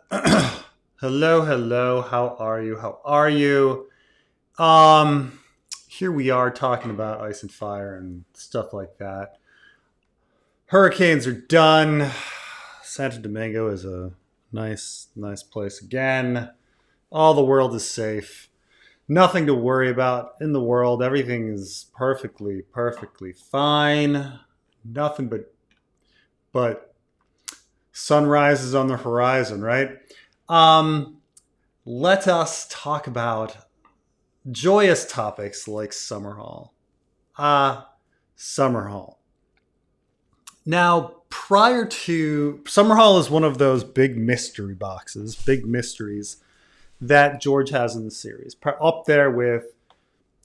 Hello, hello. How are you? How are you? Um, Here we are talking about ice and fire and stuff like that. Hurricanes are done. Santo Domingo is a nice place again. All the world is safe. Nothing to worry about in the world. Everything is perfectly fine. Nothing but sunrises on the horizon, right? Um, Let us talk about joyous topics like Summerhall. Summerhall. Now, prior to Summerhall is one of those big mystery boxes, big mysteries that George has in the series, up there with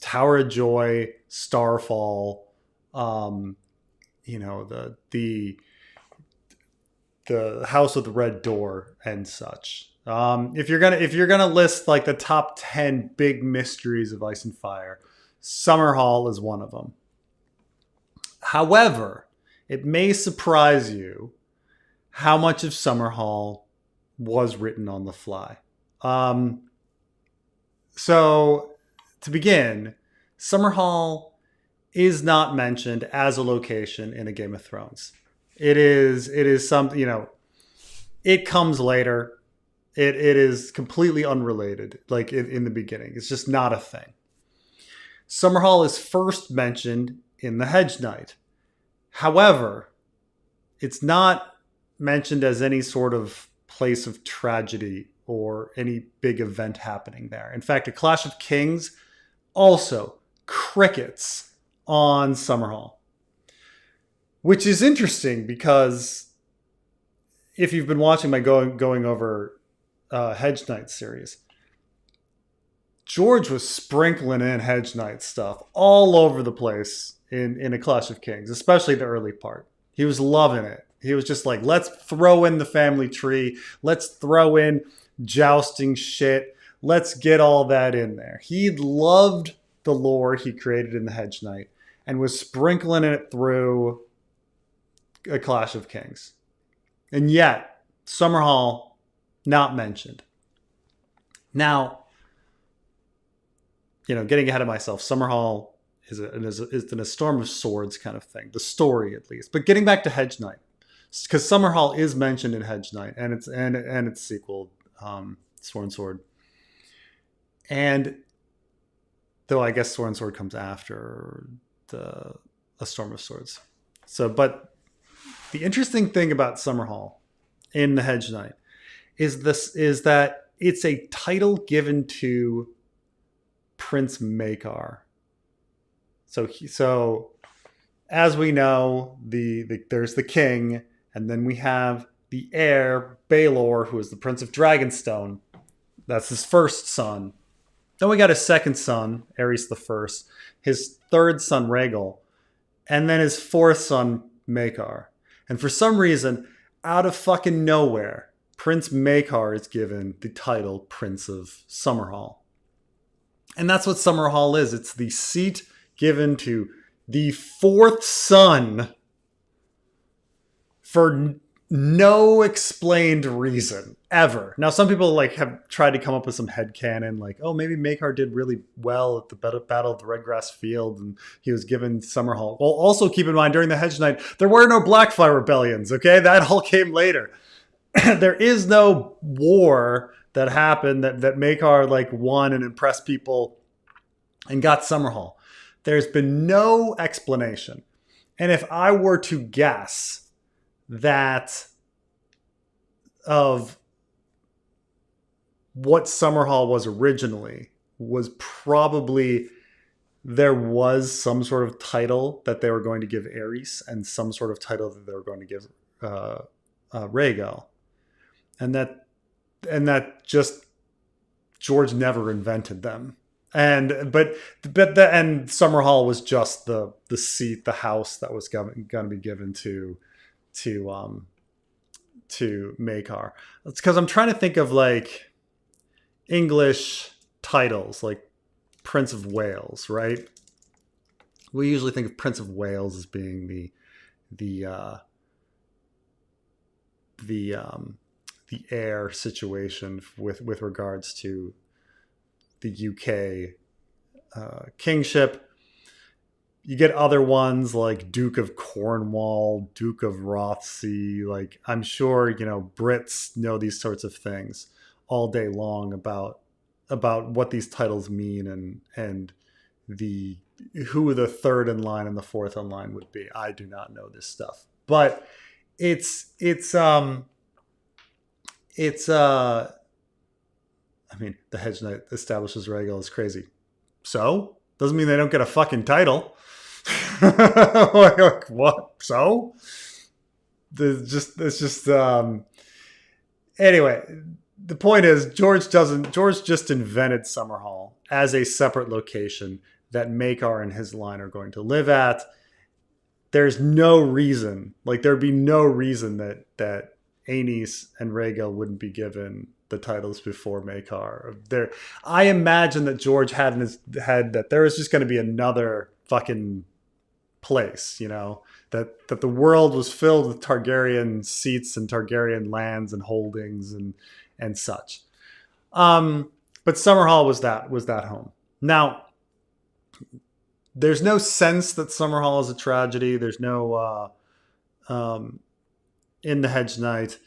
Tower of Joy, Starfall, um, the House with the Red Door and such. If you're gonna list like the top 10 big mysteries of Ice and Fire, Summerhall is one of them. However, it may surprise you how much of Summerhall was written on the fly. Um, so to begin, Summerhall is not mentioned as a location in a Game of Thrones. It is something, it comes later. It is completely unrelated, like in the beginning. It's just not a thing. Summerhall is first mentioned in The Hedge Knight. However, it's not mentioned as any sort of place of tragedy or any big event happening there. In fact, A Clash of Kings also crickets on Summerhall, which is interesting because if you've been watching my going over Hedge Knight series, George was sprinkling in Hedge Knight stuff all over the place in A Clash of Kings, especially the early part. He was loving it. He was just like, let's throw in the family tree. Let's throw in jousting shit. Let's get all that in there. He loved the lore he created in the Hedge Knight and was sprinkling it through A Clash of Kings. And yet, Summerhall, not mentioned. Now, getting ahead of myself, Summerhall is in a Storm of Swords kind of thing, the story at least. But getting back to Hedge Knight, because Summerhall is mentioned in Hedge Knight and its sequel, Sword and Sword, and though I guess Sword and Sword comes after A Storm of Swords. But the interesting thing about Summerhall in the Hedge Knight is that it's a title given to Prince Maekar. So as we know, there's the king, and then we have the heir Baelor, who is the Prince of Dragonstone. That's his first son. Then we got his second son, Aerys the First, his third son Rhaegal, and then his fourth son Maekar. And for some reason, out of fucking nowhere, Prince Maekar is given the title Prince of Summerhall. And that's what Summerhall is. It's the seat given to the fourth son for no explained reason ever. Now, some people have tried to come up with some headcanon, like, oh, maybe Maekar did really well at the Battle of the Redgrass Field and he was given Summerhall. Well, also keep in mind, during the Hedge Knight, there were no Blackfire rebellions, okay? That all came later. There is no war that happened that Maekar won and impressed people and got Summerhall. There's been no explanation. And if I were to guess that of what Summerhall was originally, was probably there was some sort of title that they were going to give Aerys and some sort of title that they were going to give Rhaegal. And that just George never invented them. And Summerhall was just the seat, the house that was going to be given to Maekar. It's because I'm trying to think of English titles like Prince of Wales, right? We usually think of Prince of Wales as being the the heir situation with regards to the UK kingship. You get other ones like Duke of Cornwall, Duke of Rothesay. Like, I'm sure, Brits know these sorts of things all day long about what these titles mean, and the who the third in line and the fourth in line would be. I do not know this stuff, but it's I mean, the Hedge Knight establishes Rhaegal is crazy. So doesn't mean they don't get a fucking title. Like, what? So anyway. The point is, George just invented Summerhall as a separate location that Maekar and his line are going to live at. There's no reason, there'd be no reason that Aenys and Rhaegal wouldn't be given the titles before Maekar. I imagine that George had in his head that there was just going to be another fucking place, that the world was filled with Targaryen seats and Targaryen lands and holdings and such. But Summerhall was that home. Now, there's no sense that Summerhall is a tragedy. There's no in the Hedge Knight,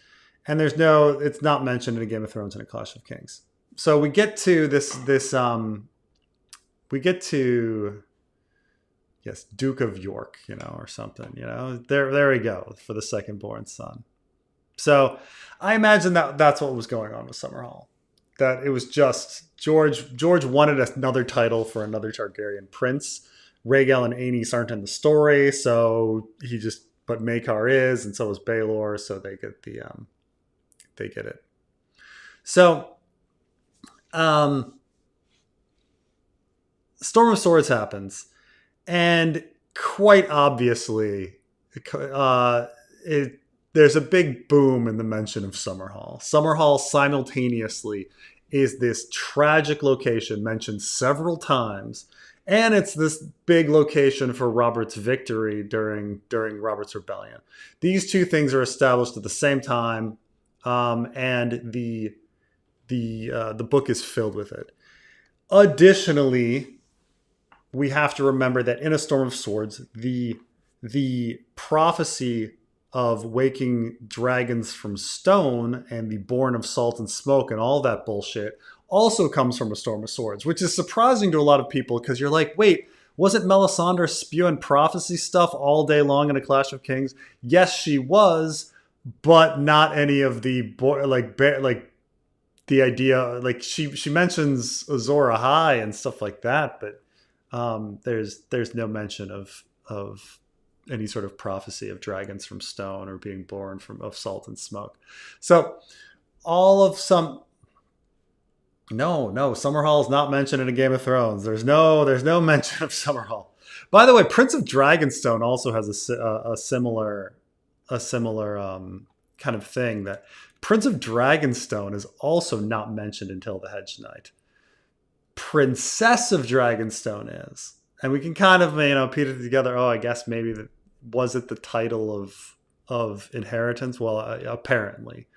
and it's not mentioned in a Game of Thrones and a Clash of Kings. So we get to yes, Duke of York, or something, there we go for the second born son. So I imagine that's what was going on with Summerhall. That it was just George wanted another title for another Targaryen prince. Rhaegal and Aenys aren't in the story, so but Maekar is, and so is Baelor, so they get it. So, Storm of Swords happens, and quite obviously, there's a big boom in the mention of Summerhall. Summerhall simultaneously is this tragic location mentioned several times, and it's this big location for Robert's victory during Robert's rebellion. These two things are established at the same time, and the book is filled with it. Additionally, we have to remember that in A Storm of Swords, the prophecy of waking dragons from stone and the born of salt and smoke and all that bullshit also comes from A Storm of Swords, which is surprising to a lot of people because you're like, wait, wasn't Melisandre spewing prophecy stuff all day long in A Clash of Kings? Yes, she was, but not any of the the idea. She mentions Azor Ahai and stuff like that, but there's no mention of any sort of prophecy of dragons from stone or being born of salt and smoke. So Summerhall is not mentioned in a Game of Thrones. There's no mention of Summerhall. By the way, Prince of Dragonstone also has a similar kind of thing, that Prince of Dragonstone is also not mentioned until the Hedge Knight. Princess of Dragonstone is, and we can kind of put it together. Oh, I guess maybe was it the title of inheritance? Well, apparently,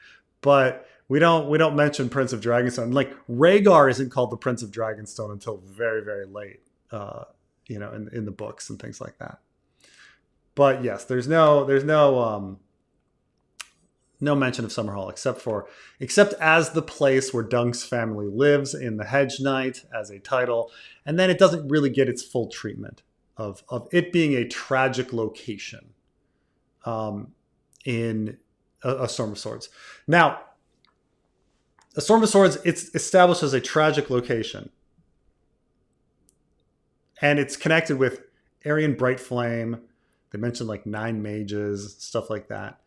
but we don't mention Prince of Dragonstone. Like, Rhaegar isn't called the Prince of Dragonstone until very, very late, in the books and things like that. But yes, there's no mention of Summerhall except as the place where Dunk's family lives in the Hedge Knight as a title, and then it doesn't really get its full treatment of it being a tragic location in A Storm of Swords. Now, A Storm of Swords, it's established as a tragic location, and it's connected with Aryan Brightflame. They mentioned 9 mages, stuff like that.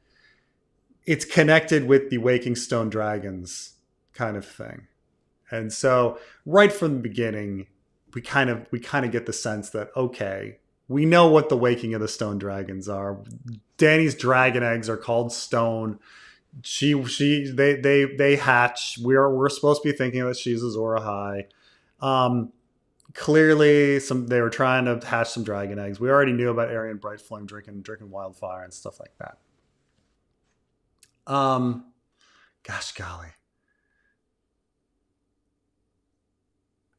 It's connected with the Waking Stone Dragons kind of thing. And so right from the beginning, we kind of get the sense that, okay, we know what the Waking of the Stone Dragons are. Dany's dragon eggs are called stone. They hatch. We're supposed to be thinking that she's Azor Ahai. Clearly they were trying to hatch some dragon eggs. We already knew about Aryan Brightflame drinking wildfire and stuff like that. Gosh golly.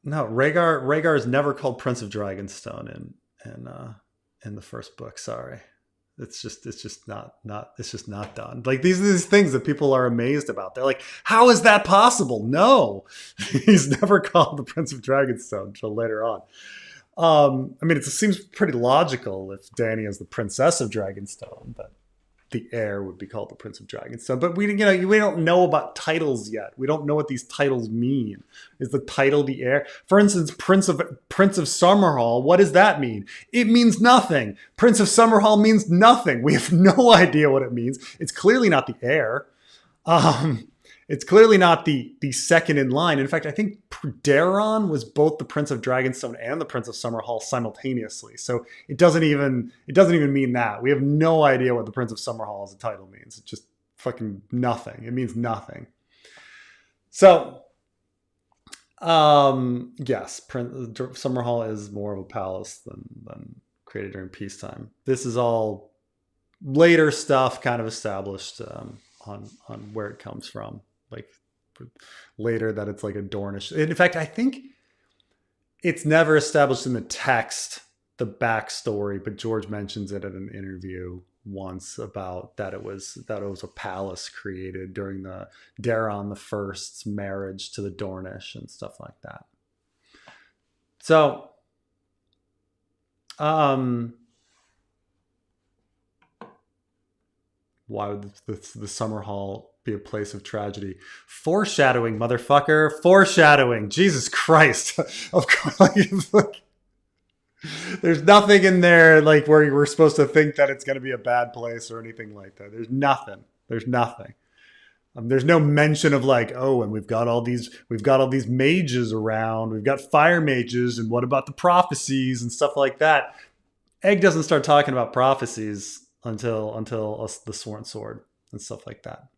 No, Rhaegar is never called Prince of Dragonstone in the first book. Sorry. It's just not done. Like these are these things that people are amazed about. They're like, how is that possible? No, he's never called the Prince of Dragonstone until later on. I mean, it seems pretty logical if Dany is the Princess of Dragonstone, but the heir would be called the Prince of Dragonstone. But we don't know about titles yet. We don't know what these titles mean. Is the title the heir? For instance, Prince of Summerhall. What does that mean? It means nothing. Prince of Summerhall means nothing. We have no idea what it means. It's clearly not the heir. It's clearly not the second in line. In fact, I think Daeron was both the Prince of Dragonstone and the Prince of Summerhall simultaneously. So it doesn't even mean that. We have no idea what the Prince of Summerhall as a title means. It's just fucking nothing. It means nothing. So, yes, Summerhall is more of a palace than created during peacetime. This is all later stuff, kind of established on where it comes from. Like later that it's like a Dornish. In fact, I think it's never established in the text, the backstory, but George mentions it in an interview once about that it was a palace created during the Daeron the First's marriage to the Dornish and stuff like that. So, why would the Summerhall be a place of tragedy? Foreshadowing, motherfucker. Foreshadowing. Jesus Christ. Of course, like, there's nothing in there like where we're supposed to think that it's going to be a bad place or anything like that. There's nothing. There's no mention of like, oh, and we've got all these mages around. We've got fire mages, and what about the prophecies and stuff like that? Egg doesn't start talking about prophecies until the Sworn Sword and stuff like that.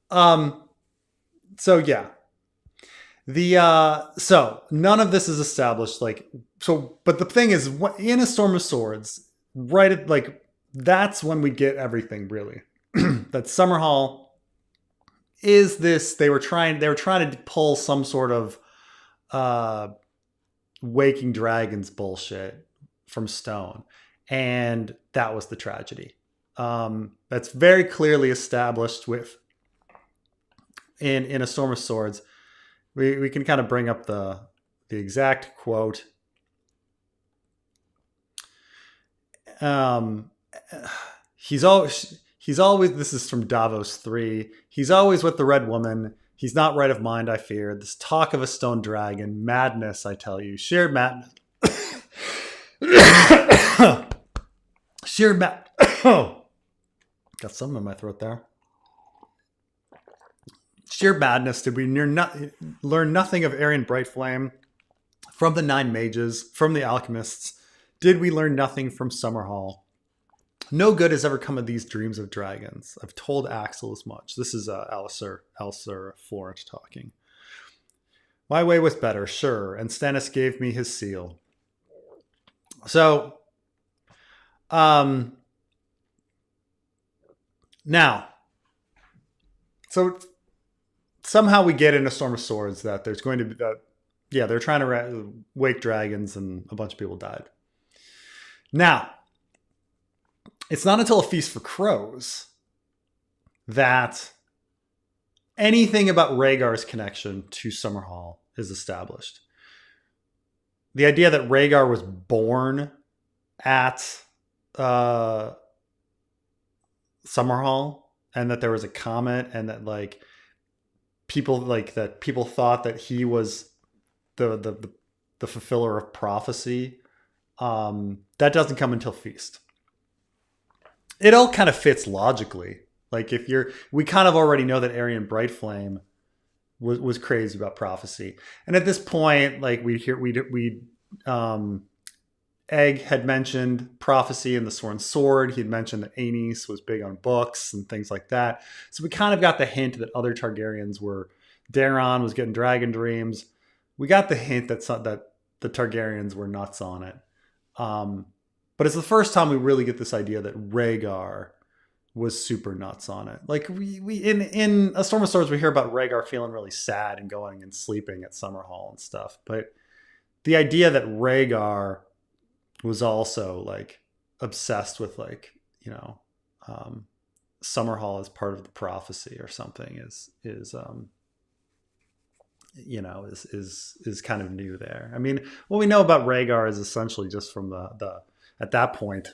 So yeah, so none of this is established. But the thing is, in A Storm of Swords, right at that's when we get everything really. That Summerhall is this. They were trying to pull some sort of Waking Dragons bullshit from Stone. And that was the tragedy. That's very clearly established in A Storm of Swords. We can kind of bring up the exact quote. He's always, this is from Davos 3. He's always with the Red Woman. He's not right of mind, I fear. This talk of a stone dragon, madness, I tell you, sheer madness. Got something in my throat there. Sheer madness. Did we learn nothing of Arryn Brightflame, from the Nine Mages, from the Alchemists? Did we learn nothing from Summerhall? No good has ever come of these dreams of dragons. I've told Axel as much. This is Alistair Florent talking. My way was better, sure, and Stannis gave me his seal. So, now, so somehow we get in A Storm of Swords that there's going to be that, yeah, they're trying to wake dragons and a bunch of people died. Now, it's not until A Feast for Crows that anything about Rhaegar's connection to Summerhall is established. The idea that Rhaegar was born at Summerhall and that there was a comet and that people thought that he was the fulfiller of prophecy, that doesn't come until Feast. It all kind of fits logically. We kind of already know that Arryn Brightflame was crazy about prophecy, and at this point, Egg had mentioned prophecy in the Sworn Sword. He'd mentioned that Aenys was big on books and things like that. So we kind of got the hint that other Targaryens Daeron was getting dragon dreams. We got the hint that the Targaryens were nuts on it. But it's the first time we really get this idea that Rhaegar was super nuts on it. Like we in A Storm of Swords, we hear about Rhaegar feeling really sad and going and sleeping at Summerhall and stuff. But the idea that Rhaegar was also like obsessed with like, um, Summerhall as part of the prophecy or something is kind of new there. I mean, what we know about Rhaegar is essentially just from the at that point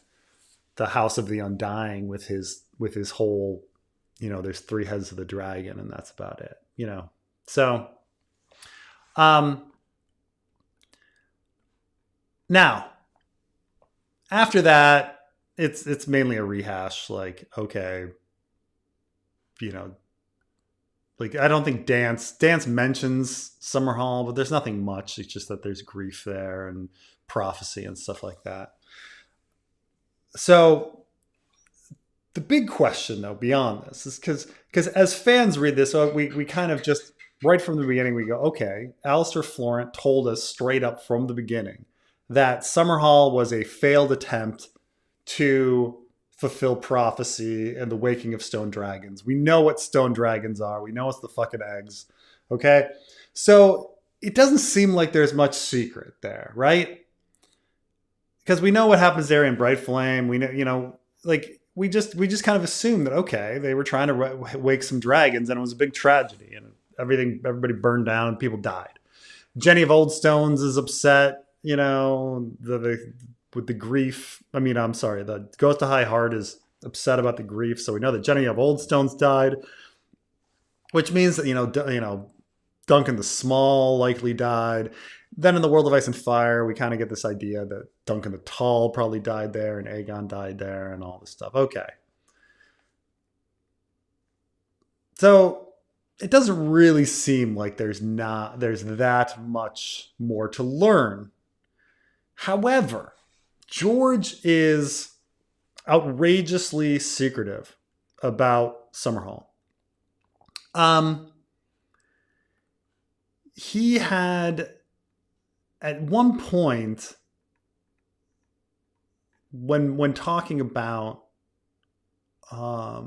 the House of the Undying with his whole, there's three heads of the dragon and that's about it. So now after that it's mainly a rehash. Like, okay, like I don't think Dance mentions Summerhall, but there's nothing much. It's just that there's grief there and prophecy and stuff like that. So the big question though beyond this is because as fans read this, we kind of just right from the beginning we go, okay, Alistair Florent told us straight up from the beginning that Summerhall was a failed attempt to fulfill prophecy and the waking of stone dragons. We know what stone dragons are. We know it's the fucking eggs. Okay. So it doesn't seem like there's much secret there, right? Because we know what happens there in Bright Flame. We know, like we just kind of assume that, okay, they were trying to wake some dragons and it was a big tragedy and everybody burned down and people died. Jenny of Old Stones is upset, with the grief. I mean, I'm sorry, the Ghost of High Heart is upset about the grief. So we know that Jenny of Old Stones died, which means that, Duncan the Small likely died. Then in the World of Ice and Fire, we kind of get this idea that Duncan the Tall probably died there and Aegon died there and all this stuff. Okay. So it doesn't really seem like there's that much more to learn. However, George is outrageously secretive about Summerhall. He had at one point when talking about at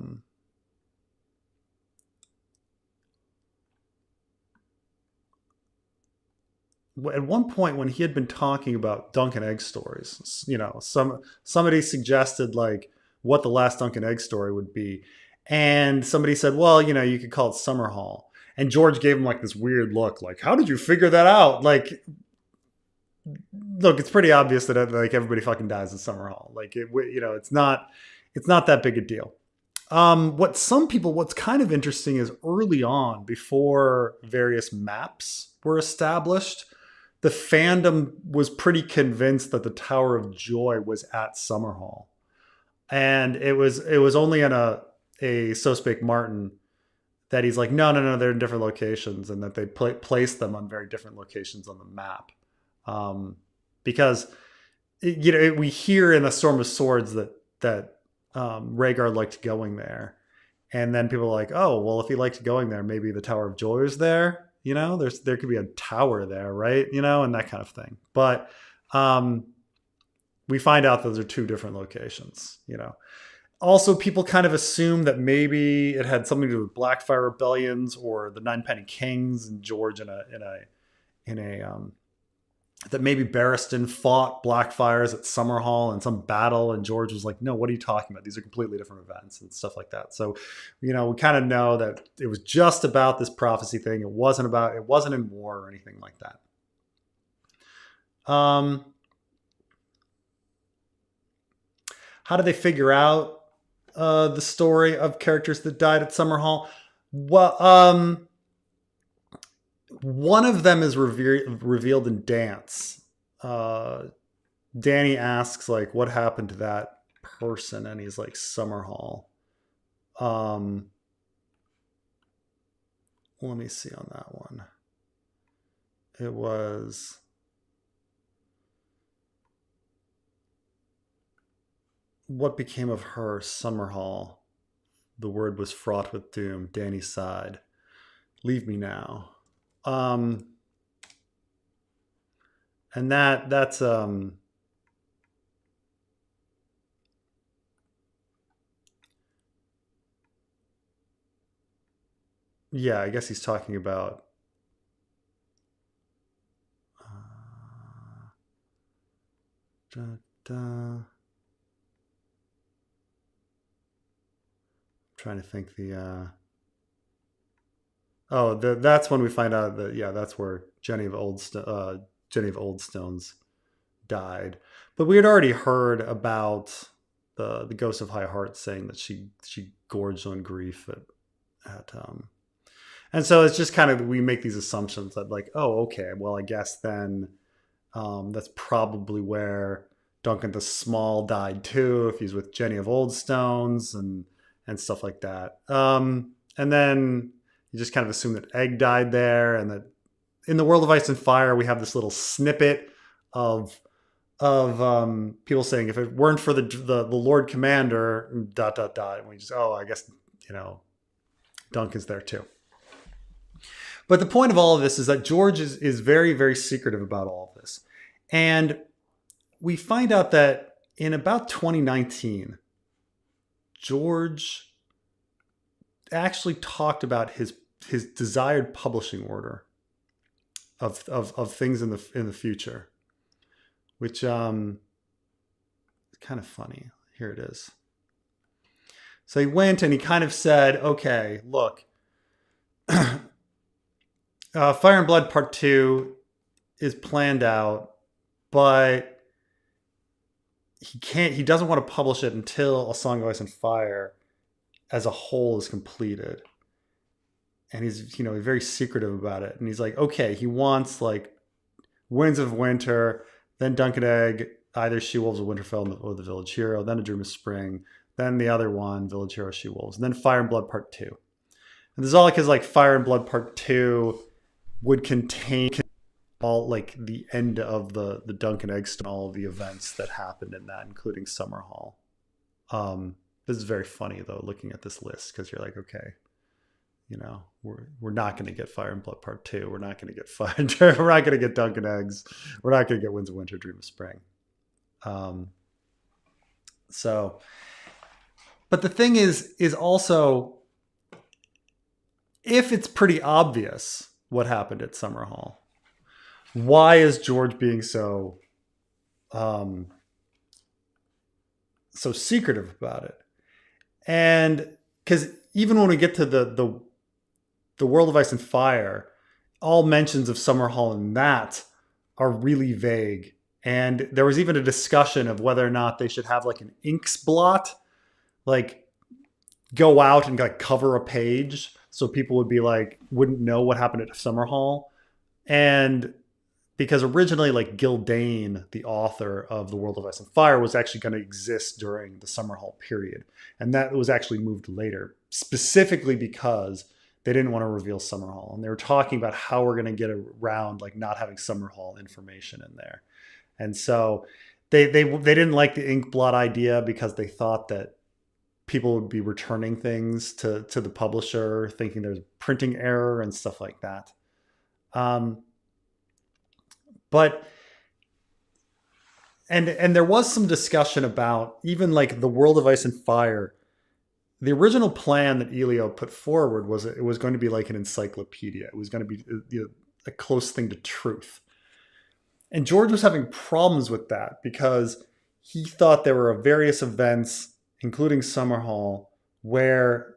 one point when he had been talking about Dunk and Egg stories, somebody suggested like what the last Dunk and Egg story would be, and somebody said, well, you could call it Summerhall, and George gave him like this weird look, like, how did you figure that out? Like, look, it's pretty obvious that like everybody fucking dies in Summerhall. Like it's not that big a deal. What's kind of interesting is early on, before various maps were established, the fandom was pretty convinced that the Tower of Joy was at Summerhall. And it was only in a So Spake Martin that he's like, no, they're in different locations, and that they placed them on very different locations on the map. Because we hear in A Storm of Swords that Rhaegar liked going there, and then people are like, oh, well, if he liked going there, maybe the Tower of Joy is there. There could be a tower there, right? And that kind of thing. But we find out those are two different locations. Also, people kind of assume that maybe it had something to do with Blackfire rebellions or the Ninepenny Kings and George in a that maybe Barristan fought Blackfires at Summerhall in some battle, and George was like, no, what are you talking about? These are completely different events and stuff like that. So, we kind of know that it was just about this prophecy thing. It wasn't in war or anything like that. How do they figure out the story of characters that died at Summerhall? Well, one of them is revealed in Dance. Danny asks, like, what happened to that person? And he's like, Summerhall. Let me see on that one. It was... What became of her, Summerhall? The word was fraught with doom. Danny sighed. Leave me now. And that's Yeah, I guess he's talking about. Uh, da, da. Trying to think the. That's when we find out that, yeah, that's where Jenny of Oldstones died. But we had already heard about the Ghost of High Heart saying that she gorged on grief at and so it's just kind of, we make these assumptions that, like, oh, okay, well, I guess then that's probably where Duncan the Small died too, if he's with Jenny of Oldstones and stuff like that. And then you just kind of assume that Egg died there, and that in the World of Ice and Fire we have this little snippet of people saying, if it weren't for the Lord Commander, dot dot dot, and we just, oh, I guess, Duncan's there too. But the point of all of this is that George is very, very secretive about all of this. And we find out that in about 2019, George actually talked about his desired publishing order of things in the future, which is kind of funny. Here it is. So he went and he kind of said, okay, look, Fire and Blood Part 2 is planned out, but he doesn't want to publish it until A Song of Ice and Fire as a whole is completed. And he's, very secretive about it. And he's like, okay, he wants like Winds of Winter, then Dunk and Egg, either She-Wolves of Winterfell or The Village Hero, then A Dream of Spring, then the other one, Village Hero, She-Wolves, and then Fire and Blood Part 2. And this is all because, like, Fire and Blood Part 2 would contain all, like, the end of the Dunk and Egg story, all of the events that happened in that, including Summerhall. This is very funny, though, looking at this list, because you're like, okay, we're not going to get Fire and Blood Part 2. We're not going to get Fire. We're not going to get Dunk and Eggs. We're not going to get Winds of Winter, Dream of Spring. But the thing is also, if it's pretty obvious what happened at Summerhall, why is George being so secretive about it? And because even when we get to the World of Ice and Fire, all mentions of Summerhall in that are really vague. And there was even a discussion of whether or not they should have like an inks blot, like go out and like cover a page so people would be like, wouldn't know what happened at Summerhall. And because originally, like, Gildane, the author of The World of Ice and Fire, was actually going to exist during the Summerhall period. And that was actually moved later, specifically because they didn't want to reveal Summerhall. And they were talking about how we're going to get around, like, not having Summerhall information in there. And so they didn't like the ink blot idea because they thought that people would be returning things to the publisher, thinking there's printing error and stuff like that. But there was some discussion about even like the World of Ice and Fire. The original plan that Elio put forward was it was going to be like an encyclopedia. It was going to be a close thing to truth. And George was having problems with that because he thought there were various events, including Summerhall, where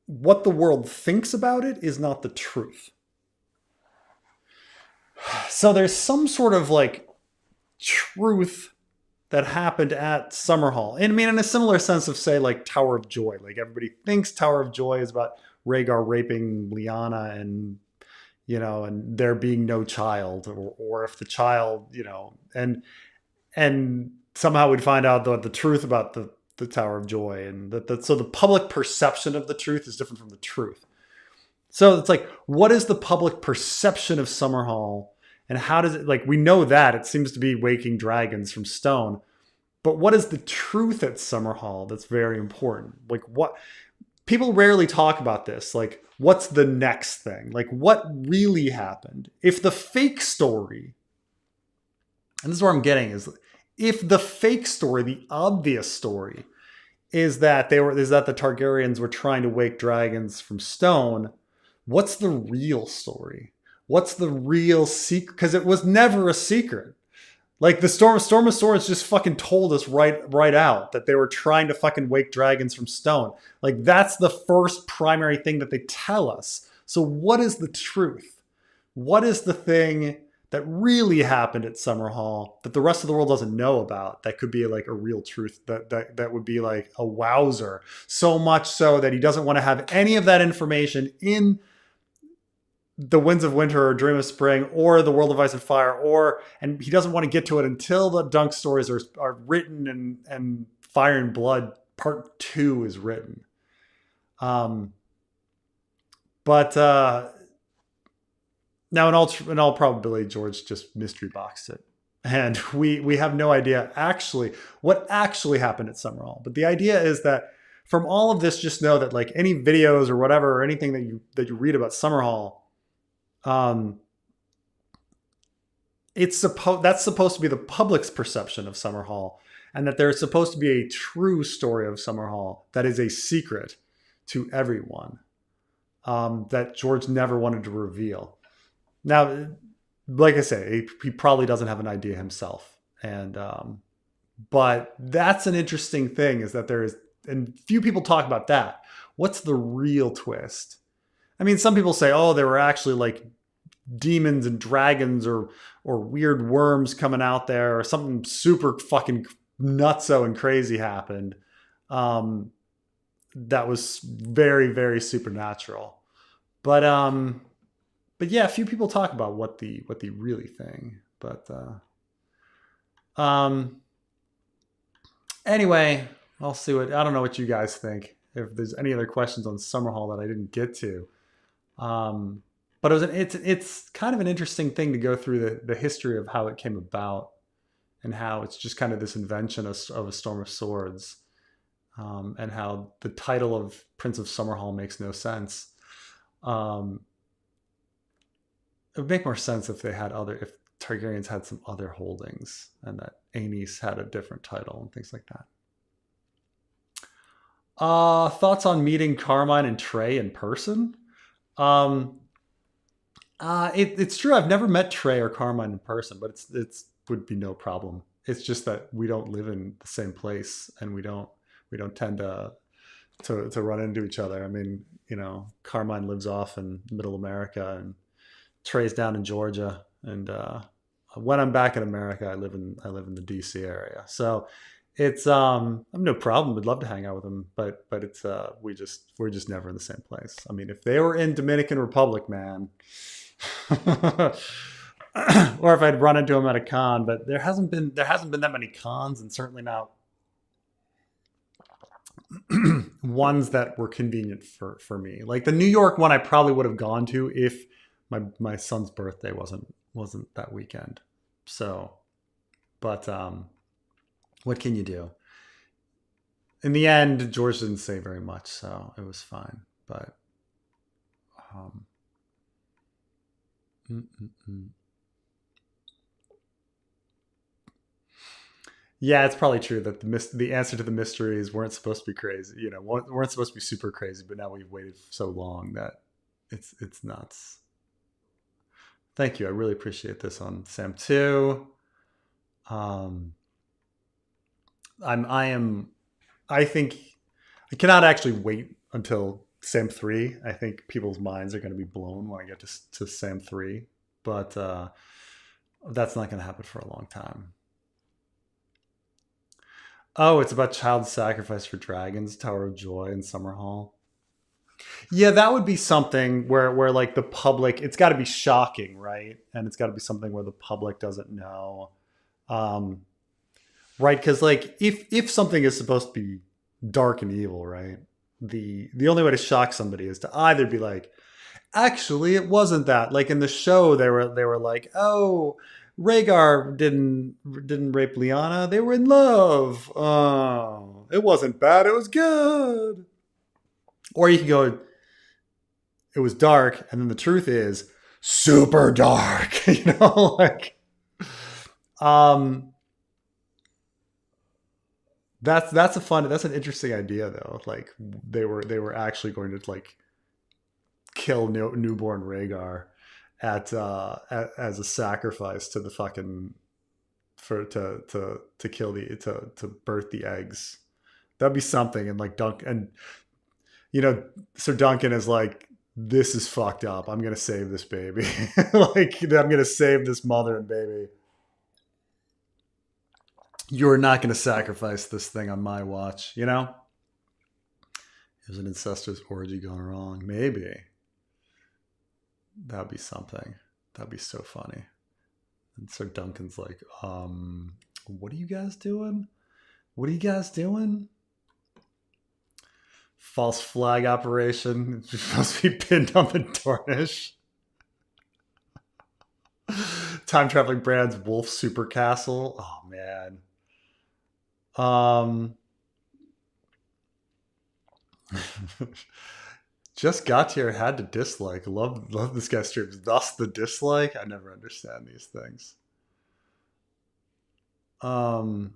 what the world thinks about it is not the truth. So there's some sort of like truth that happened at Summerhall. And I mean, in a similar sense of, say, like Tower of Joy. Like everybody thinks Tower of Joy is about Rhaegar raping Lyanna and, and there being no child, or if the child, and somehow we'd find out the truth about the Tower of Joy, and so the public perception of the truth is different from the truth. So it's like, what is the public perception of Summerhall, and how does it, like, we know that it seems to be waking dragons from stone, but what is the truth at Summerhall that's very important? Like, what people rarely talk about this, like, what's the next thing? Like, what really happened? If the fake story, and this is where I'm getting, is if the fake story, the obvious story, is that the Targaryens were trying to wake dragons from stone. What's the real story? What's the real secret? Because it was never a secret. Like the Storm of Swords just fucking told us right out that they were trying to fucking wake dragons from stone. Like that's the first primary thing that they tell us. So what is the truth? What is the thing that really happened at Summerhall that the rest of the world doesn't know about, that could be like a real truth, that would be like a wowzer? So much so that he doesn't want to have any of that information in the Winds of Winter or Dream of Spring or the World of Ice and Fire, and he doesn't want to get to it until the Dunk stories are written and Fire and Blood Part 2 is written. But now in all probability, George just mystery boxed it. And we have no idea actually what actually happened at Summerhall. But the idea is that from all of this, just know that like any videos or whatever, or anything that you read about Summerhall, that's supposed to be the public's perception of Summerhall, and that there's supposed to be a true story of Summerhall that is a secret to everyone, that George never wanted to reveal. Now, like I say, he probably doesn't have an idea himself, and but that's an interesting thing, is that there is, and few people talk about that. What's the real twist? I mean, some people say, oh, there were actually like demons and dragons or weird worms coming out there, or something super fucking nutso and crazy happened. That was very, very supernatural. But yeah, few people talk about what the really thing. But anyway, I'll see I don't know what you guys think. If there's any other questions on Summerhall that I didn't get to. But it's kind of an interesting thing to go through the history of how it came about, and how it's just kind of this invention of a Storm of Swords, and how the title of Prince of Summerhall makes no sense. It would make more sense if if Targaryens had some other holdings, and that Aenys had a different title and things like that. Thoughts on meeting Carmine and Trey in person? It's true. I've never met Trey or Carmine in person, but it's would be no problem. It's just that we don't live in the same place, and we don't tend to run into each other. I mean, Carmine lives off in middle America, and Trey's down in Georgia. And when I'm back in America, I live in the DC area. So it's I have no problem. Would love to hang out with him, but it's we're just never in the same place. I mean, if they were in Dominican Republic, man, or if I'd run into him at a con, but there hasn't been that many cons, and certainly not ones that were convenient for me. Like the New York one, I probably would have gone to if my son's birthday wasn't that weekend. So, but what can you do? In the end, George didn't say very much, so it was fine. But yeah, it's probably true that the answer to the mysteries weren't supposed to be crazy. Weren't supposed to be super crazy, but now we've waited so long that it's nuts. Thank you. I really appreciate this on Sam 2. I think I cannot actually wait until Sam 3. I think people's minds are going to be blown when I get to Sam 3, but that's not going to happen for a long time. Oh, it's about child sacrifice for dragons, Tower of Joy, and Summerhall. Yeah, that would be something where like the public, it's got to be shocking, right? And it's got to be something where the public doesn't know. Right? Because like if something is supposed to be dark and evil, right? The only way to shock somebody is to either be like, actually, it wasn't that. Like in the show, they were like, oh, Rhaegar didn't rape Lyanna. They were in love. Oh, it wasn't bad. It was good. Or you can go, it was dark, and then the truth is super dark. Like, that's an interesting idea though. Like they were actually going to like kill newborn Rhaegar as a sacrifice to the fucking for to kill the to birth the eggs. That'd be something. And like Dunk and you know Sir Duncan is like, this is fucked up. I'm gonna save this baby. Like I'm gonna save this mother and baby. You're not gonna sacrifice this thing on my watch. You know. There's an incestuous orgy going wrong. Maybe that'd be something. That'd be so funny. And Sir Duncan's like, what are you guys doing? What are you guys doing? False flag operation. It's supposed to be pinned on the Dornish. Time traveling Brand's Wolf Super Castle. Oh man. Just got here, had to dislike. Love this guy's streams. Thus the dislike. I never understand these things. Um,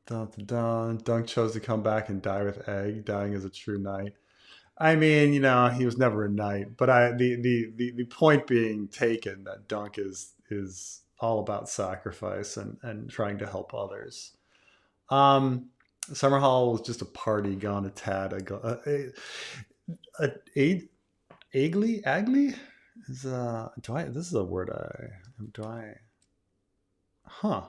Dunk chose to come back and die with Egg, dying as a true knight. I mean, he was never a knight, but the point being taken that Dunk is all about sacrifice and trying to help others. Summerhall was just a party gone a tad. Agli is this is a word huh.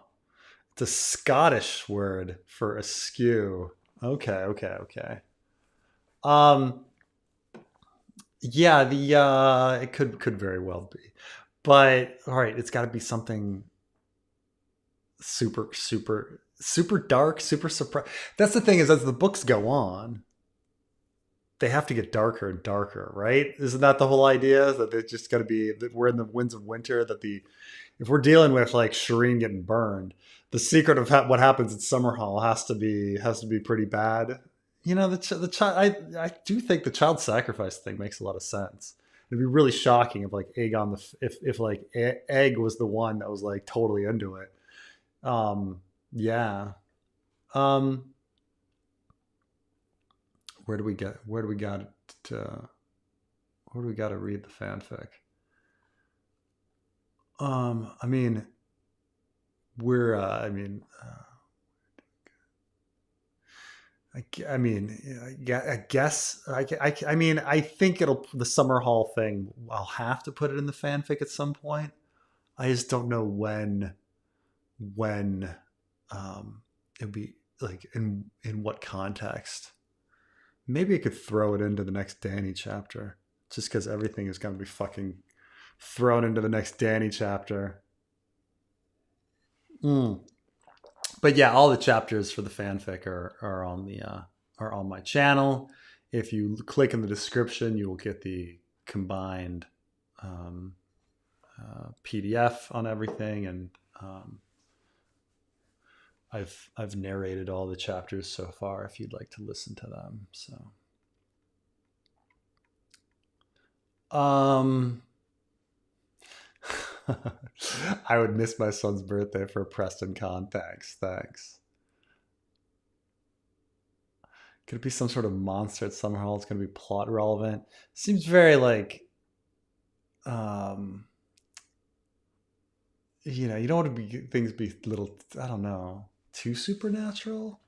It's a Scottish word for askew. Okay. Um, yeah, the it could very well be, but all right, it's got to be something super dark, super surprise. That's the thing is, as the books go on, they have to get darker and darker, right? Isn't that the whole idea? That it's just got to be that we're in the winds of winter. That if we're dealing with like Shireen getting burned, the secret of what happens at Summerhall has to be pretty bad. The child. I do think the child sacrifice thing makes a lot of sense. It'd be really shocking if like if like Egg was the one that was like totally into it. Yeah. Um, where do we got to where do we got to read the fanfic? I mean, we're I guess I mean I think the Summerhall thing. I'll have to put it in the fanfic at some point. I just don't know when it'd be like in what context. Maybe I could throw it into the next Danny chapter, just because everything is going to be fucking thrown into the next Danny chapter. But yeah, all the chapters for the fanfic are on my channel. If you click in the description, you will get the combined PDF on everything, and I've narrated all the chapters so far if you'd like to listen to them. So I would miss my son's birthday for Preston Con. Thanks. Could it be some sort of monster at Summerhall? It's going to be plot relevant. Seems very like, you don't want to be things be little. I don't know, too supernatural.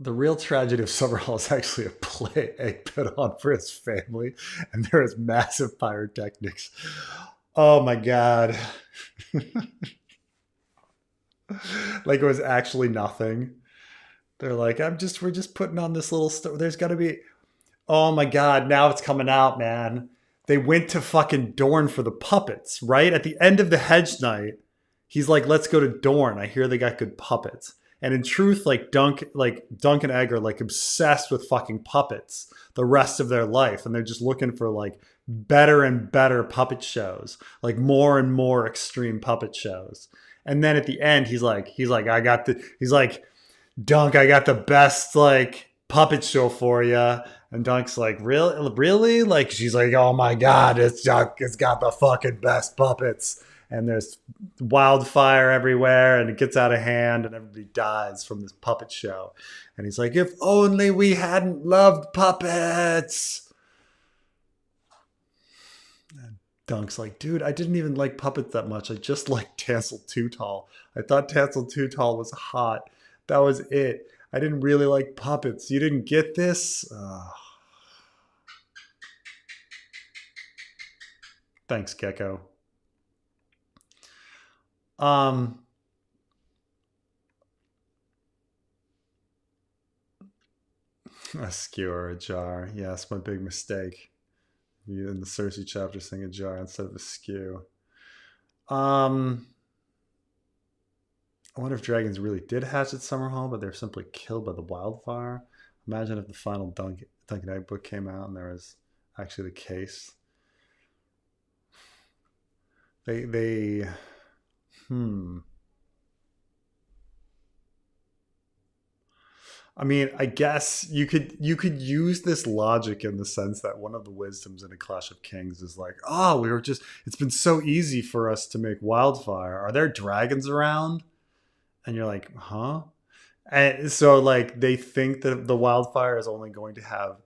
The real tragedy of Summerhall is actually a play Egg put on for his family, and there is massive pyrotechnics. Oh my god. Like it was actually nothing. They're like, we're just putting on this little story. There's got to be, oh my god, now it's coming out, man. They went to fucking Dorne for the puppets, right? At the end of the Hedge Night, he's like, let's go to Dorne. I hear they got good puppets. And in truth, like Dunk and Egg are like obsessed with fucking puppets the rest of their life. And they're just looking for like better and better puppet shows, like more and more extreme puppet shows. And then at the end, he's like, Dunk, I got the best like puppet show for you. And Dunk's like, really, really? Like, she's like, oh my god, it's Dunk. It's got the fucking best puppets. And there's wildfire everywhere, and it gets out of hand, and everybody dies from this puppet show. And he's like, if only we hadn't loved puppets. And Dunk's like, dude, I didn't even like puppets that much. I just liked Tansel Too Tall. I thought Tansel Too Tall was hot. That was it. I didn't really like puppets. You didn't get this? Thanks, Gecko. A skewer, a jar. Yes, my big mistake. You in the Cersei chapter saying a jar instead of a skew. I wonder if dragons really did hatch at Summerhall, but they're simply killed by the wildfire. Imagine if the final Duncan Egg book came out and there was actually the case. They I mean, I guess you could use this logic in the sense that one of the wisdoms in a Clash of Kings is like, oh, we were just it's been so easy for us to make wildfire. Are there dragons around? And you're like, huh? And so like they think that the wildfire is only going to have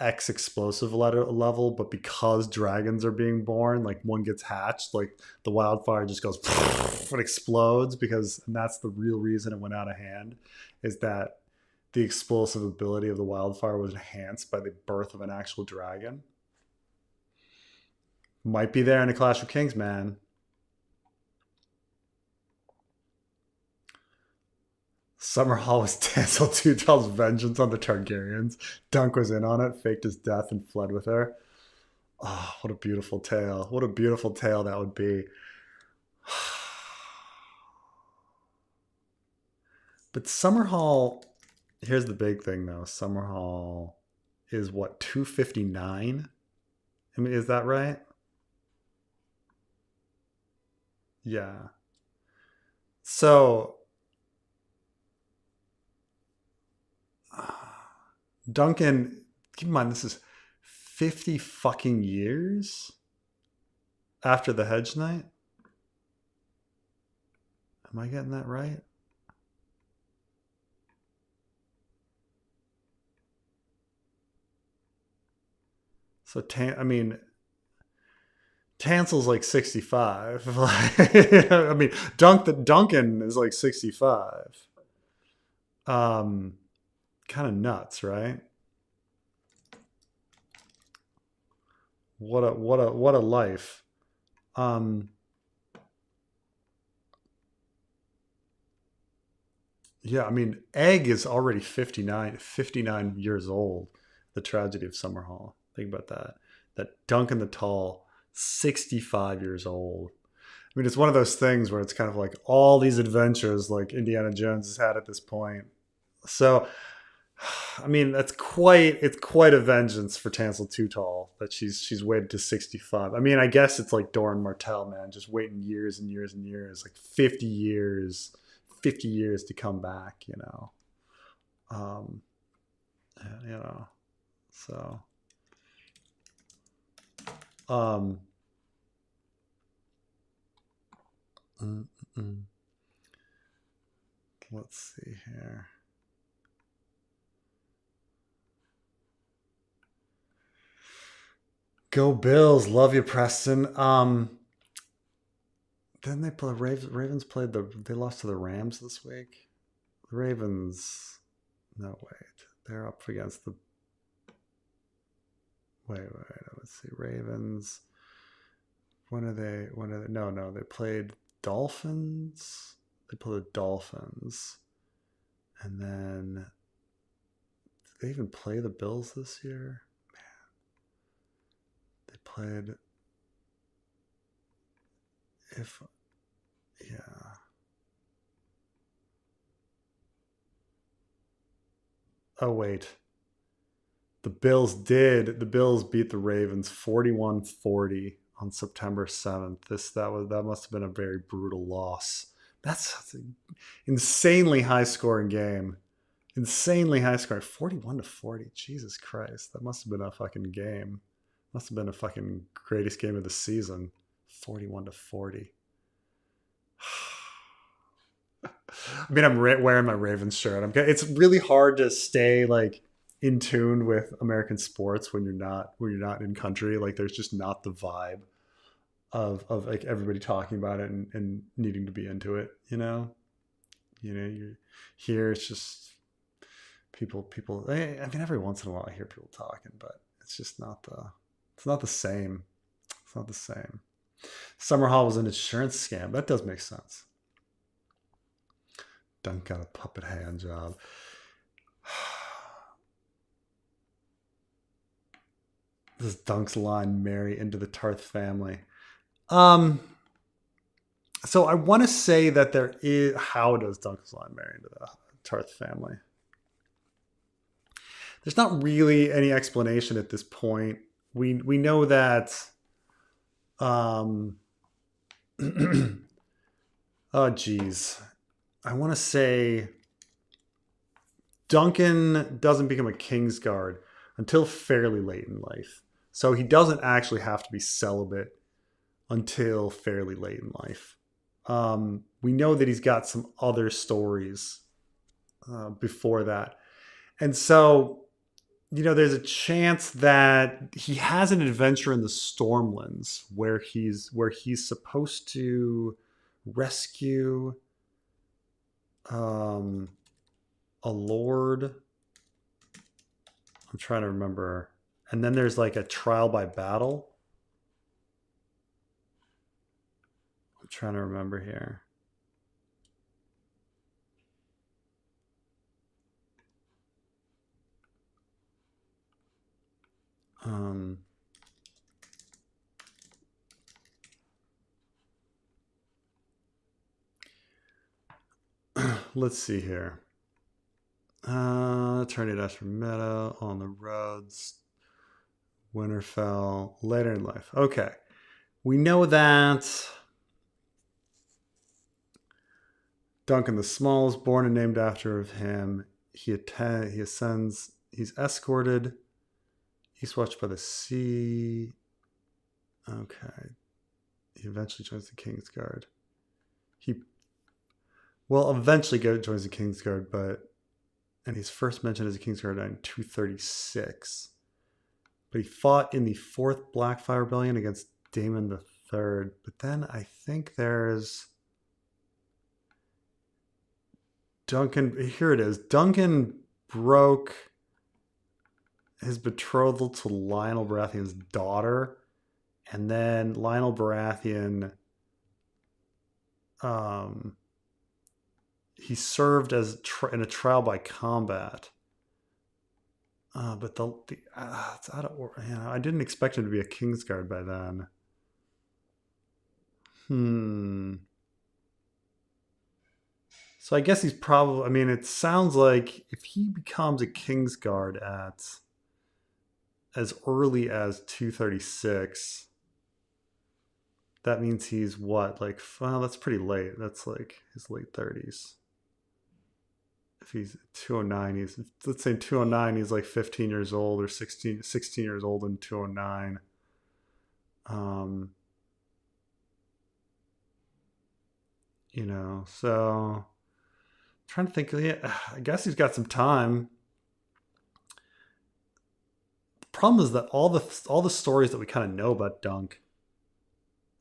X explosive level, but because dragons are being born, like one gets hatched, like the wildfire just goes and explodes because and that's the real reason it went out of hand is that the explosive ability of the wildfire was enhanced by the birth of an actual dragon. Might be there in a Clash of Kings, man. Summerhall was Tansel Too Tall's vengeance on the Targaryens. Dunk was in on it, faked his death, and fled with her. Oh, what a beautiful tale. What a beautiful tale that would be. But Summerhall, here's the big thing though. Summerhall is what, 259? I mean, is that right? Yeah. So Duncan, keep in mind this is 50 fucking years after the Hedge Knight. Am I getting that right? So I mean, Tansel's like 65. I mean, Duncan is like 65. Um, Kind of nuts, right? What a life. Um, yeah, I mean, Egg is already 59 years old. The tragedy of Summerhall. Think about that. That Duncan the Tall, 65 years old. I mean, it's one of those things where it's kind of like all these adventures like Indiana Jones has had at this point. So, I mean, it's quite a vengeance for Tansel Too Tall that she's waited to 65. I mean, I guess it's like Doran Martell, man, just waiting years and years and years, like 50 years to come back, you know. Um, you know, so um, mm, mm. Let's see here. Go Bills, love you, Preston. Then they play Ravens played they lost to the Rams this week. The Ravens, no wait, they're up against the wait. Let's see, Ravens. When are they? No, they played Dolphins. They played the Dolphins, and then did they even play the Bills this year? They played if yeah. Oh wait. The Bills beat the Ravens 41-40 on September 7th. That must have been a very brutal loss. That's an insanely high scoring game. Insanely high score. 41-40. Jesus Christ. That must have been a fucking game. Must have been a fucking greatest game of the season. 41-40. I mean, I'm wearing my Ravens shirt. It's really hard to stay like in tune with American sports when you're not in country. Like, there's just not the vibe of like everybody talking about it and needing to be into it. You here. It's just people. I mean, every once in a while I hear people talking, but it's just not the. It's not the same. It's not the same. Summerhall was an insurance scam. That does make sense. Dunk got a puppet hand job. This Dunk's line marry into the Tarth family. So I want to say that there is. How does Dunk's line marry into the Tarth family? There's not really any explanation at this point. We know that. Oh geez. I want to say Duncan doesn't become a Kingsguard until fairly late in life. So he doesn't actually have to be celibate until fairly late in life. We know that he's got some other stories before that. And so, there's a chance that he has an adventure in the Stormlands where he's supposed to rescue a lord. I'm trying to remember. And then there's like a trial by battle. I'm trying to remember here. Let's see here. Attorney Dash for Meadow, On the Roads, Winterfell, later in life. Okay. We know that Duncan the Small is born and named after him. He ascends, he's escorted, Eastwatch by the Sea. Okay. He eventually joins the Kingsguard. He will eventually joins the Kingsguard, and he's first mentioned as a Kingsguard in 236. But he fought in the 4th Blackfire Rebellion against Daemon III. But then I think there's Duncan. Here it is. Duncan broke his betrothal to Lionel Baratheon's daughter. And then Lionel Baratheon, he served as in a trial by combat. But it's out of order. I didn't expect him to be a Kingsguard by then. So I guess he's probably. I mean, it sounds like if he becomes a Kingsguard at as early as 236, that means he's what? Like, well, that's pretty late. That's like his late 30s. If he's 209, let's say 209, he's like 15 years old or 16 years old in 209. So I'm trying to think. Yeah, I guess he's got some time. The problem is that all the stories that we kind of know about Dunk,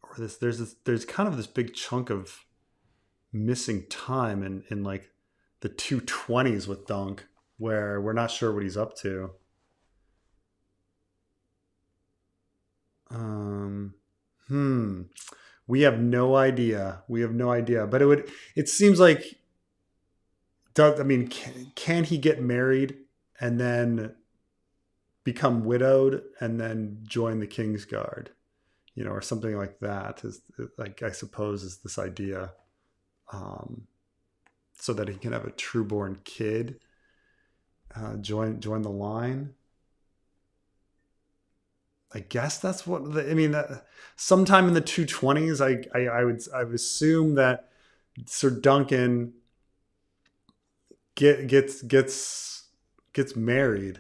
or there's kind of this big chunk of missing time in like the 220s with Dunk, where we're not sure what he's up to. We have no idea. But it seems like Doug. I mean, can he get married and then become widowed and then join the Kingsguard, or something like that? Is like, I suppose, is this idea. So that he can have a trueborn kid join the line. I guess that's what sometime in the 220s. I would assume that Sir Duncan gets married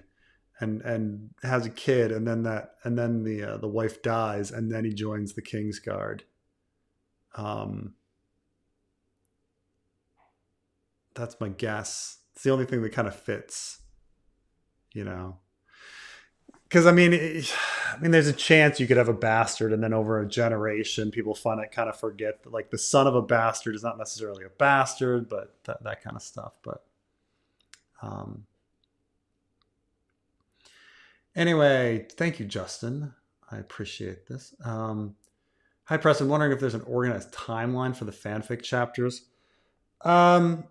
and has a kid, and then the wife dies, and then he joins the King's Guard. Um, that's my guess. It's the only thing that kind of fits, you know. Because I mean, there's a chance you could have a bastard, and then over a generation, people kind of forget that, like, the son of a bastard is not necessarily a bastard, but that kind of stuff. But um, anyway, thank you, Justin. I appreciate this. Hi, Press. I'm wondering if there's an organized timeline for the fanfic chapters. Um,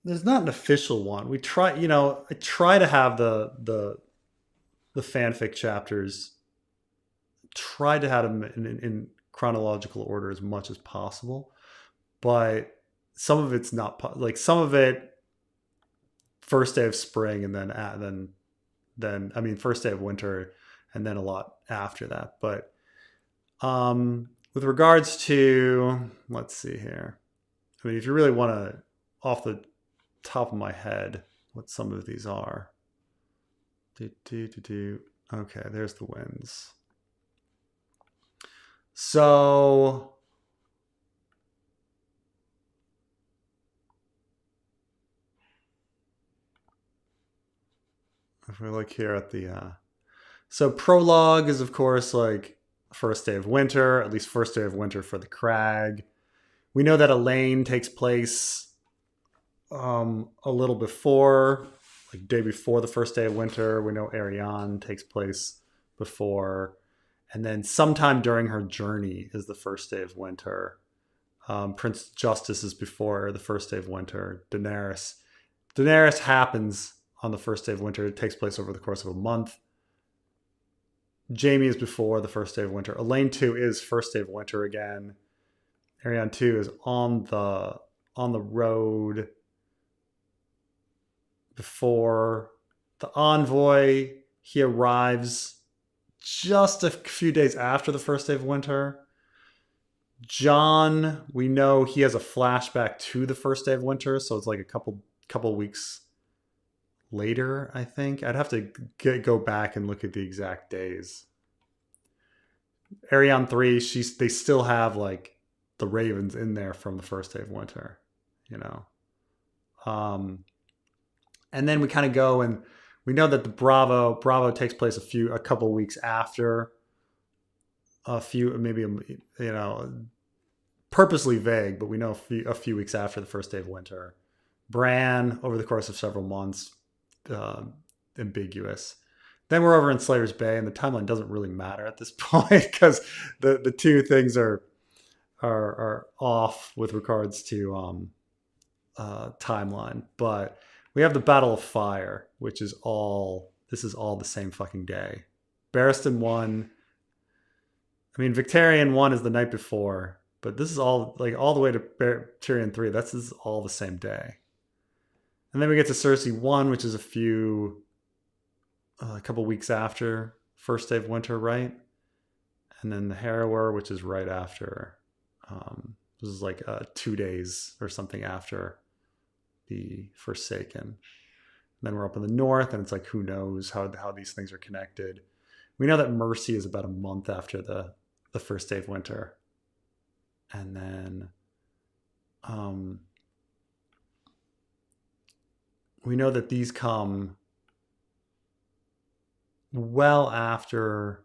there's not an official one. We try, I try to have the fanfic chapters, try to have them in chronological order as much as possible, but some of it's not, like, some of it first day of spring, and then I mean first day of winter, and then a lot after that. But with regards to, let's see here, I mean, if you really want to, off the top of my head, what some of these are. Okay, there's the winds. So if we look here at the so prologue is, of course, like first day of winter, at least first day of winter for the crag. We know that Elaine takes place a little before, like day before the first day of winter. We know Ariane takes place before, and then sometime during her journey is the first day of winter. Prince Justice is before the first day of winter. Daenerys happens on the first day of winter. It takes place over the course of a month. Jaime is before the first day of winter. Elaine 2 is first day of winter again. Ariane 2 is on the road before the envoy. He arrives just a few days after the first day of winter. John, we know he has a flashback to the first day of winter, so it's like a couple weeks later, I think. I'd have to go back and look at the exact days. Ariane 3, they still have, like, the ravens in there from the first day of winter, you know. And then we kind of go, and we know that the Bravo takes place a couple weeks after, maybe, purposely vague, but we know a few weeks after the first day of winter. Bran, over the course of several months, ambiguous. Then we're over in Slayer's Bay, and the timeline doesn't really matter at this point, because the two things are off with regards to timeline. But we have the Battle of Fire, which is all the same fucking day. Barristan 1, I mean, Victorian 1 is the night before, but this is all, like, all the way to Tyrion 3. This is all the same day. And then we get to Cersei 1, which is a couple weeks after first day of winter, right? And then the Harrower, which is right after. This is like 2 days or something after the Forsaken. And then we're up in the north, and it's like, who knows how these things are connected. We know that Mercy is about a month after the first day of winter. And then we know that these come well after.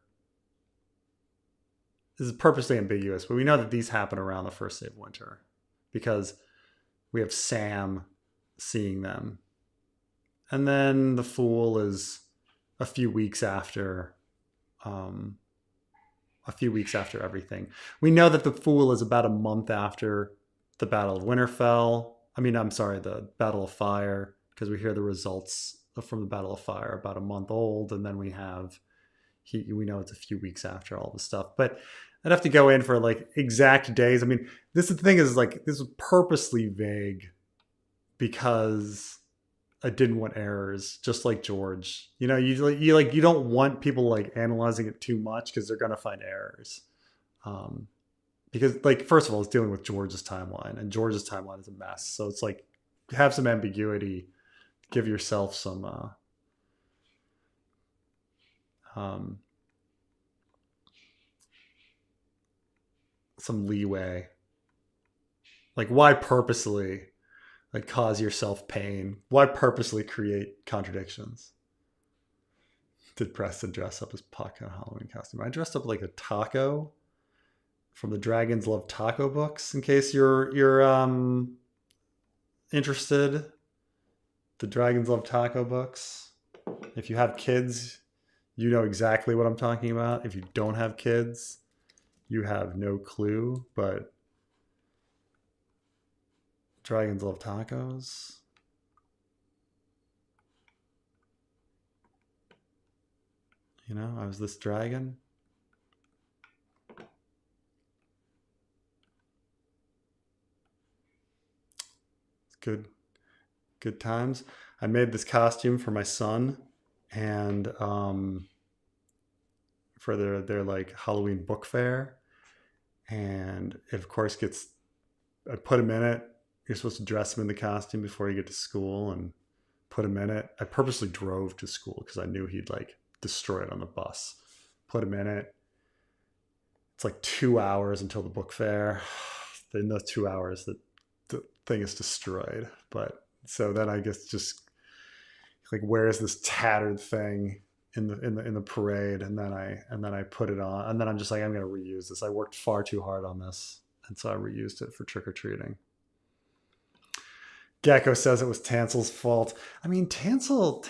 This is purposely ambiguous, but we know that these happen around the first day of winter, because we have Sam seeing them. And then the Fool is a few weeks after everything. We know that the Fool is about a month after the Battle of Winterfell. The Battle of Fire, because we hear the results from the Battle of Fire about a month old, and then we know it's a few weeks after all the stuff. But I'd have to go in for, like, exact days. I mean, this is purposely vague, because I didn't want errors, just like George. You don't want people, like, analyzing it too much, because they're gonna find errors. Because, like, first of all, it's dealing with George's timeline, and George's timeline is a mess. So it's like, have some ambiguity. Give yourself um, some leeway. Like, why purposely like cause yourself pain? Why purposely create contradictions? Did Preston dress up as Puck in a Halloween costume? I dressed up like a taco from the Dragons Love Taco books. In case you're interested, the Dragons Love Taco books. If you have kids, you know exactly what I'm talking about. If you don't have kids, you have no clue. But Dragons Love Tacos. You know, I was this dragon. It's good times. I made this costume for my son, and for their like Halloween book fair, and it of course gets. I put him in it. You're supposed to dress him in the costume before you get to school, and put him in it. I purposely drove to school because I knew he'd like destroy it on the bus. Put him in it. It's like 2 hours until the book fair. In those 2 hours, the thing is destroyed. But so then I guess just like, where is this tattered thing in the parade? And then I put it on, and then I'm just like, I'm gonna reuse this. I worked far too hard on this, and so I reused it for trick or treating. Gecko says it was Tansel's fault. I mean, Tansel,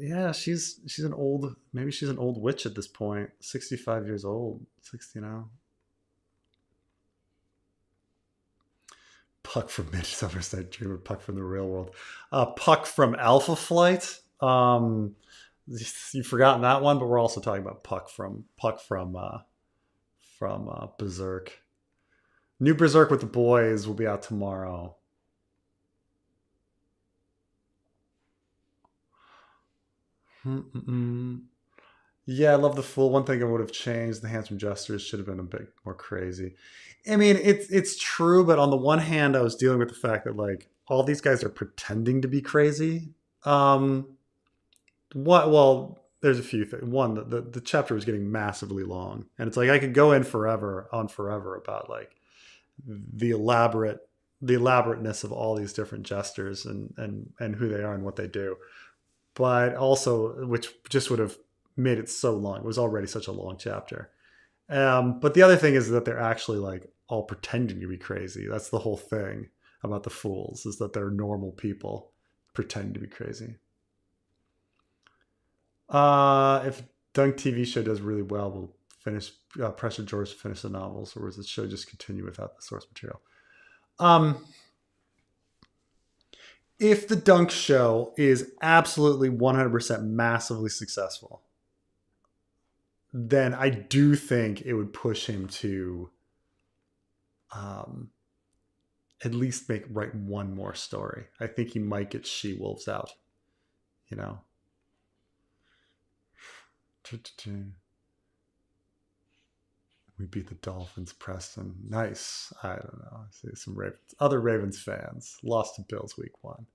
yeah, she's an old, maybe she's an old witch at this point. 65 years old, 60 now. Puck from Midsummer's Night Dreamer, Puck from the real world. Puck from Alpha Flight. You've forgotten that one, but we're also talking about Puck from Berserk. New Berserk with the boys will be out tomorrow. Yeah, I love the Fool. One thing I would have changed: the Handsome Jesters should have been a bit more crazy. I mean, it's true, but on the one hand, I was dealing with the fact that like all these guys are pretending to be crazy. What? Well, there's a few things. One, the chapter was getting massively long, and it's like I could go in forever about like the elaborateness of all these different jesters and who they are and what they do, but also which just would have made it so long. It was already such a long chapter. But the other thing is that they're actually like all pretending to be crazy. That's the whole thing about the fools, is that they're normal people pretending to be crazy. If Dunk TV show does really well, we'll finish pressure George to finish the novels, or does the show just continue without the source material? If the Dunk show is absolutely 100% massively successful, then I do think it would push him to at least write one more story. I think he might get She-Wolves out, you know. We beat the Dolphins, Preston. Nice. I don't know. I see some other Ravens fans lost to Bills week 1.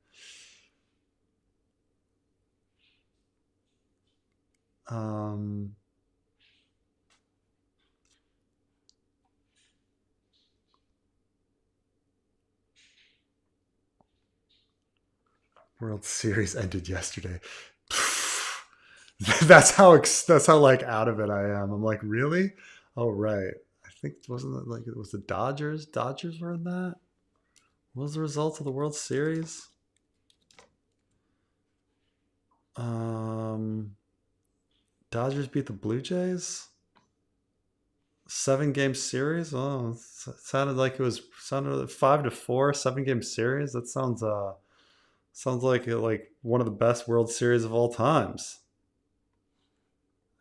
World Series ended yesterday. that's how like out of it I am. I'm like, really? Oh right. I think, wasn't it like it was the Dodgers? Dodgers were in that. What was the result of the World Series? Dodgers beat the Blue Jays. 7-game series. Oh, it sounded like 5-4. 7-game series. That sounds like one of the best World Series of all times.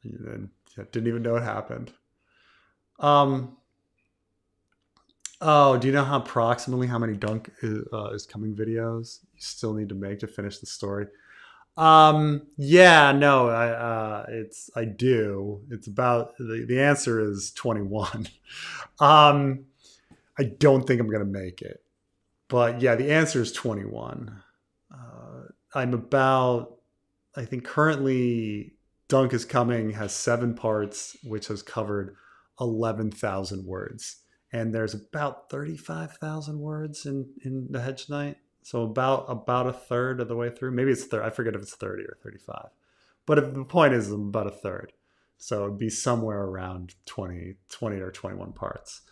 And didn't even know it happened. Oh, do you know approximately how many Dunk is coming videos you still need to make to finish the story? Yeah, no, I do. It's about the answer is 21. I don't think I'm gonna make it. But yeah, the answer is 21. I'm about, I think currently Dunk is Coming has 7 parts, which has covered 11,000 words. And there's about 35,000 words in The Hedge Knight. So about a third of the way through. Maybe it's third. I forget if it's 30 or 35. But if, the point is I'm about a third. So it'd be somewhere around 20 or 21 parts.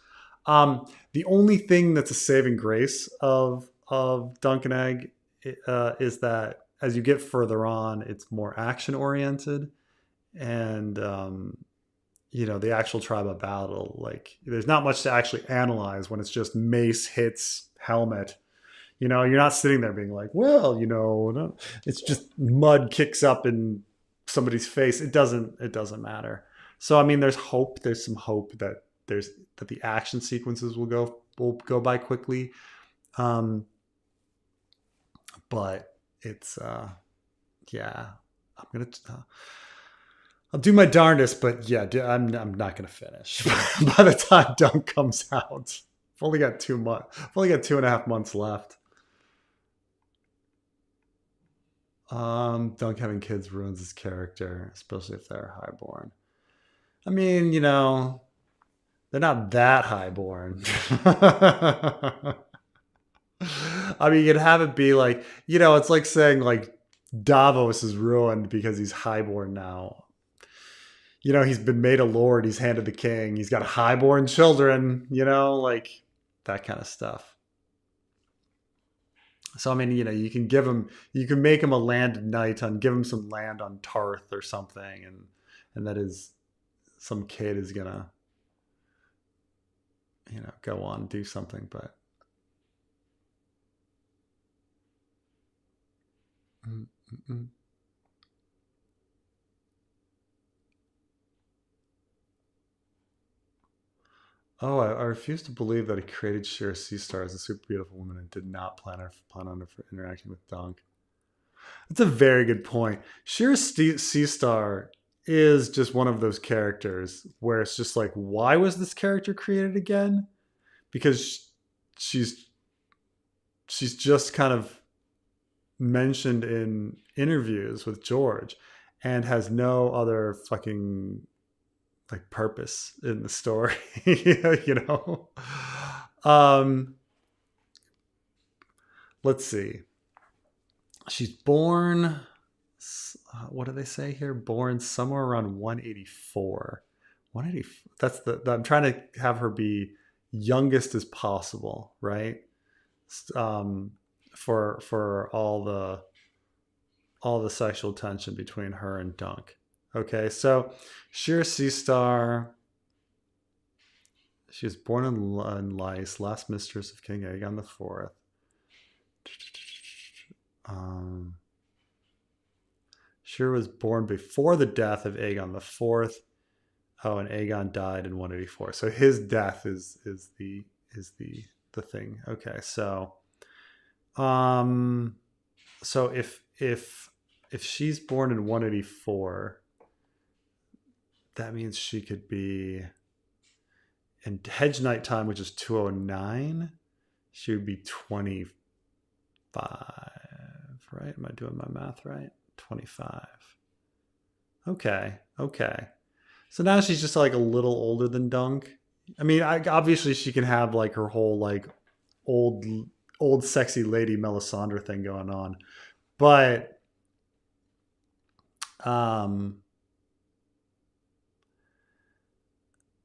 The only thing that's a saving grace of Dunk and Egg is that as you get further on, it's more action oriented, and the actual tribe of battle, like there's not much to actually analyze when it's just mace hits helmet. You're not sitting there being like, well, no, it's just mud kicks up in somebody's face. It doesn't matter. So I mean, there's hope. There's some hope that the action sequences will go by quickly. Um, but it's yeah, I'm gonna I'll do my darndest, but yeah, I'm not gonna finish by the time Dunk comes out. I've only got 2 months. I've only got 2.5 months left. Dunk having kids ruins his character, especially if they're highborn. I mean, they're not that highborn. I mean, you could have it be like, it's like saying like Davos is ruined because he's highborn now. He's been made a lord, he's handed the king, he's got highborn children, like that kind of stuff. So I mean, you can make him a landed knight give him some land on Tarth or something, and that is some kid is gonna, go on and do something, but mm-mm. Oh, I refuse to believe that he created Shira Seastar as a super beautiful woman and did not plan on her interacting with Dunk. That's a very good point. Shira Seastar is just one of those characters where it's just like, why was this character created again? Because she's she's just kind of mentioned in interviews with George and has no other fucking like purpose in the story. you know um let's see, she's born, what do they say here, born somewhere around 184. 180, I'm trying to have her be youngest as possible, right? um for all the sexual tension between her and Dunk. Okay, so Sheer Sea Star, she was born in Lice, last mistress of King Aegon the Fourth. Sheer was born before the death of Aegon the Fourth. Oh, and Aegon died in 184. So his death is the thing. Okay, so um, so if she's born in 184, that means she could be in Hedge Night time, which is 209. She would be 25, right? Am I doing my math right? 25. Okay. So now she's just like a little older than Dunk. I mean, obviously she can have like her whole like old old sexy lady Melisandre thing going on, but um,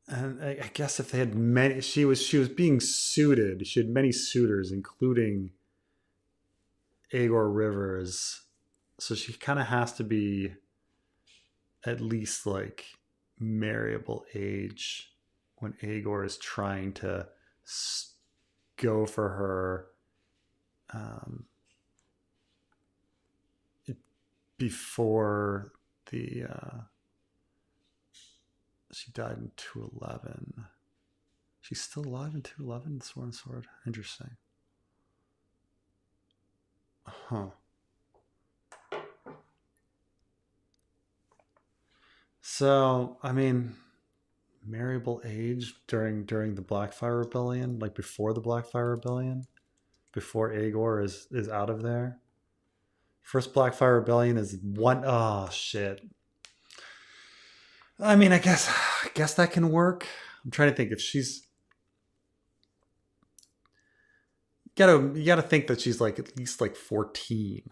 and I guess if they had many, she was being suited. She had many suitors, including Aegor Rivers, so she kind of has to be at least like marriable age when Aegor is trying to go for her um, before the she died in 211. She's still alive in 211. Sworn Sword. Interesting. Huh. So I mean, marriable age during the Blackfire Rebellion, like before the Blackfire Rebellion. before Aegor is out of there. First Blackfire Rebellion is one. Oh shit. I mean, I guess that can work. I'm trying to think if she's you gotta think that she's like at least like 14.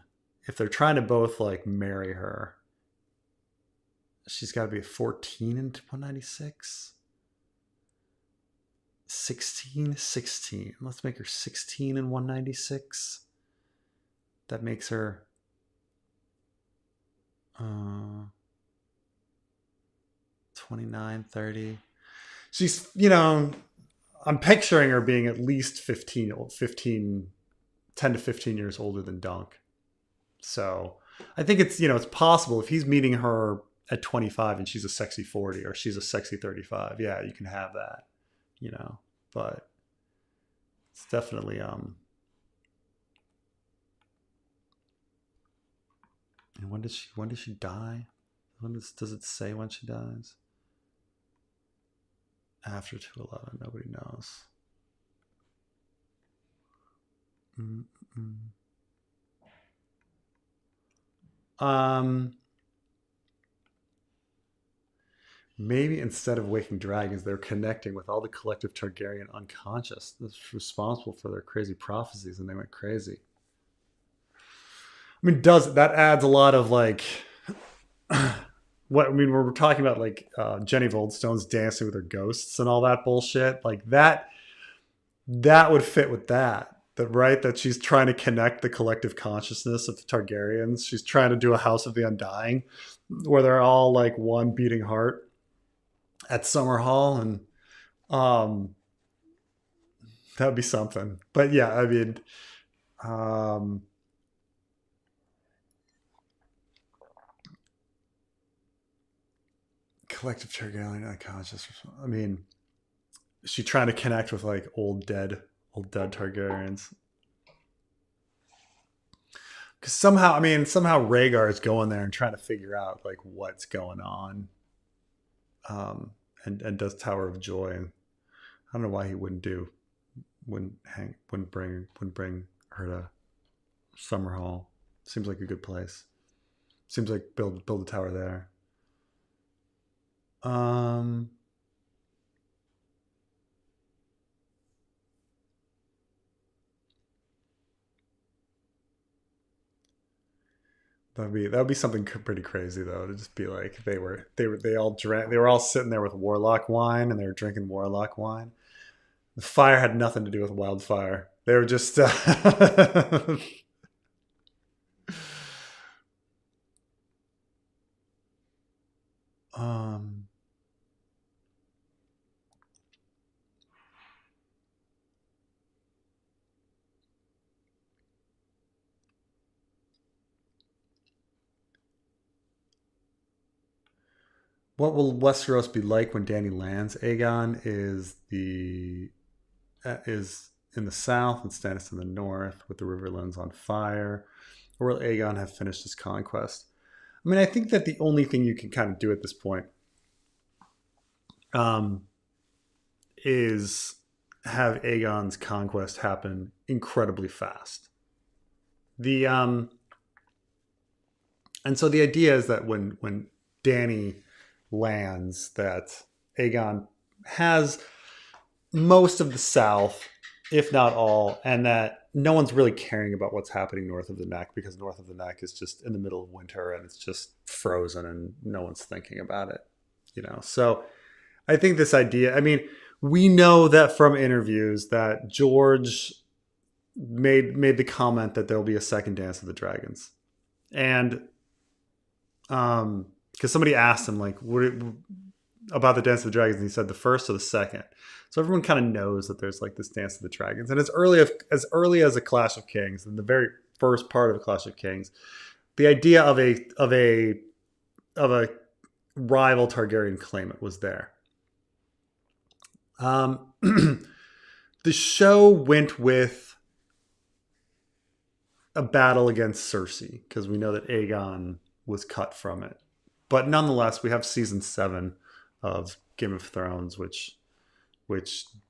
If they're trying to both like marry her, she's got to be 14 in 196. 16. Let's make her 16 in 196. That makes her 29, 30. She's, I'm picturing her being at least 10 to 15 years older than Dunk. So I think it's possible if he's meeting her at 25 and she's a sexy 40 or she's a sexy 35. Yeah, you can have that, but it's definitely, and when does she die? Does it say when she dies? After 211, nobody knows. Mm-mm. Maybe instead of waking dragons, they're connecting with all the collective Targaryen unconscious that's responsible for their crazy prophecies, and they went crazy. I mean, that adds a lot of like we're talking about like Jenny Goldstone's dancing with her ghosts and all that bullshit. Like that would fit with that. That she's trying to connect the collective consciousness of the Targaryens. She's trying to do a House of the Undying where they're all like one beating heart at Summerhall, and that would be something. But yeah, I mean, collective Targaryen unconscious. I mean, is she trying to connect with like old dead Targaryens? Because somehow Rhaegar is going there and trying to figure out like what's going on, and does Tower of Joy, and I don't know why he wouldn't bring her to Summerhall. Seems like a good place. Seems like build a tower there. That would be something pretty crazy though, to just be like they all sitting there with Warlock wine, and they were drinking Warlock wine. The fire had nothing to do with wildfire. They were just um what will Westeros be like when Dany lands? Aegon is in the south and Stannis in the north, with the Riverlands on fire. Or will Aegon have finished his conquest? I mean, I think that the only thing you can kind of do at this point is have Aegon's conquest happen incredibly fast. And so the idea is that when Dany lands, that Aegon has most of the south, if not all, and that no one's really caring about what's happening north of the neck, because north of the neck is just in the middle of winter and it's just frozen and no one's thinking about it, So I think this idea, I mean, we know that from interviews that George made the comment that there'll be a second Dance of the Dragons. And because somebody asked him like about the Dance of the Dragons, and he said the first or the second. So everyone kind of knows that there's like this Dance of the Dragons, and as early as a Clash of Kings, in the very first part of a Clash of Kings, the idea of a rival Targaryen claimant was there. The show went with a battle against Cersei because we know that Aegon was cut from it. But nonetheless, we have season 7 of Game of Thrones, which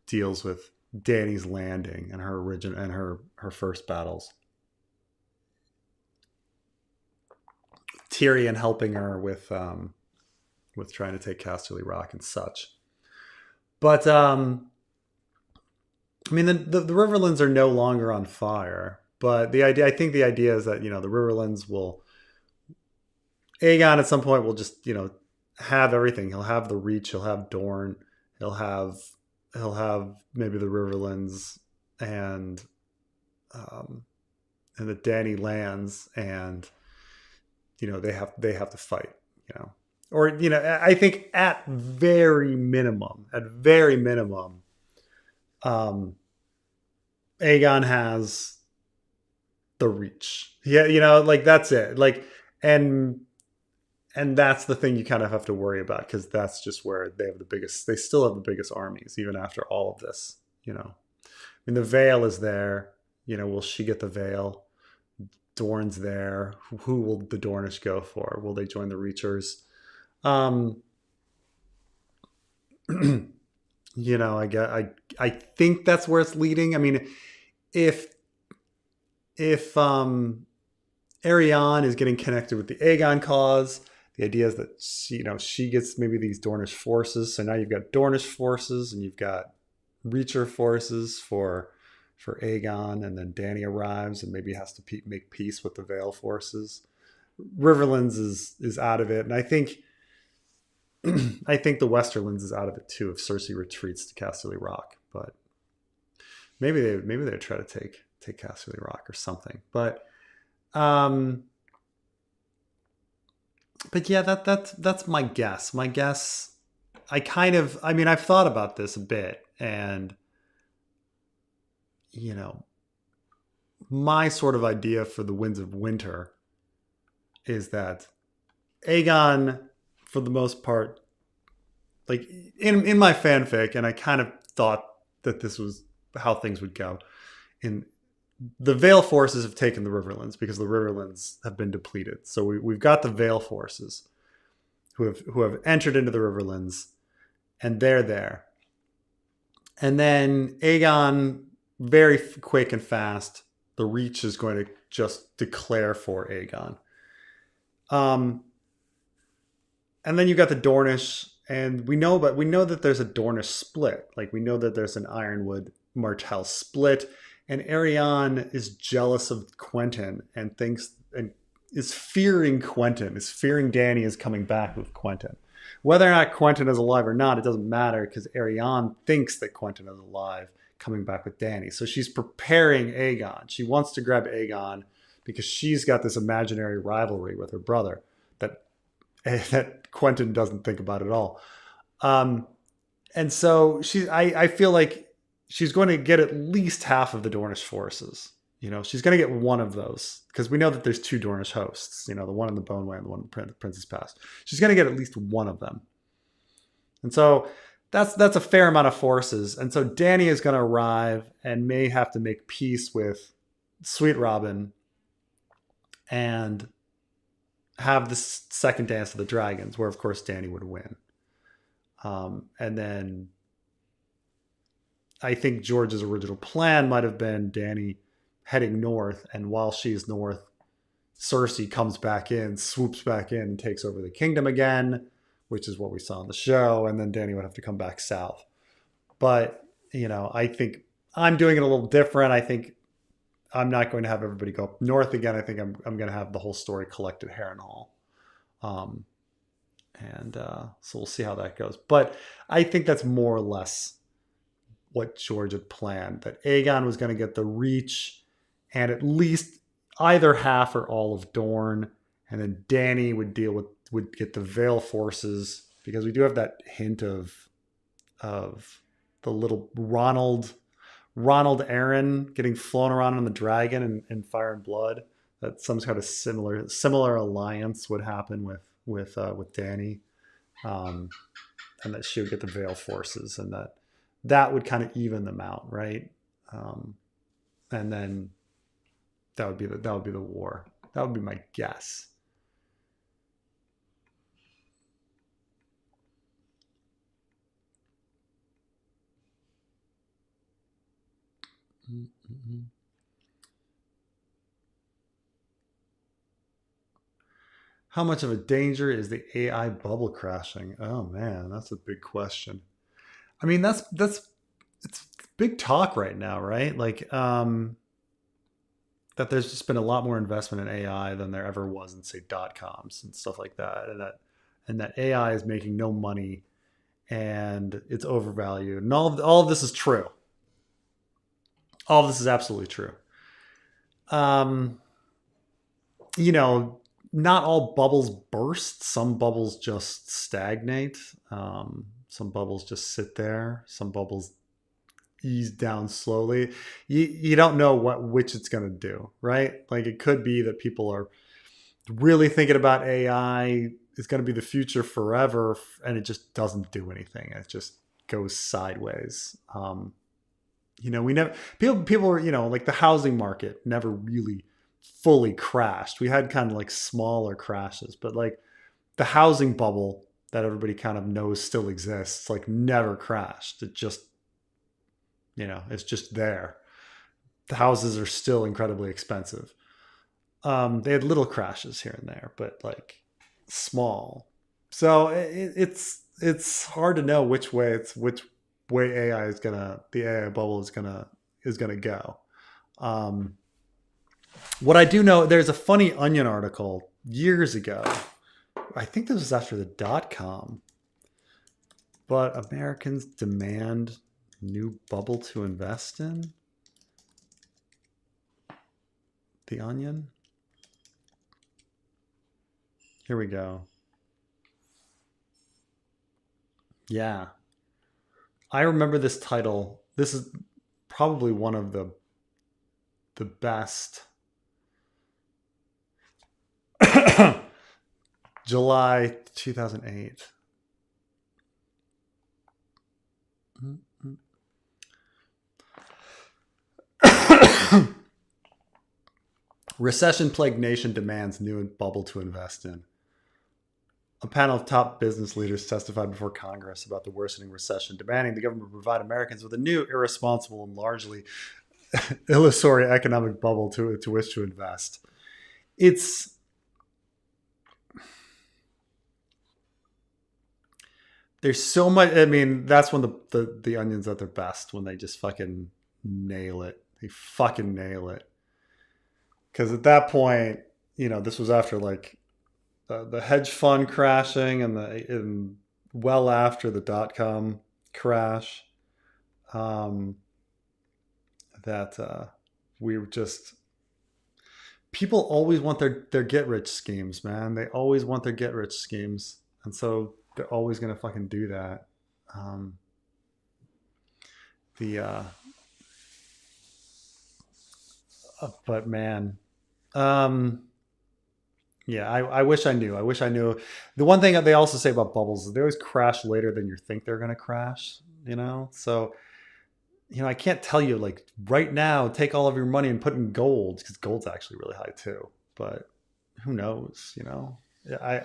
deals with Dany's landing and her origin and her first battles. Tyrion helping her with trying to take Casterly Rock and such. But I mean, the Riverlands are no longer on fire. But I think the idea is that the Riverlands will Aegon at some point will just have everything. He'll have the Reach. He'll have Dorne. He'll have maybe the Riverlands and um, and the Dany lands, and they have to fight. Or I think at very minimum, um, Aegon has the Reach. Yeah, like that's it. Like and that's the thing you kind of have to worry about, because that's just where they still have the biggest armies even after all of this. I mean, the Vale is there. Will she get the Vale? Dorne's there. Who will the Dornish go for? Will they join the Reachers? Um, I think that's where it's leading. I mean, if Ariane is getting connected with the Aegon cause, the idea is that she gets maybe these Dornish forces. So now you've got Dornish forces and you've got Reacher forces for Aegon, and then Dany arrives and maybe has to make peace with the Vale forces. Riverlands is out of it, and I think the Westerlands is out of it too if Cersei retreats to Casterly Rock. But maybe they try to take Casterly Rock or something. But yeah, that's my guess. My guess. I mean, I've thought about this a bit, and my sort of idea for the Winds of Winter is that Aegon, for the most part, like in my fanfic, and I kind of thought that this was how things would go. In the Vale forces have taken the Riverlands because the Riverlands have been depleted. So we've got the Vale forces who have entered into the Riverlands, and they're there. And then Aegon, very quick and fast, the Reach is going to just declare for Aegon. And then you got the Dornish, and we know that there's a Dornish split. Like, we know that there's an Ironwood Martell split, and Arianne is jealous of Quentyn and thinks and is fearing Quentyn, is fearing Dany is coming back with Quentyn. Whether or not Quentyn is alive or not, it doesn't matter, because Arianne thinks that Quentyn is alive, coming back with Dany. So she's preparing Aegon. She wants to grab Aegon because she's got this imaginary rivalry with her brother that Quentyn doesn't think about at all. And so I feel like she's going to get at least half of the Dornish forces. She's going to get one of those, because we know that there's two Dornish hosts, the one in the Boneway and the one in Prince's Pass. She's going to get at least one of them. And so that's a fair amount of forces. And so Dany is going to arrive and may have to make peace with Sweet Robin and have this second dance of the dragons, where of course Dany would win. And then I think George's original plan might have been Dany heading north, and while she's north, Cersei comes back in, swoops back in, and takes over the kingdom again, which is what we saw in the show, and then Dany would have to come back south. But, I think I'm doing it a little different. I think I'm not going to have everybody go north again. I think I'm going to have the whole story collected at Harrenhal. So we'll see how that goes. But I think that's more or less what George had planned, that Aegon was going to get the Reach and at least either half or all of Dorne, and then Dany would get the Vale forces, because we do have that hint of the little Ronald Arryn getting flown around on the dragon in Fire and Blood. That some kind of similar alliance would happen with Dany, and that she would get the Vale forces, and that would kind of even them out, right? And then that would be the war. That would be my guess. How much of a danger is the AI bubble crashing? Oh man, that's a big question. I mean, that's it's big talk right now, right? Like that there's just been a lot more investment in AI than there ever was in say dot coms and stuff like that, and that AI is making no money and it's overvalued, and all of this is true. All of this is absolutely true. Um, you know, not all bubbles burst. Some bubbles just stagnate. Some bubbles just sit there. Some bubbles ease down slowly. You don't know which it's going to do, right? Like it could be that people are really thinking about AI is going to be the future forever, and it just doesn't do anything. It just goes sideways. We never people were like the housing market never really fully crashed. We had kind of like smaller crashes, but like the housing bubble that everybody kind of knows still exists, like never crashed. It just it's just there. The houses are still incredibly expensive. They had little crashes here and there, but like small. So it's hard to know which way the AI bubble is gonna go. Um, what I do know, there's a funny Onion article years ago. I think this was after the .com, but Americans demand new bubble to invest in. The Onion. Here we go. Yeah, I remember this title. This is probably one of the best. July 2008. Recession plagued nation demands new bubble to invest in. A panel of top business leaders testified before Congress about the worsening recession, demanding the government provide Americans with a new, irresponsible, and largely illusory economic bubble to which to invest. It's there's so much. I mean, that's when the Onions at their best, when they just fucking nail it. They fucking nail it. Because at that point, this was after like the hedge fund crashing and well after the .com crash. Um, that we were just people always want their get rich schemes, man. They always want their get rich schemes, and so they're always gonna fucking do that. Um, the but man, um, yeah, I wish I knew. I wish I knew. The one thing that they also say about bubbles is they always crash later than you think they're gonna crash. So I can't tell you like right now, take all of your money and put in gold because gold's actually really high too. But who knows? I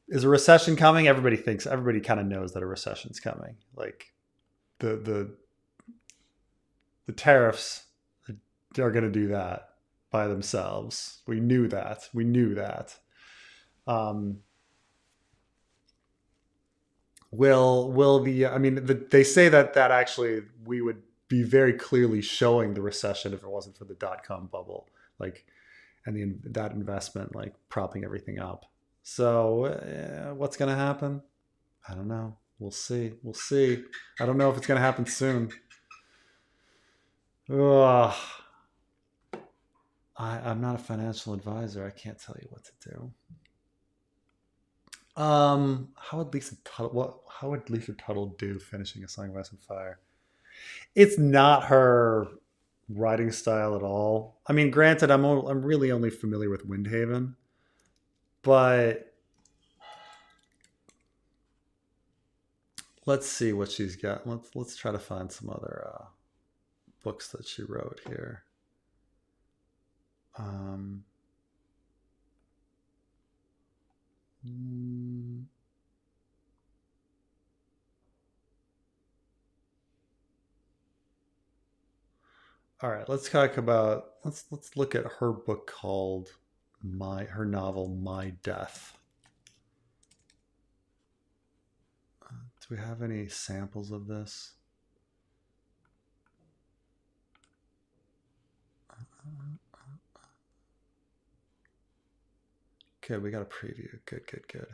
is a recession coming? Everybody kind of knows that a recession's coming. Like the the tariffs are going to do that by themselves. We knew that. We knew that. Um, will the I mean they say that actually we would be very clearly showing the recession if it wasn't for the .com bubble, like, and that investment like propping everything up. So what's going to happen? I don't know. We'll see. We'll see. I don't know if it's going to happen soon. Ugh. I'm not a financial advisor. I can't tell you what to do. How would Lisa Tuttle do finishing A Song of Ice and Fire? It's not her writing style at all. I mean, granted, I'm really only familiar with Windhaven, but let's see what she's got. Let's try to find some other books that she wrote here. Um, All right, let's talk about let's look at her book called her novel My Death. Do we have any samples of this? Good, we got a preview. Good, good, good.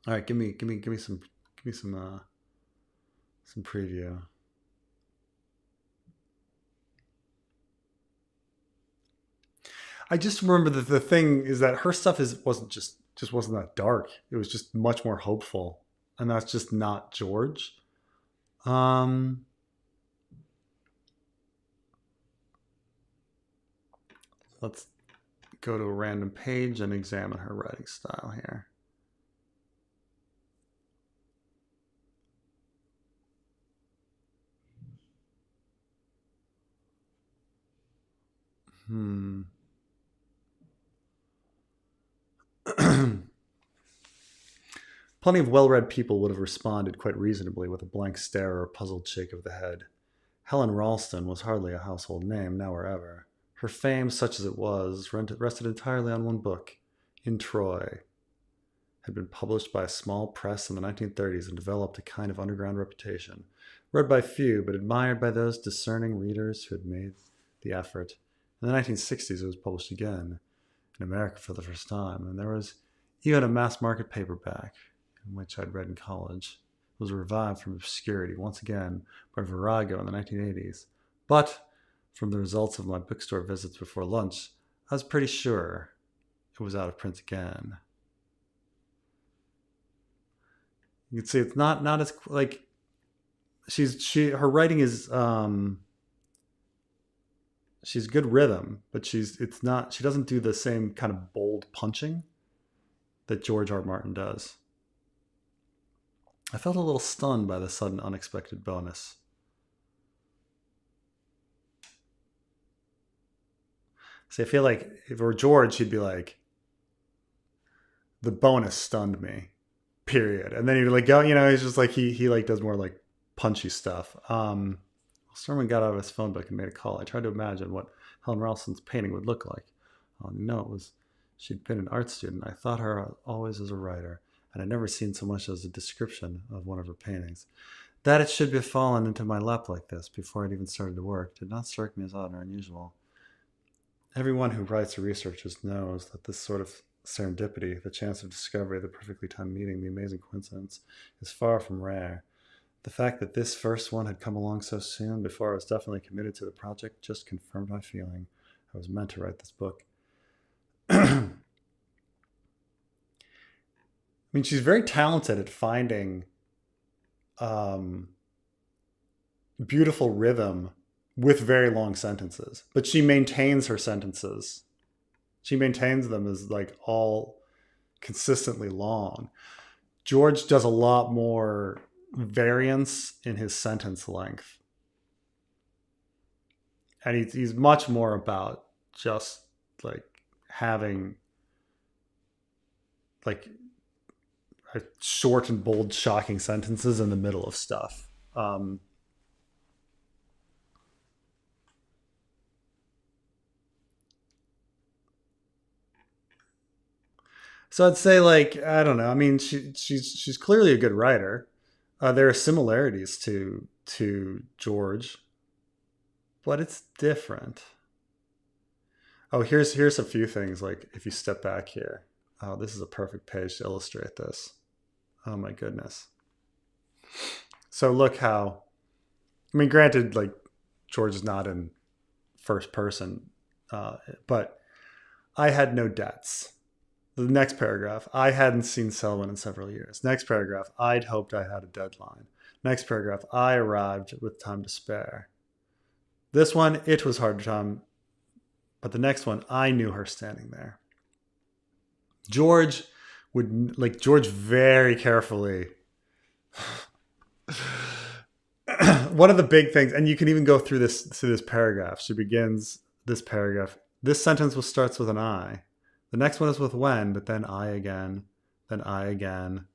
All right, give me some preview. I just remember that the thing is that her stuff wasn't that dark. It was just much more hopeful, and that's just not George. Um, let's go to a random page and examine her writing style here. Plenty of well-read people would have responded quite reasonably with a blank stare or a puzzled shake of the head. Helen Ralston was hardly a household name, now or ever. Her fame, such as it was, rested entirely on one book, In Troy. Had been published by a small press in the 1930s and developed a kind of underground reputation. Read by few, but admired by those discerning readers who had made the effort. In the 1960s, it was published again, in America for the first time, and there was even a mass-market paperback, which I'd read in college, was revived from obscurity once again by Virago in the 1980s. But from the results of my bookstore visits before lunch, I was pretty sure it was out of print again. You can see it's not as like her writing is she's good rhythm, but she doesn't do the same kind of bold punching that George R. Martin does. I felt a little stunned by the sudden unexpected bonus. See, I feel like if it were George, he'd be like, the bonus stunned me, period. And then he'd like go, he's just like, he like does more like punchy stuff. Sermon got out of his phone book and made a call. I tried to imagine what Helen Ralston's painting would look like. She'd been an art student. I thought her always as a writer, and I'd never seen so much as a description of one of her paintings. That it should be fallen into my lap like this before I'd even started to work did not strike me as odd or unusual. Everyone who writes or researches knows that this sort of serendipity, the chance of discovery, the perfectly timed meeting, the amazing coincidence, is far from rare. The fact that this first one had come along so soon before I was definitely committed to the project just confirmed my feeling. I was meant to write this book. I mean, she's very talented at finding beautiful rhythm with very long sentences, but she maintains her sentences. She maintains them as like all consistently long. George does a lot more variance in his sentence length, and he's much more about just like having like short and bold, shocking sentences in the middle of stuff. So I'd say, like, I don't know. I mean, she's clearly a good writer. There are similarities to George, but it's different. Oh, here's a few things. Like, if you step back here, oh, this is a perfect page to illustrate this. Oh my goodness. So look how. I mean, granted, like George is not in first person, but I had no debts. The next paragraph, I hadn't seen Selwyn in several years. Next paragraph, I'd hoped I had a deadline. Next paragraph, I arrived with time to spare. This one, it was hard time, but the next one, I knew her standing there. George very carefully. One of the big things, and you can even go through this paragraph. She begins this paragraph This sentence starts with an I. The next one is with when, but then I again, then I again.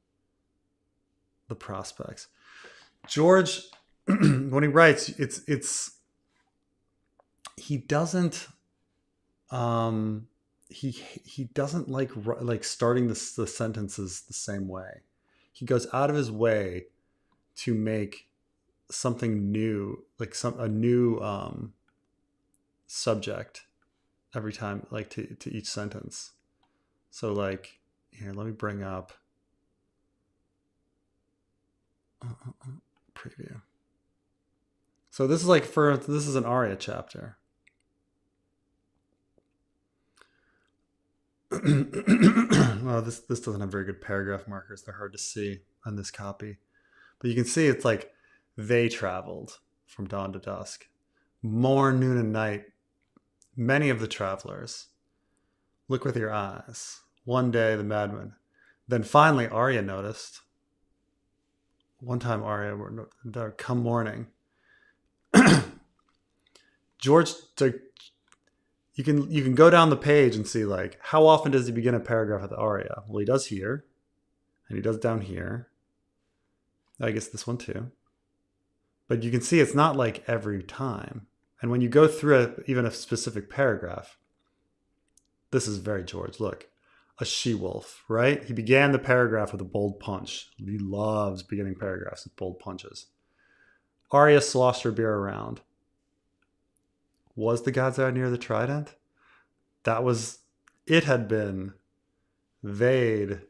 The prospects. George, when he writes, he doesn't he doesn't like starting the sentences the same way. He goes out of his way to make something new, like a new subject every time, like to each sentence. So like here, let me bring up preview. So this is like this is an aria chapter. Well, this doesn't have very good paragraph markers. They're hard to see on this copy. But you can see it's like they traveled from dawn to dusk. Morn, noon, and night. Many of the travelers. Look with your eyes. One day, the madman. Then finally, Arya noticed. One time, Arya, come morning. George, you can go down the page and see like how often does he begin a paragraph with Arya? Well, he does here, and he does down here. I guess this one too. But you can see it's not like every time. And when you go through even a specific paragraph, this is very George. Look, a she-wolf, right? He began the paragraph with a bold punch. He loves beginning paragraphs with bold punches. Arya sloshed her beer around. Was the god's eye near the trident? It had been. They'd.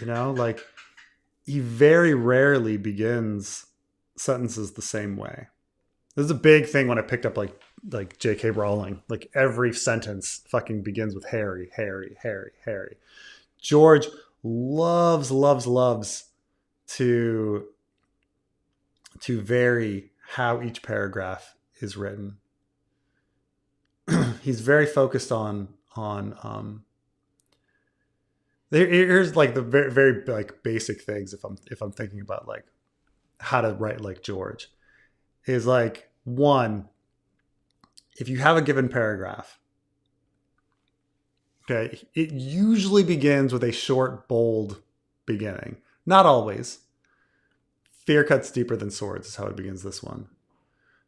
Like he very rarely begins sentences the same way. This is a big thing when I picked up like J.K. Rowling. Like every sentence fucking begins with Harry, Harry, Harry, Harry. George loves to vary how each paragraph is written. He's very focused on here's like the very, very like basic things if I'm thinking about like how to write like George is like one, if you have a given paragraph, okay, it usually begins with a short, bold beginning. Not always. Fear cuts deeper than swords is how it begins this one.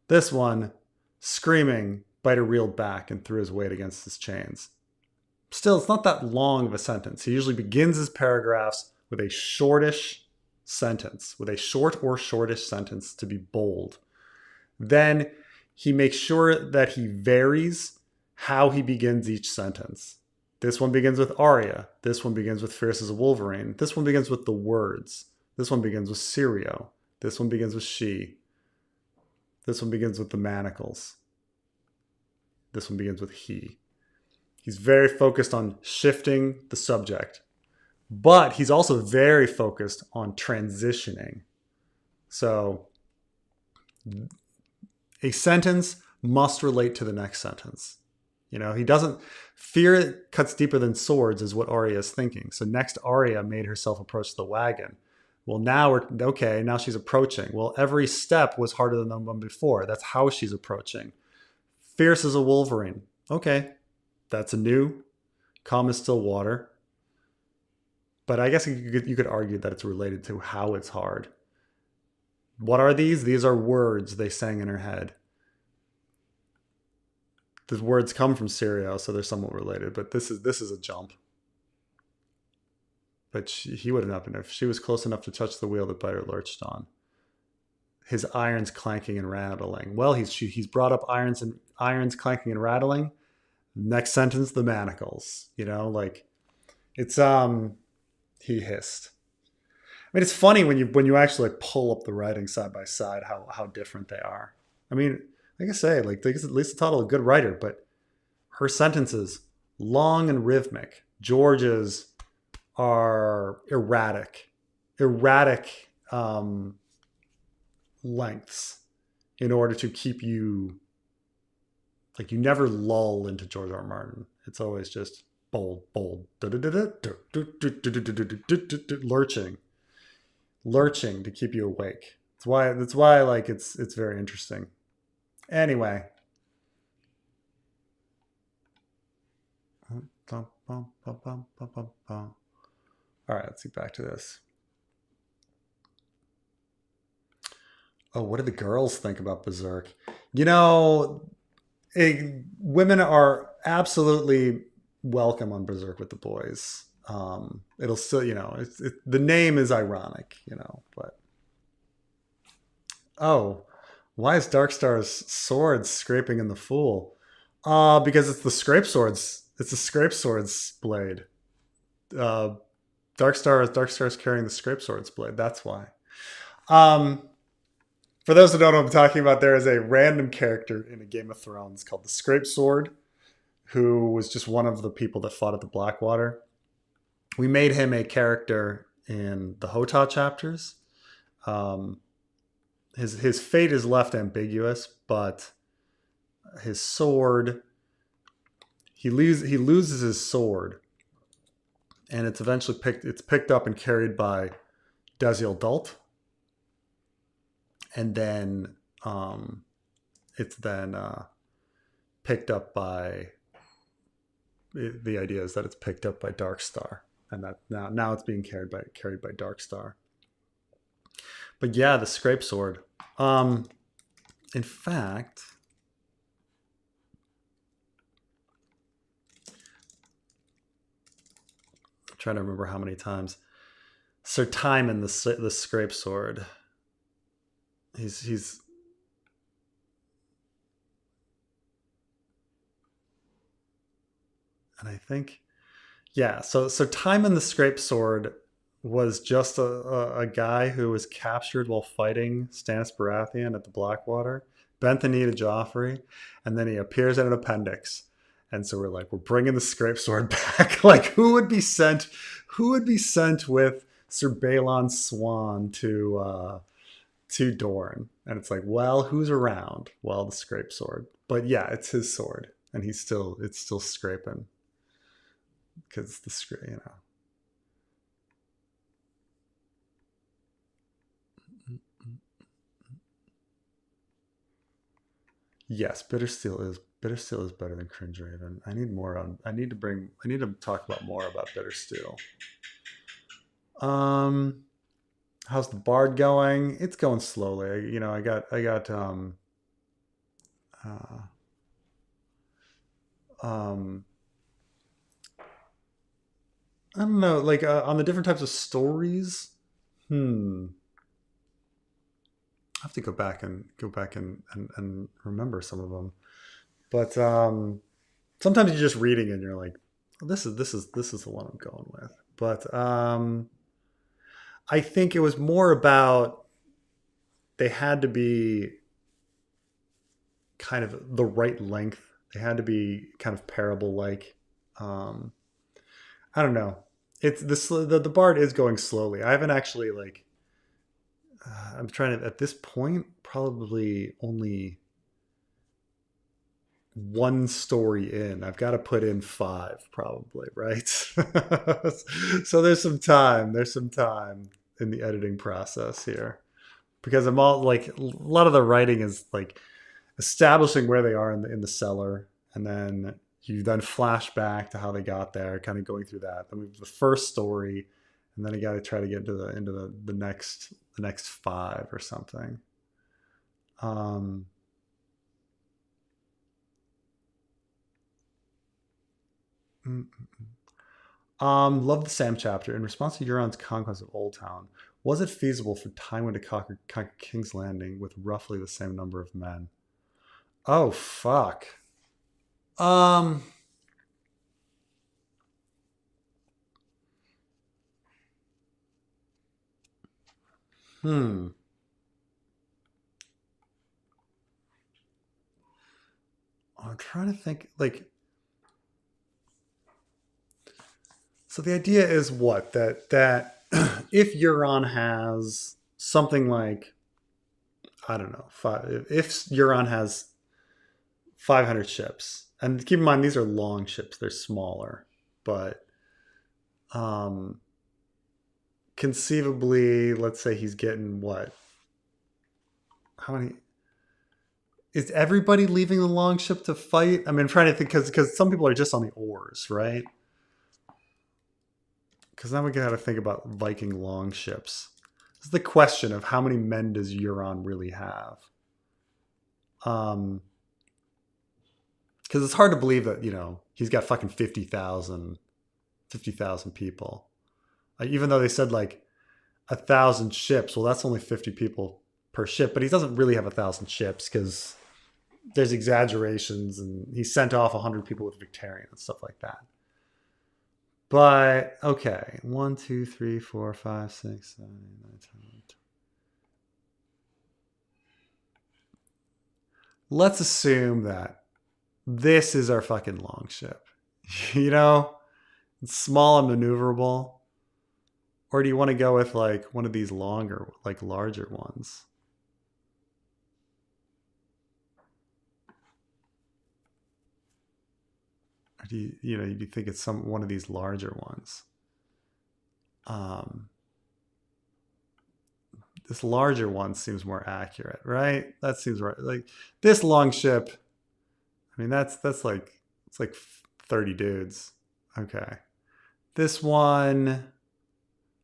This one, screaming, Biter reeled back and threw his weight against his chains. Still, it's not that long of a sentence. He usually begins his paragraphs with a shortish sentence, with a short or shortish sentence to be bold. Then he makes sure that he varies how he begins each sentence. This one begins with Arya. This one begins with fierce as a wolverine. This one begins with the words. This one begins with Sirio. This one begins with she. This one begins with the manacles. This one begins with he. He's very focused on shifting the subject, but he's also very focused on transitioning. So a sentence must relate to the next sentence. He doesn't, fear cuts deeper than swords is what Arya is thinking. So next Arya made herself approach the wagon. Well, now now she's approaching. Well, every step was harder than the one before. That's how she's approaching. Fierce as a wolverine. Okay, that's a new. Calm as still water. But I guess you could argue that it's related to how it's hard. What are these? These are words they sang in her head. The words come from Sirio, so they're somewhat related. But this is a jump. But he would have not been if she was close enough to touch the wheel that Biter lurched on. His irons clanking and rattling. Well, he's brought up irons clanking and rattling. Next sentence, the manacles. Like it's he hissed. I mean, it's funny when you actually pull up the writing side by side how different they are. I mean, like I say, like Lisa Tuttle, a good writer, but her sentences long and rhythmic. George's are erratic lengths in order to keep you, like, you never lull into George R. R. Martin. It's always just bold, lurching to keep you awake. That's why like it's very interesting. Anyway, All right, let's get back to this. Oh, what do the girls think about Berserk? You know, women are absolutely welcome on Berserk with the boys. It'll still, the name is ironic, but oh, why is Darkstar's sword scraping in the Fool? Because it's the scrape swords. It's the scrape swords blade. Uh, Darkstar is carrying the scrape swords blade. That's why. Um, for those who don't know what I'm talking about, there is a random character in a Game of Thrones called the Scrape Sword, who was just one of the people that fought at the Blackwater. We made him a character in the Hota chapters. Um, his fate is left ambiguous, but his sword, he loses his sword, and it's eventually picked up and carried by Desiel Dalt, and then it's then picked up by, the idea is that it's picked up by Darkstar, and that now it's being carried by Darkstar. But yeah, the scrape sword. In fact, I'm trying to remember how many times Sir Timon, the scrape sword. He's and I think, yeah. So Timon the scrape sword was just a guy who was captured while fighting Stannis Baratheon at the Blackwater, bent the knee to Joffrey, and then he appears in an appendix. And so we're like, we're bringing the scrape sword back. Like, who would be sent with Sir Balon Swan to Dorne? And it's like, well, who's around? Well, the scrape sword. But yeah, it's his sword, and it's still scraping because the scrape, Yes, Bittersteel is better than Cringe Raven. I need to talk about more about Bittersteel. How's the Bard going? It's going slowly. I got uh, um I don't know, like on the different types of stories. I have to go back and remember some of them. But sometimes you're just reading and you're like, oh, this is the one I'm going with. But I think it was more about, they had to be kind of the right length. They had to be kind of parable like. I don't know. It's the Bard is going slowly. I haven't actually like. I'm trying to, at this point, probably only one story in. I've got to put in 5 probably, right? So there's some time. There's some time in the editing process here, because I'm all like, a lot of the writing is like establishing where they are in the cellar, and then you then flash back to how they got there, kind of going through that. Then we have the first story, and then you got to try to get into the next 5 or something. Love the Sam chapter. In response to Euron's conquest of Old Town, was it feasible for Tywin to conquer King's Landing with roughly the same number of men? Oh fuck. Um. Hmm. I'm trying to think. Like, so the idea is what, that if Euron has something like, I don't know, if Euron has 500 ships, and keep in mind these are long ships, they're smaller, but um, conceivably, let's say he's getting what? How many? Is everybody leaving the long ship to fight? I mean, I'm trying to think, because some people are just on the oars, right? because now we got to think about Viking longships. This is the question of how many men does Euron really have? Because it's hard to believe that, he's got fucking 50,000 people. Even though they said like 1,000 ships, well, that's only 50 people per ship, but he doesn't really have 1,000 ships because there's exaggerations, and he sent off 100 people with Victorian and stuff like that. But okay, 1, 2, 3, 4, 5, 6, 7, 8, 9, 10, 11, 12. Let's assume that this is our fucking longship. It's small and maneuverable. Or do you want to go with like one of these larger ones? Or do you think it's one of these larger ones? This larger one seems more accurate, right? That seems right. Like this long ship, I mean, it's like 30 dudes. Okay. This one,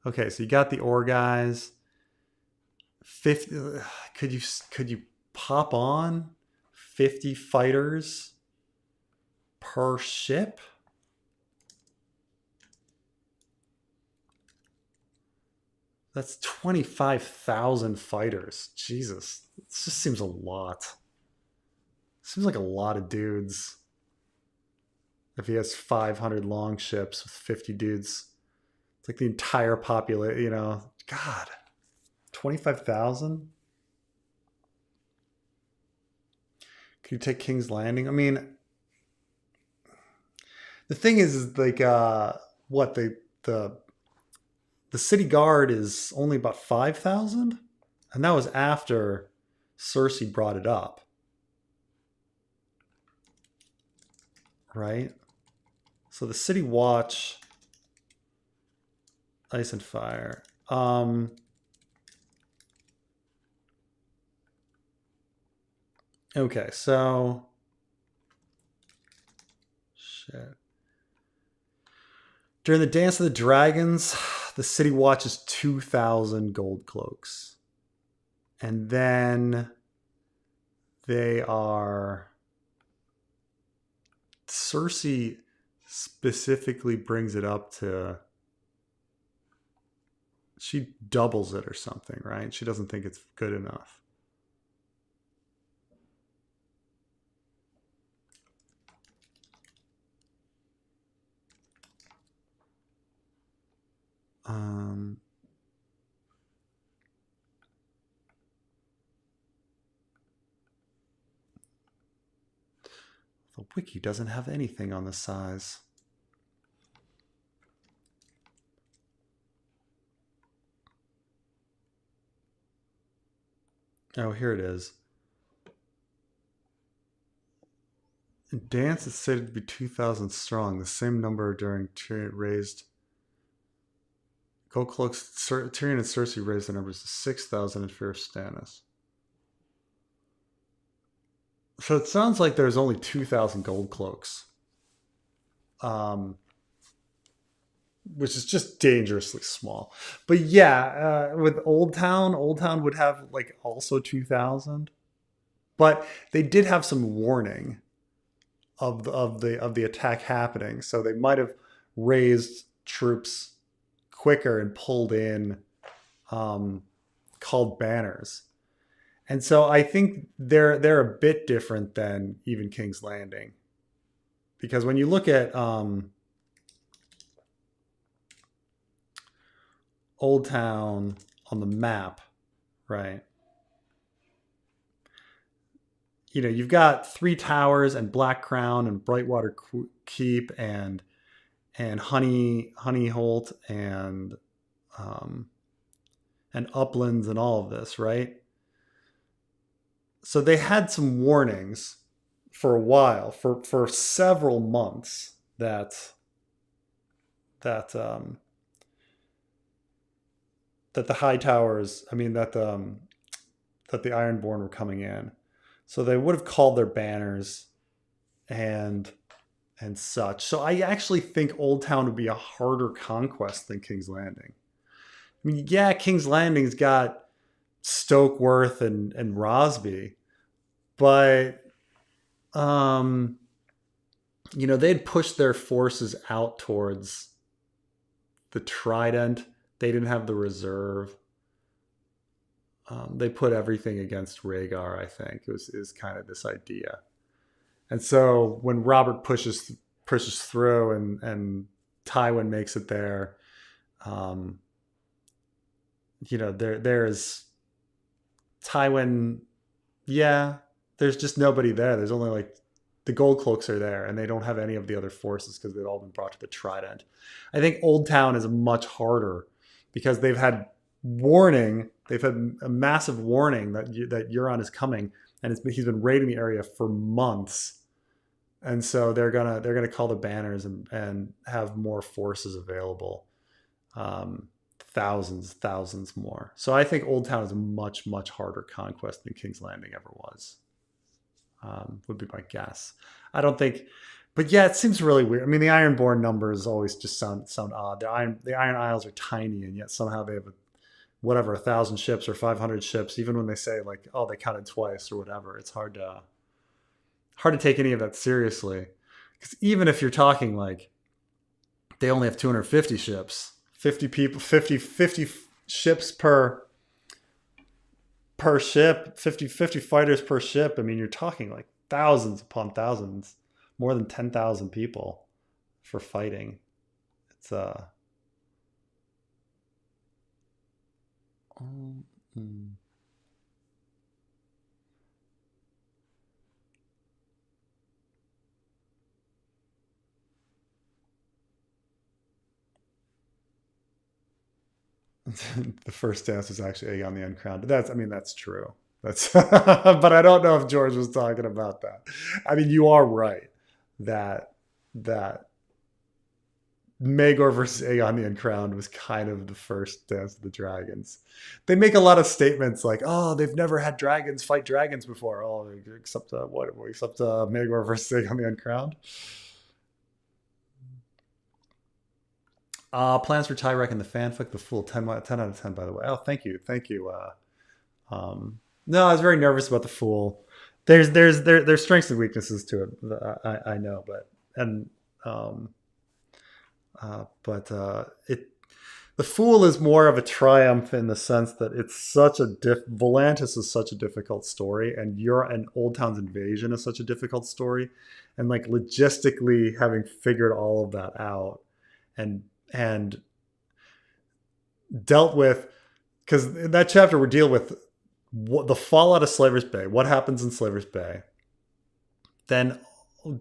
okay, so you got the ore guys. 50, could you pop on 50 fighters per ship? That's 25,000 fighters. Jesus. It just seems a lot. Seems like a lot of dudes. If he has 500 long ships with 50 dudes, it's like the entire population, God. 25,000? Can you take King's Landing? I mean, the thing is like, what, the city guard is only about 5,000? And that was after Cersei brought it up. Right? So the city watch, ice and fire. Okay, so shit. During the Dance of the Dragons, the city watch is 2,000 gold cloaks. And then they are... Cersei specifically brings it up to... She doubles it or something, right? She doesn't think it's good enough. The wiki doesn't have anything on the size. Oh, here it is. Dance is stated to be 2,000 strong, the same number during Tyrion raised. Gold Cloaks, Tyrion and Cersei raised the numbers to 6,000 in fear of Stannis. So it sounds like there's only 2,000 gold cloaks. Which is just dangerously small. But yeah, with Old Town would have like also 2,000. But they did have some warning of the attack happening. So they might have raised troops quicker and pulled in called banners. And so I think they're a bit different than even King's Landing. Because when you look at Old Town on the map, right? You've got Three Towers and Black Crown and Brightwater Keep and Honeyholt and Uplands and all of this, right? So they had some warnings for a while, for several months that the High Towers, that the Ironborn were coming in. So they would have called their banners, and and such. So I actually think Old Town would be a harder conquest than King's Landing. I mean, yeah, King's Landing's got Stokeworth and Rosby, but um, they'd pushed their forces out towards the Trident. They didn't have the reserve. They put everything against Rhaegar. I think is kind of this idea. And so when Robert pushes through and Tywin makes it there, um, there's Tywin. Yeah, there's just nobody there. There's only like the Gold Cloaks are there, and they don't have any of the other forces because they've all been brought to the Trident. I think Old Town is much harder because they've had warning. They've had a massive warning that Euron is coming, and he's been raiding the area for months. And so they're gonna call the banners and have more forces available, thousands more. So I think Old Town is a much harder conquest than King's Landing ever was. Would be my guess. I don't think, but yeah, it seems really weird. I mean, the Ironborn numbers always just sound odd. The Iron Isles are tiny, and yet somehow they have whatever 1,000 ships or 500 ships. Even when they say like, oh, they counted twice or whatever, it's hard to take any of that seriously. Because even if you're talking like they only have 250 ships, 50 people, 50 ships per ship, 50 fighters per ship. I mean, you're talking like thousands upon thousands, more than 10,000 people for fighting. It's mm. The first dance was actually Aegon the Uncrowned. That's true. That's, but I don't know if George was talking about that. I mean, you are right that that Maegor versus Aegon the Uncrowned was kind of the first Dance of the Dragons. They make a lot of statements like, "Oh, they've never had dragons fight dragons before." Oh, except what? Except Maegor versus Aegon the Uncrowned. Plans for Tyrek and the fanfic, the full 10 out of 10, by the way. Oh, thank you. No, I was very nervous about the Fool. There's strengths and weaknesses to it. I know, and um, but it the Fool is more of a triumph in the sense that it's such a Volantis is such a difficult story, and Old Town's invasion is such a difficult story, and like logistically having figured all of that out and dealt with, because in that chapter we're dealing with the fallout of Slaver's Bay, what happens in Slaver's Bay, then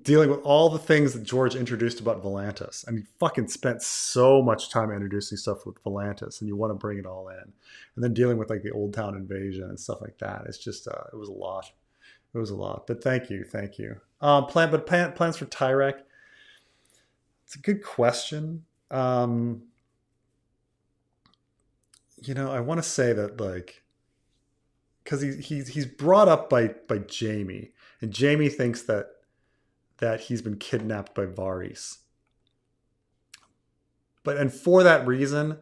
dealing with all the things that George introduced about Volantis. I mean, fucking spent so much time introducing stuff with Volantis, and you want to bring it all in, and then dealing with like the Old Town invasion and stuff like that. It's just it was a lot. It was a lot. But thank you. Plans for Tyrek. It's a good question. I want to say that like, because he's brought up by Jaime, and Jaime thinks that he's been kidnapped by Varys. And for that reason,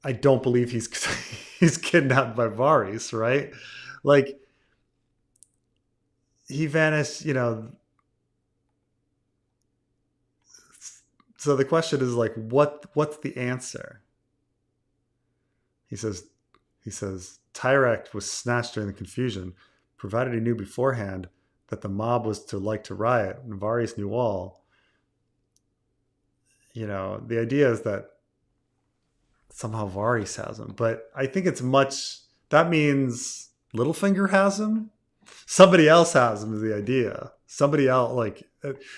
I don't believe he's he's kidnapped by Varys, right? Like he vanished, So the question is like, what's the answer? He says Tyrek was snatched during the confusion, provided he knew beforehand that the mob was to riot, and Varys knew all. The idea is that somehow Varys has him, but I think that means Littlefinger has him. Somebody else has him is the idea. Somebody else, like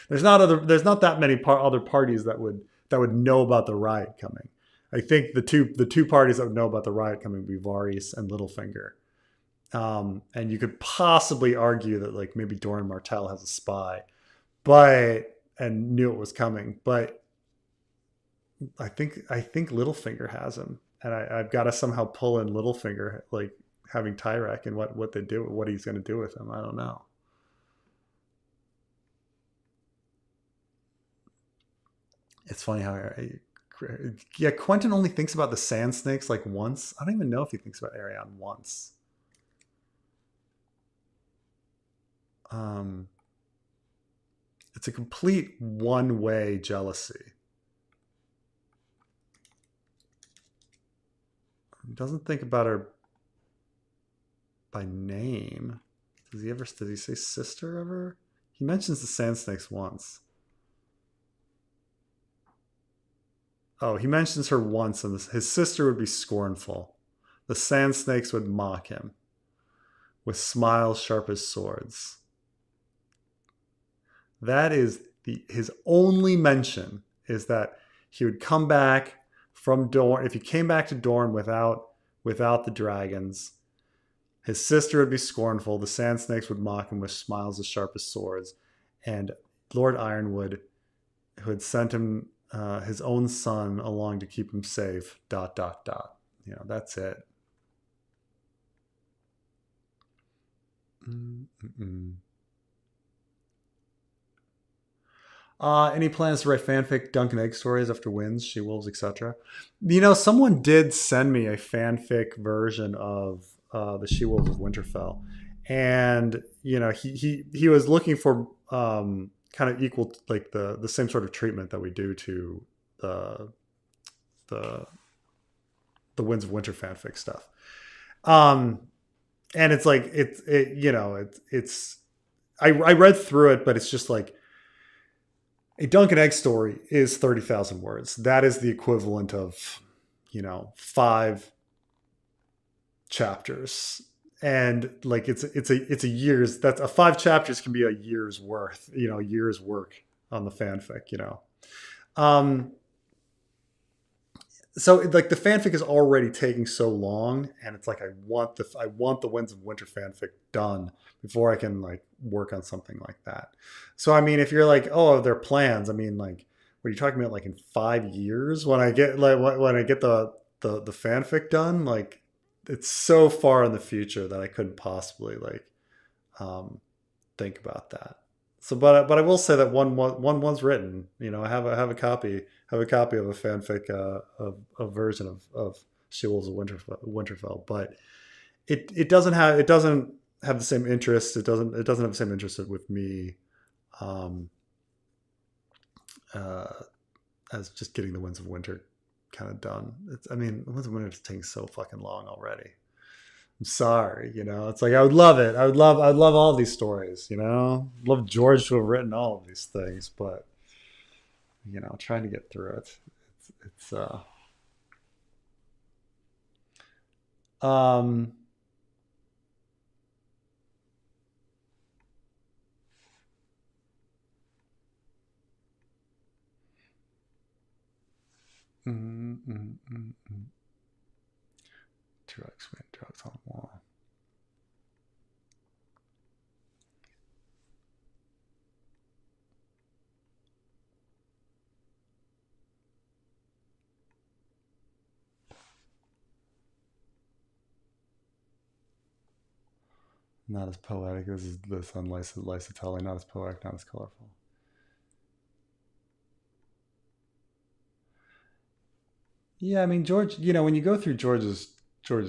there's not that many other parties that would know about the riot coming. I think the two parties that would know about the riot coming would be Varys and Littlefinger. And you could possibly argue that like maybe Doran Martell has a spy, and knew it was coming. But I think Littlefinger has him, and I've got to somehow pull in Littlefinger, like having Tyrek and what they do, what he's going to do with him. I don't know. It's funny how yeah, Quentin only thinks about the sand snakes like once. I don't even know if he thinks about Arion once. Um, it's a complete one-way jealousy. He doesn't think about her by name. Does he say sister ever? He mentions the sand snakes once. Oh, he mentions her once, and his sister would be scornful. The sand snakes would mock him with smiles sharp as swords. That is his only mention, is that he would come back from Dorne. If he came back to Dorne without the dragons, his sister would be scornful. The sand snakes would mock him with smiles as sharp as swords, and Lord Ironwood, who had sent him his own son along to keep him safe. ... That's it. Mm-mm. Any plans to write fanfic Dunk and Egg stories after wins, She-Wolves, etc.? Someone did send me a fanfic version of the She-Wolves of Winterfell, and he was looking for kind of equal, like the same sort of treatment that we do to the the Winds of Winter fanfic stuff. And it's like it's I read through it, but it's just like, a Dunk and Egg story is 30,000 words. That is the equivalent of, 5 chapters. And like it's a year's, that's a 5 chapters can be a year's worth, a year's work on the fanfic, Um so like the fanfic is already taking so long, and it's like I want the Winds of Winter fanfic done before I can like work on something like that. So I mean, if you're like, oh, their plans, I mean, like, what are you talking about? Like in 5 years, when I get the fanfic done, like it's so far in the future that I couldn't possibly like think about that. So, but I will say that one was written. I have a copy of a fanfic, of a version of She-Wolves of Winterfell, but it doesn't have the same interest. It doesn't have the same interest with me, um, uh, as just getting the Winds of Winter kind of done. I mean, the Winds of Winter is taking so fucking long already. I'm sorry, It's like I would love it. I'd love all these stories, I'd love George to have written all of these things, but trying to get through it. It's um mm, mm, mm, mm. Drugs on the wall. Not as poetic as this unlicensed Lysatelli. Not as poetic, not as colorful. Yeah, I mean George. When you go through George's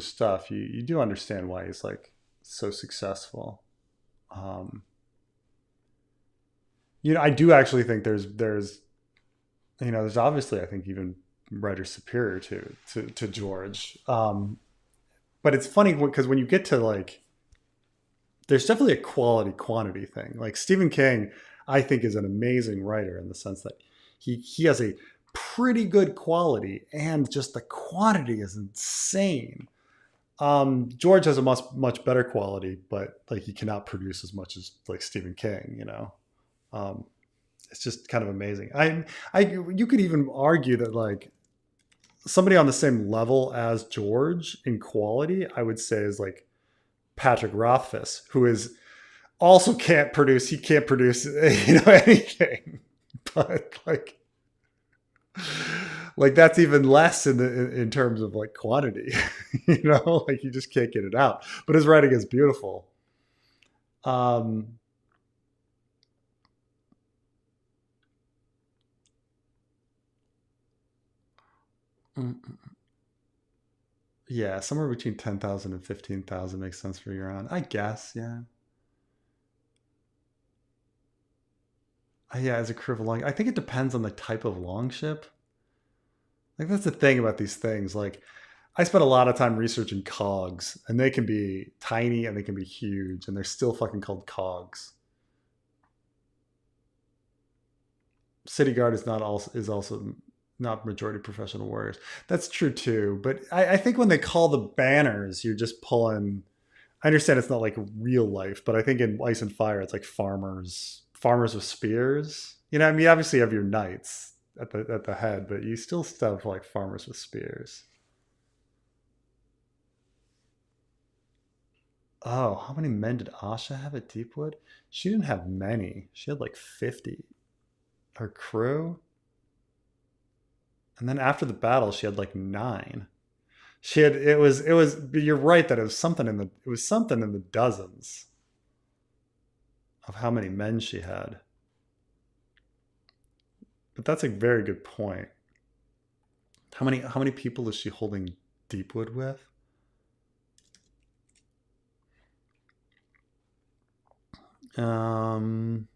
stuff, you do understand why he's like so successful. Um, I do actually think there's obviously, I think, even writers superior to George. But it's funny because when you get to like, there's definitely a quality quantity thing. Like Stephen King, I think, is an amazing writer in the sense that he has a pretty good quality, and just the quantity is insane. George has a much better quality, but like he cannot produce as much as like Stephen King. Um, it's just kind of amazing. You could even argue that like somebody on the same level as George in quality, I would say, is like Patrick Rothfuss, who is also can't produce. He can't produce anything, but like that's even less in terms of like quantity. Like you just can't get it out. But his writing is beautiful. Um, Mm, yeah, somewhere between 10,000 and 15,000 makes sense for Euron. I guess, yeah. Yeah, as a crew of a long, I think it depends on the type of longship. Like that's the thing about these things. Like I spent a lot of time researching cogs, and they can be tiny and they can be huge, and they're still fucking called cogs. City Guard is also not majority professional warriors. That's true too. But I think when they call the banners, you're just pulling. I understand it's not like real life, but I think in Ice and Fire, it's like farmers with spears. You know, I mean, obviously you have your knights at the head, but you still have like farmers with spears. Oh, how many men did Asha have at Deepwood? She didn't have many. She had like 50. Her crew, and then after the battle, she had like 9. She had it was. You're right that it was something in the dozens of how many men she had. But that's a very good point. How many people is she holding Deepwood with? Um,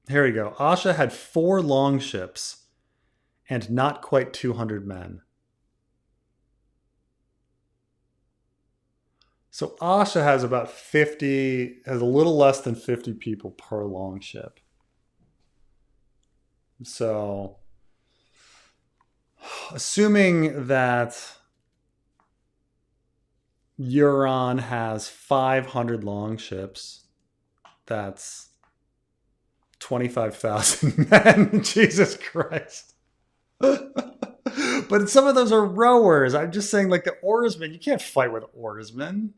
Here we go. Asha had 4 longships and not quite 200 men. So Asha has about 50, has a little less than 50 people per longship. So assuming that Euron has 500 longships, that's 25,000 men. Jesus Christ. But some of those are rowers. I'm just saying, like the oarsmen, you can't fight with oarsmen.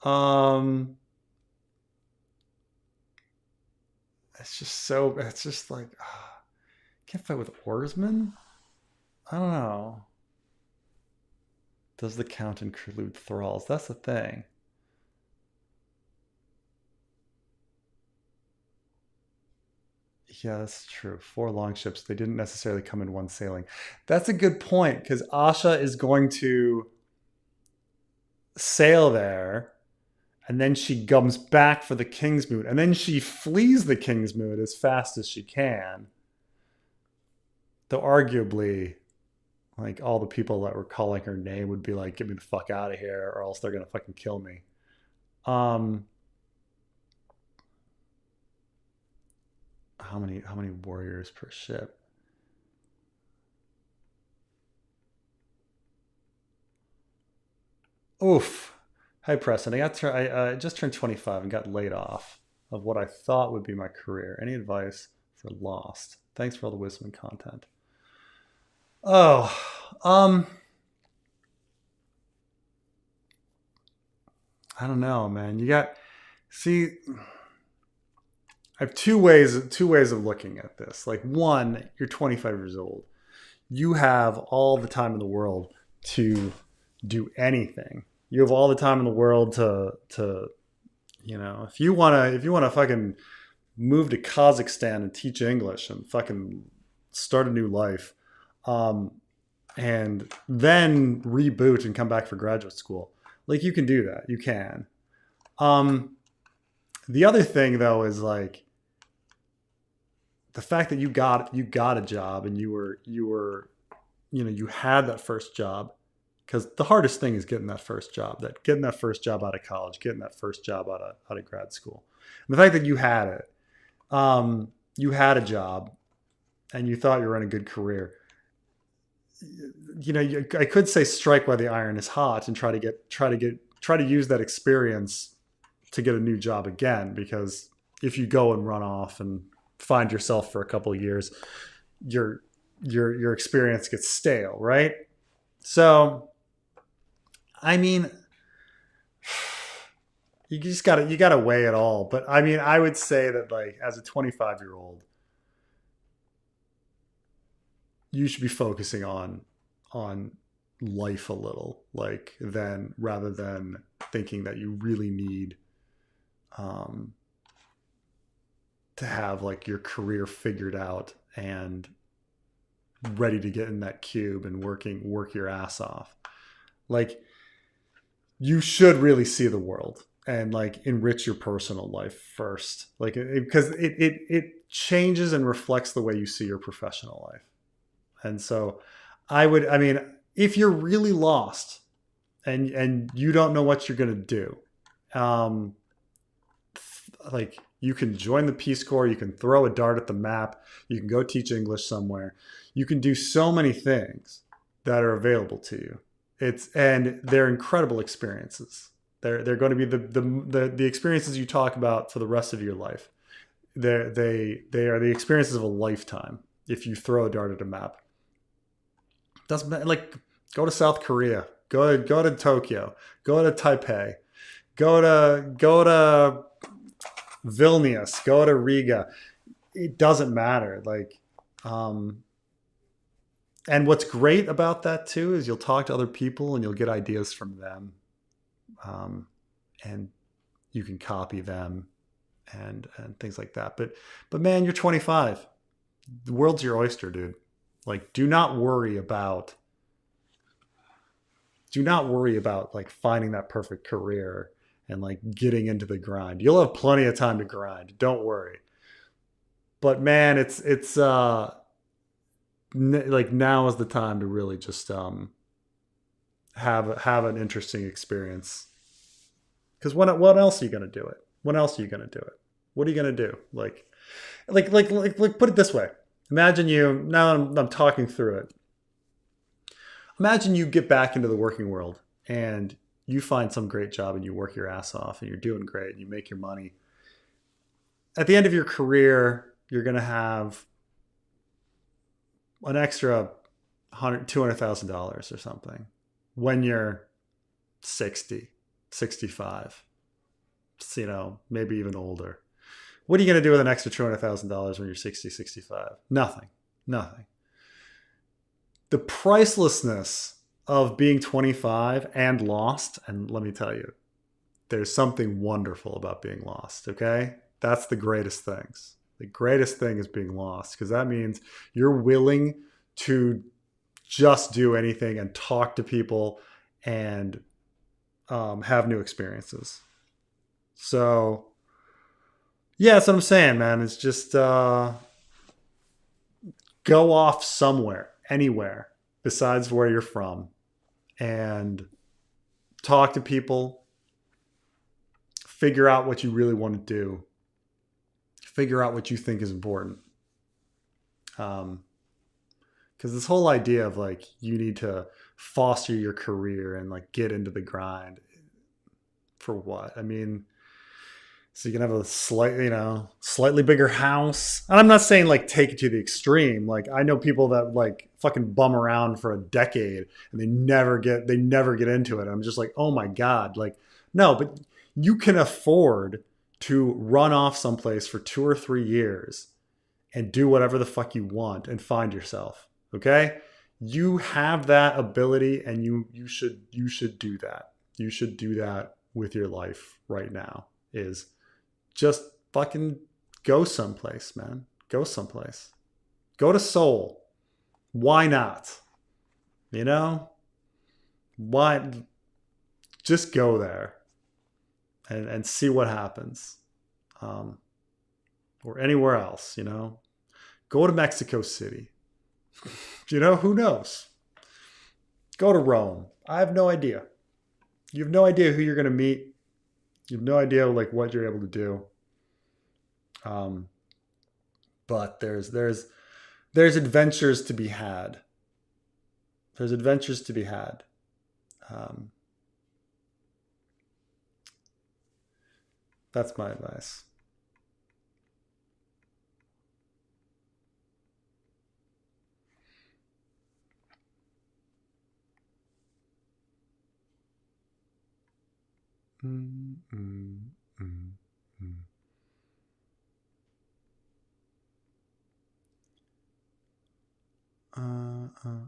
Um, it's just like, can't fight with oarsmen? I don't know. Does the count include thralls? That's the thing. Yeah, that's true. 4 longships. They didn't necessarily come in one sailing. That's a good point because Asha is going to sail there, and then she comes back for the Kingsmoot, and then she flees the Kingsmoot as fast as she can. Though arguably, like all the people that were calling her name would be like, "Get me the fuck out of here, or else they're gonna fucking kill me." Um, how many warriors per ship? Oof. Hi, Preston. I just turned 25 and got laid off of what I thought would be my career. Any advice for Lost? Thanks for all the wisdom and content. Oh, I don't know, man. See, I have two ways of looking at this. Like one, you're 25 years old. You have all the time in the world to do anything. You have all the time in the world to if you wanna fucking move to Kazakhstan and teach English and fucking start a new life, um, and then reboot and come back for graduate school. Like you can do that. You can. Um, the other thing though is like the fact that you got a job and you were you had that first job, because the hardest thing is getting that first job, that getting that first job out of college, getting that first job out of grad school. And the fact that you had it, you had a job and you thought you were in a good career. I could say strike while the iron is hot and try to use that experience to get a new job again, because if you go and run off and find yourself for a couple of years, your your experience gets stale, right? So, I mean, you gotta weigh it all. But I mean, I would say that like as a 25-year-old, you should be focusing on life a little, like then rather than thinking that you really need um, to have like your career figured out and ready to get in that cube and work your ass off. Like, you should really see the world and like enrich your personal life first, like because it changes and reflects the way you see your professional life. And so I mean, if you're really lost and you don't know what you're going to do, um like, you can join the Peace Corps, you can throw a dart at the map, you can go teach English somewhere, you can do so many things that are available to you. And they're incredible experiences. They're going to be the experiences you talk about for the rest of your life. They are the experiences of a lifetime. If you throw a dart at a map, doesn't matter. Like, go to South Korea, go to Tokyo, go to Taipei, go to Vilnius, go to Riga. It doesn't matter. Like, and what's great about that too is you'll talk to other people and you'll get ideas from them, and you can copy them and things like that. But man, you're 25. The world's your oyster, dude. Like, do not worry about like finding that perfect career and like getting into the grind. You'll have plenty of time to grind. Don't worry. But man, it's like, now is the time to really just have an interesting experience. Because what else are you gonna do it? When else are you gonna do it? What are you gonna do? Like put it this way. Imagine you now. I'm talking through it. Imagine you get back into the working world and you find some great job and you work your ass off and you're doing great and you make your money. At the end of your career, you're gonna have an extra $200,000 or something when you're 60, 65, maybe even older. What are you going to do with an extra $200,000 when you're 60, 65? Nothing. The pricelessness of being 25 and lost, and let me tell you, there's something wonderful about being lost, okay? That's the greatest things. The greatest thing is being lost, because that means you're willing to just do anything and talk to people and have new experiences. So, yeah, that's what I'm saying, man. It's just go off somewhere, anywhere besides where you're from, and talk to people, figure out what you really want to do, figure out what you think is important. Because this whole idea of like, you need to foster your career and like get into the grind, for what? I mean, so you can have a slightly bigger house. And I'm not saying like take it to the extreme. Like, I know people that like fucking bum around for a decade and they never get into it. I'm just like, oh my God. Like, no, but you can afford to run off someplace for 2 or 3 years and do whatever the fuck you want and find yourself. Okay? You have that ability, and you should do that. You should do that with your life right now. Is just fucking go someplace, man. Go someplace. Go to Seoul. Why not? Why? Just go there and see what happens. Or anywhere else, Go to Mexico City. Who knows? Go to Rome. I have no idea. You have no idea who you're going to meet. You have no idea like what you're able to do. But there's adventures to be had. There's adventures to be had. That's my advice. Mm, mm, mm, mm.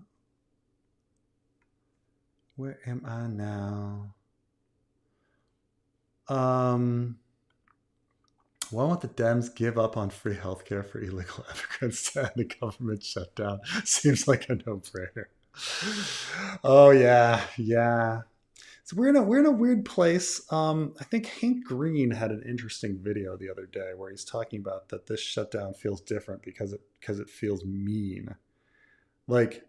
Where am I now? Why won't the Dems give up on free healthcare for illegal immigrants to end the government shutdown? Seems like a no-brainer. Oh yeah, yeah. So we're in a weird place. I think Hank Green had an interesting video the other day where he's talking about that this shutdown feels different because it feels mean. Like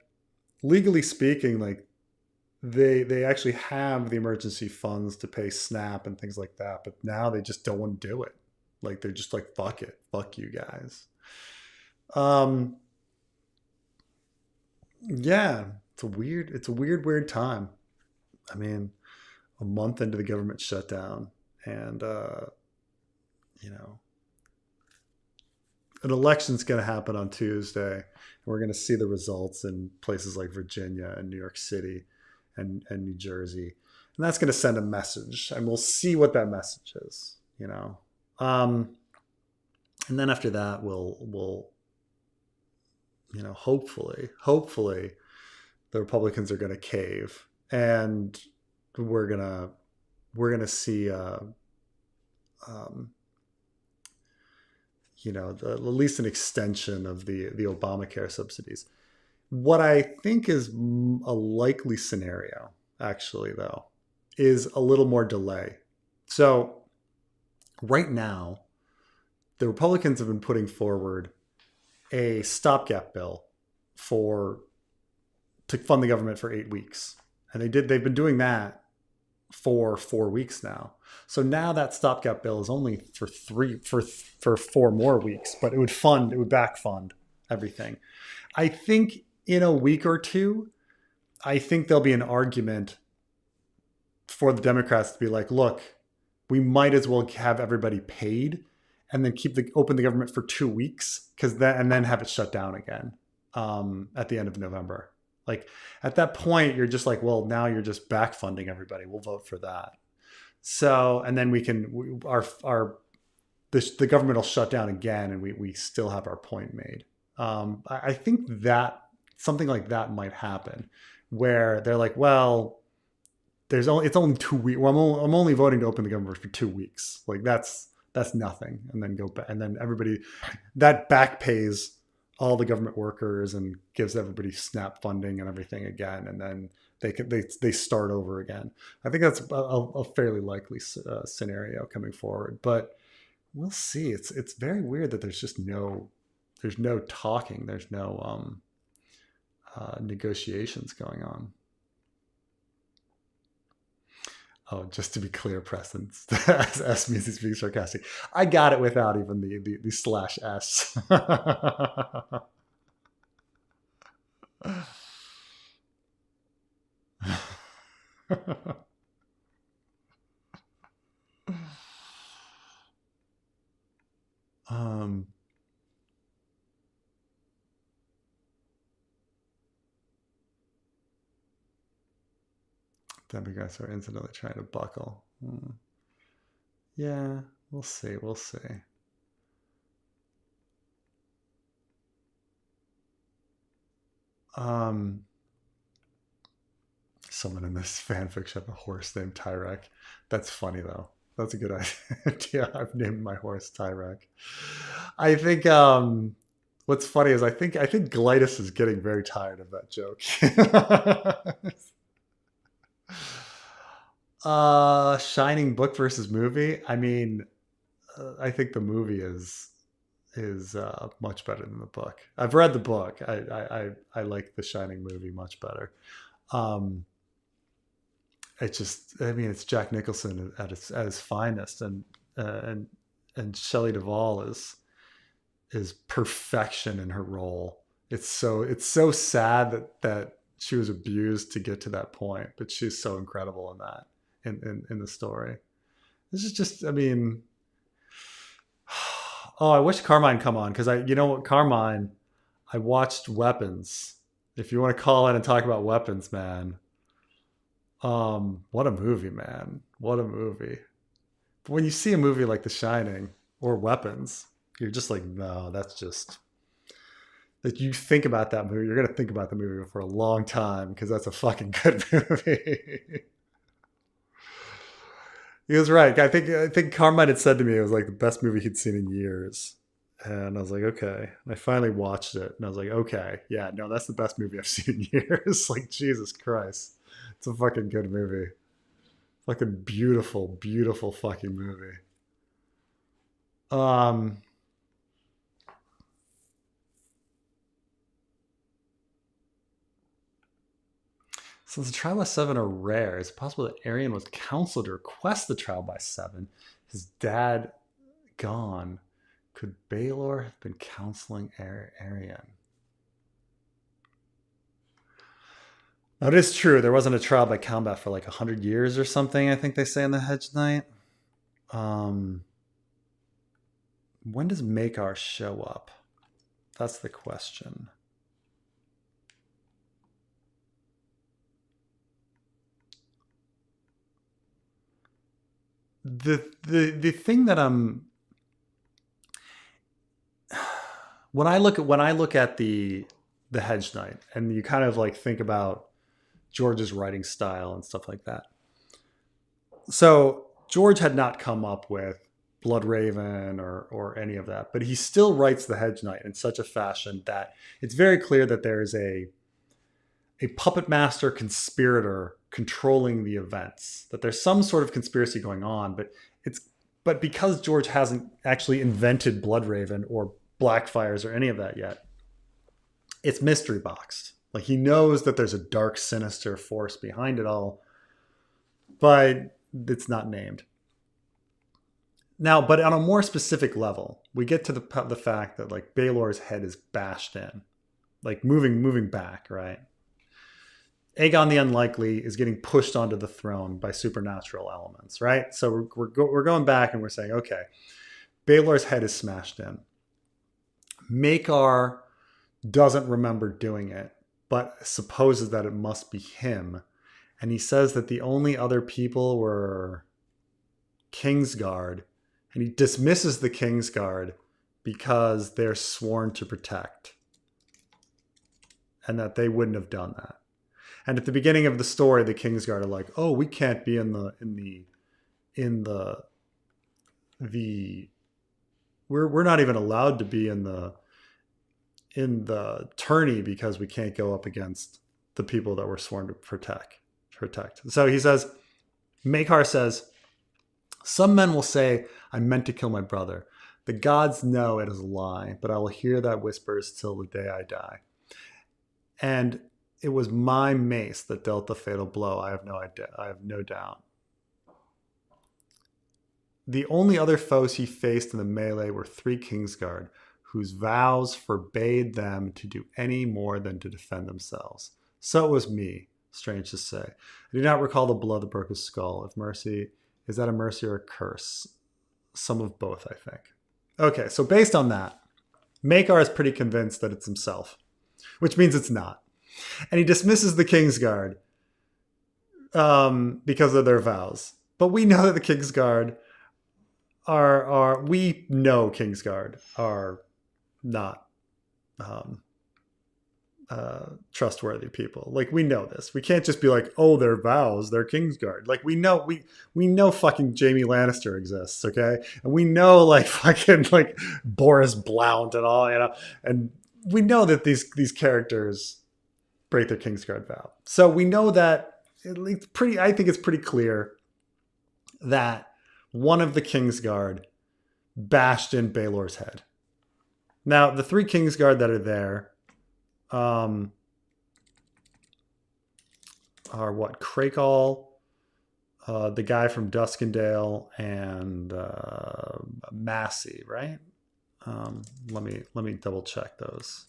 legally speaking, like they actually have the emergency funds to pay SNAP and things like that, but now they just don't want to do it. Like they're just like fuck it, fuck you guys. Um, yeah, it's a weird time. I mean, a month into the government shutdown, and you know, an election's going to happen on Tuesday, and we're going to see the results in places like Virginia and New York City and New Jersey, and that's going to send a message, and we'll see what that message is. Um, and then after that, we'll hopefully the Republicans are going to cave, and we're gonna see um, at least an extension of the Obamacare subsidies. What I think is a likely scenario, actually, though, is a little more delay. So right now, the Republicans have been putting forward a stopgap bill for to fund the government for 8 weeks, and they've been doing that for 4 weeks now. So now that stopgap bill is only for 4 more weeks, but it would back fund everything. I think in a week or two, I think there'll be an argument for the Democrats to be like, look, we might as well have everybody paid and then open the government for 2 weeks and then have it shut down again at the end of November. Like at that point, you're just like, well, now you're just back funding everybody. We'll vote for that. So, and then the government will shut down again, and we still have our point made. I think that something like that might happen, where they're like, well, it's only 2 weeks. Well, I'm only voting to open the government for 2 weeks. Like that's nothing, and then go back, and then everybody that back pays all the government workers and gives everybody SNAP funding and everything again, and then they start over again. I think that's a fairly likely scenario coming forward, but we'll see. It's very weird that there's no talking, there's no negotiations going on. Oh, just to be clear, Preston, S means he's being sarcastic. I got it without even the slash S. um, Democrats are incidentally trying to buckle. Yeah, we'll see. We'll see. Someone in this fanfic should have a horse named Tyrek. That's funny though. That's a good idea. I've named my horse Tyrek. I think what's funny is I think Glitus is getting very tired of that joke. Shining book versus movie. I mean, I think the movie is much better than the book. I've read the book. I like the Shining movie much better. It's Jack Nicholson at his finest, and Shelley Duvall is perfection in her role. It's so sad that she was abused to get to that point, but she's so incredible in that in the story. This is just, I mean, oh, I wish Carmine come on, because Carmine, I watched Weapons. If you want to call in and talk about Weapons, man. What a movie, man. What a movie. But when you see a movie like The Shining or Weapons, you're just like, no, that's just that you think about that movie. You're going to think about the movie for a long time because that's a fucking good movie. He was right. I think Carmine had said to me it was like the best movie he'd seen in years. And I was like, okay. And I finally watched it and I was like, okay, yeah, no, that's the best movie I've seen in years. Like, Jesus Christ. It's a fucking good movie. Fucking beautiful, beautiful fucking movie. Um Since the trial by seven are rare, it's possible that Arian was counseled to request the trial by seven. His dad gone. Could Baylor have been counseling Arian? Now, it is true. There wasn't a trial by combat for like 100 years or something, I think they say in the Hedge Knight. Um, when does Makar show up? That's the question. The thing that I'm when I look at the Hedge Knight and you kind of like think about George's writing style and stuff like that. So George had not come up with Bloodraven or any of that, but he still writes the Hedge Knight in such a fashion that it's very clear that there is a puppet master conspirator controlling the events. That there's some sort of conspiracy going on, but because George hasn't actually invented Bloodraven or Blackfires or any of that yet, it's mystery boxed. Like he knows that there's a dark, sinister force behind it all, but it's not named. Now, but on a more specific level, we get to the fact that like Baylor's head is bashed in, like moving back, right? Aegon the Unlikely is getting pushed onto the throne by supernatural elements, right? So we're going back and we're saying, okay, Baylor's head is smashed in. Makar doesn't remember doing it, but supposes that it must be him. And he says that the only other people were Kingsguard, and he dismisses the Kingsguard because they're sworn to protect, and that they wouldn't have done that. And at the beginning of the story, the Kingsguard are like, "Oh, we can't be in the we're not even allowed to be in the tourney because we can't go up against the people that we're sworn to protect." So he says, Makar says, "Some men will say, I meant to kill my brother. The gods know it is a lie, but I will hear that whispers till the day I die. And it was my mace that dealt the fatal blow. I have no doubt. The only other foes he faced in the melee were 3 Kingsguard, whose vows forbade them to do any more than to defend themselves. So it was me, strange to say. I do not recall the blow that broke his skull. If mercy, is that a mercy or a curse? Some of both, I think." Okay, so based on that, Makar is pretty convinced that it's himself, which means it's not. And he dismisses the Kingsguard because of their vows. But we know that the Kingsguard we know Kingsguard are not trustworthy people. Like, we know this. We can't just be like, oh, their vows, they're Kingsguard. Like, we know fucking Jaime Lannister exists, okay? And we know like fucking like Boris Blount and all, and we know that these characters break their Kingsguard vow. So we know that I think it's pretty clear that one of the Kingsguard bashed in Baelor's head. Now, the 3 Kingsguard that are there are what? Crakehall, the guy from Duskendale, and Massey, right? Let me double check those.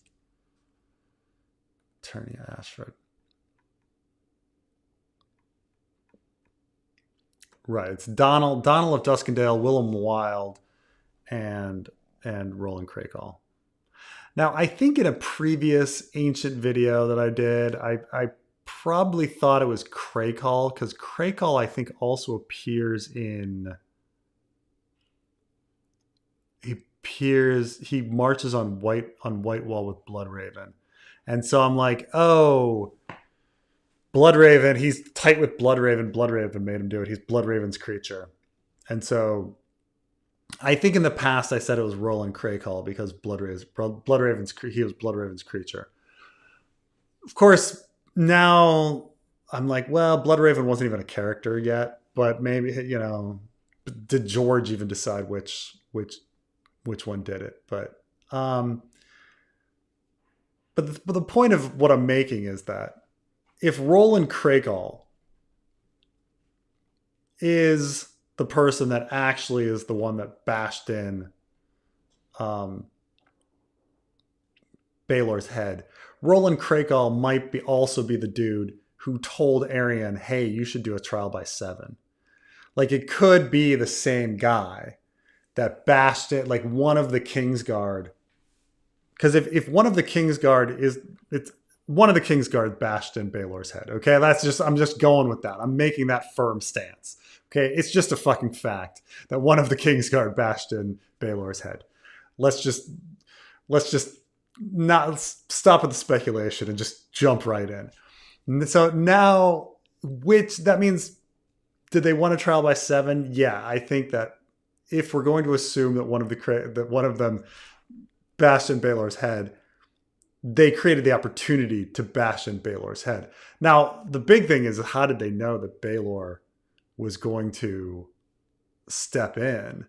Attorney Ashford. Right, it's Donald of Duskendale, Willem Wild, and Roland Crakehall. Now, I think in a previous ancient video that I did, I probably thought it was Crakehall, because Crakehall, I think, also appears in... He marches on Whitewall with Bloodraven. And so I'm like, oh, Bloodraven, he's tight with Bloodraven. Bloodraven made him do it. He's Bloodraven's creature. And so I think in the past I said it was Roland Crakehall because he was Bloodraven's creature. Of course, now I'm like, well, Bloodraven wasn't even a character yet, but maybe, did George even decide which one did it? But the point of what I'm making is that if Roland Crakehall is the person that actually is the one that bashed in um, Baelor's head, Roland Crakehall might be also be the dude who told Arian, "Hey, you should do a trial by 7." Like it could be the same guy that bashed it, like one of the Kingsguard. Because if one of the Kingsguard is it's one of the Kingsguard bashed in Baelor's head. Okay, I'm just going with that. I'm making that firm stance. Okay, it's just a fucking fact that one of the Kingsguard bashed in Baelor's head. Let's just let's just not stop at the speculation and just jump right in. So now, which that means, did they want a trial by 7? Yeah, I think that if we're going to assume that one of them bashed in Baelor's head, they created the opportunity to bash in Baelor's head. Now, the big thing is, how did they know that Baelor was going to step in?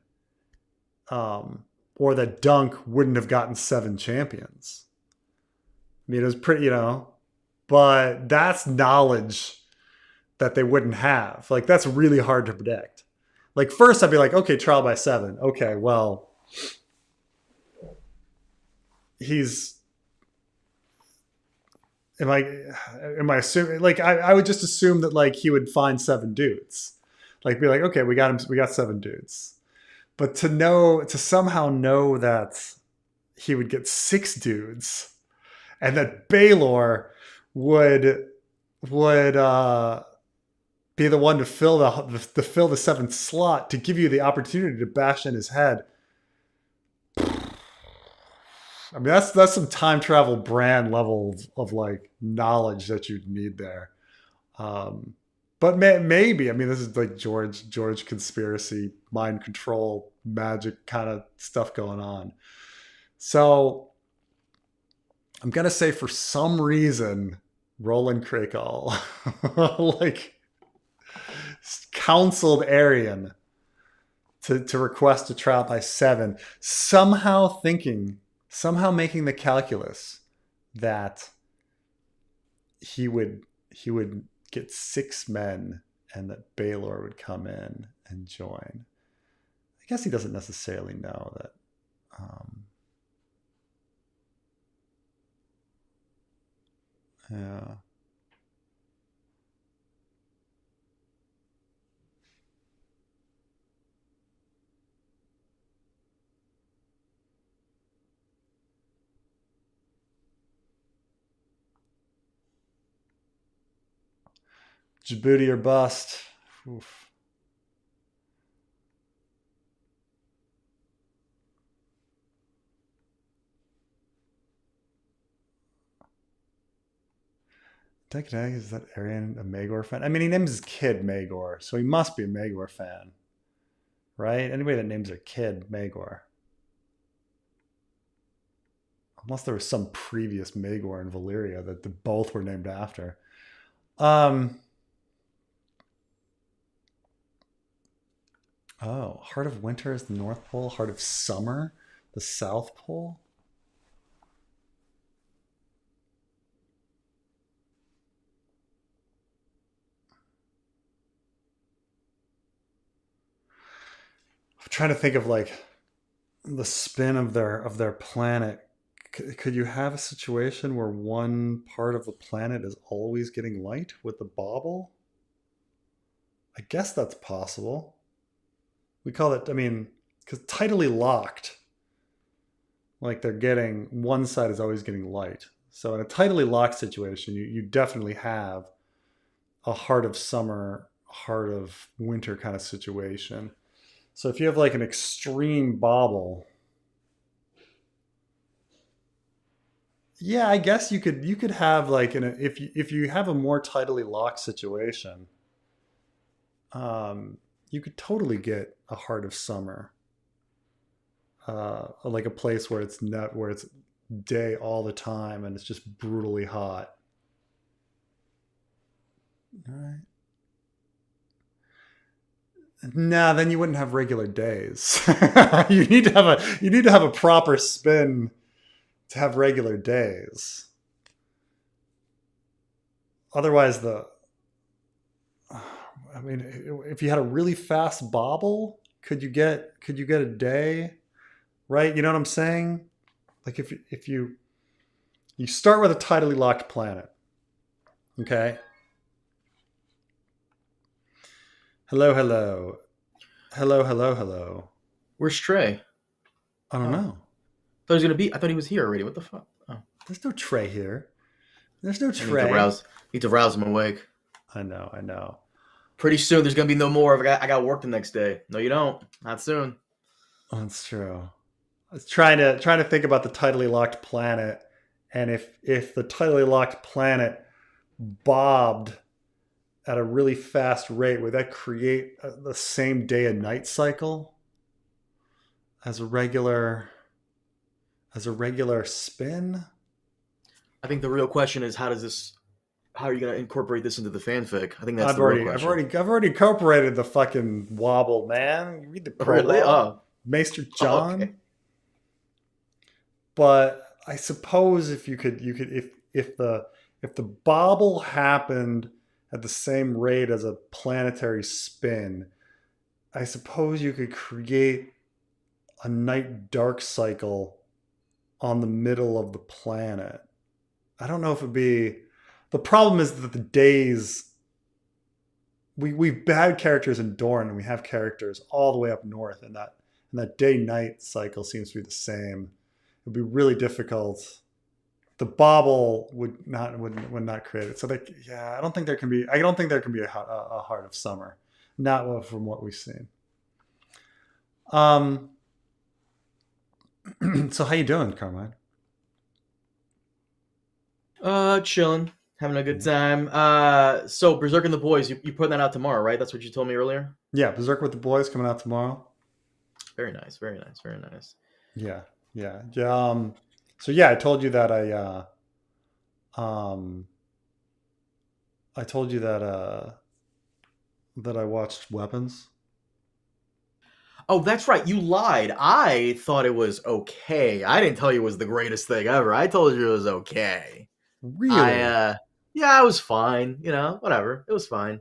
Or that Dunk wouldn't have gotten 7 champions. I mean, it was pretty, but that's knowledge that they wouldn't have. Like, that's really hard to predict. Like, first I'd be like, okay, trial by 7. Okay, well, am I assuming, like, I would just assume that, like, he would find 7 dudes. Like, be like, okay, we got 7 dudes. But to somehow know that he would get 6 dudes, and that Baelor would be the one to fill the 7th slot to give you the opportunity to bash in his head. I mean, that's some time travel brand level of like knowledge that you'd need there. But maybe, I mean, this is like George conspiracy, mind control, magic kind of stuff going on. So I'm gonna say, for some reason, Roland Crakehall like counseled Arian to request a trial by 7, somehow making the calculus that he would get 6 men and that Baelor would come in and join. I guess he doesn't necessarily know that. Yeah. Djibouti or bust. Oof. Is that Arian a Magor fan? I mean, he names his kid Magor, so he must be a Magor fan, right? Anybody that names their kid Magor, unless there was some previous Magor in Valyria that both were named after. Oh, Heart of Winter is the North Pole. Heart of Summer, the South Pole. I'm trying to think of like the spin of their planet. Could you have a situation where one part of the planet is always getting light with the bauble? I guess that's possible. We call it, I mean, because tidally locked, like they're getting, one side is always getting light. So in a tidally locked situation, you definitely have a Heart of Summer, Heart of Winter kind of situation. So if you have like an extreme bauble, yeah, I guess you could have like if you have a more tidally locked situation, you could totally get a Heart of Summer, like a place where it's not where it's day all the time and it's just brutally hot. All right. Nah, then you wouldn't have regular days. You need to have a proper spin to have regular days. Otherwise, I mean, if you had a really fast bobble, could you get a day? Right? You know what I'm saying? Like if you start with a tidally locked planet, okay? Hello, hello, hello, hello, hello. Where's Trey? I don't Oh, know. I thought he was here already. What the fuck? Oh, There's no tray here. There's no I need to tray. rouse. Need to rouse him awake. I know, I know. Pretty soon, there's gonna be no more. I got work the next day. No, you don't. Not soon. That's true. I was trying to think about the tidally locked planet, and if the tidally locked planet bobbed at a really fast rate, would that create the same day and night cycle as a regular spin? I think the real question is how does this? How are you gonna incorporate this into the fanfic? I think that's the real question. I've already incorporated the fucking wobble, man. You read the Really? prologue, Maester Okay. John. But I suppose if if the bobble happened at the same rate as a planetary spin, I suppose you could create a night dark cycle on the middle of the planet. I don't know if it'd be. The problem is that the days we've had characters in Dorne and we have characters all the way up north, and that day night cycle seems to be the same. It'd be really difficult. The bobble would not create it. So yeah, I don't think there can be a Heart of Summer, not from what we've seen. Um. So how you doing, Carmine? Chilling, having a good time. So Berserk and the Boys, you putting that out tomorrow, right? That's what you told me earlier. Yeah, Berserk with the Boys coming out tomorrow. Very nice, very nice, very nice. Yeah, yeah, yeah. So yeah, um, I told you that I watched Weapons. Oh, that's right. You lied. I thought it was okay. I didn't tell you it was the greatest thing ever. I told you it was okay. I Really? Yeah, it was fine. Whatever. It was fine.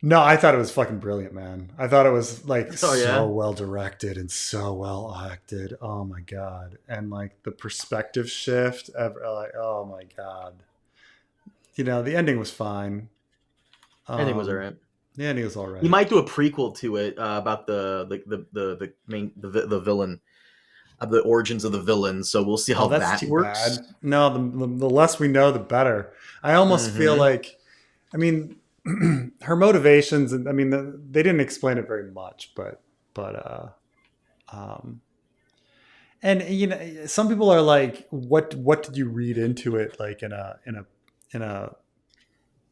No, I thought it was fucking brilliant, man. I thought it was like Oh so yeah. well directed and so well acted. Oh my god! And like the perspective shift, like oh my god. The ending was fine. I think it was Um, alright. the ending was all You right. might do a prequel to it about the main the villain of the origins of the villain. So we'll see Oh, how that's that too works. bad. No, the less we know, the better. I almost feel Mm-hmm. like, I mean, her motivations, and I mean, they didn't explain it very much, but, um, and some people are like, what did you read into it, like in a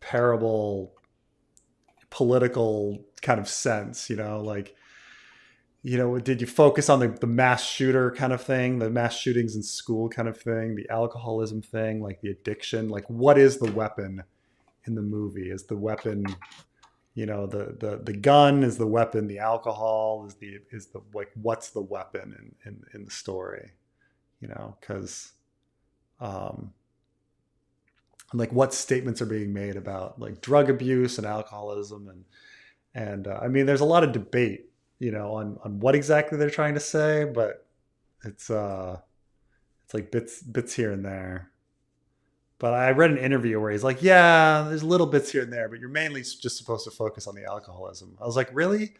parable political kind of sense, like did you focus on the mass shooter kind of thing, the mass shootings in school kind of thing, the alcoholism thing, like the addiction, like what is the weapon in the movie? Is the weapon, the gun? Is the weapon the alcohol? Is the like what's the weapon in the story? Because um, like what statements are being made about like drug abuse and alcoholism, and I mean there's a lot of debate, on what exactly they're trying to say, but it's it's like bits here and there. But I read an interview where he's like, yeah, there's little bits here and there, but you're mainly just supposed to focus on the alcoholism. I was like, really?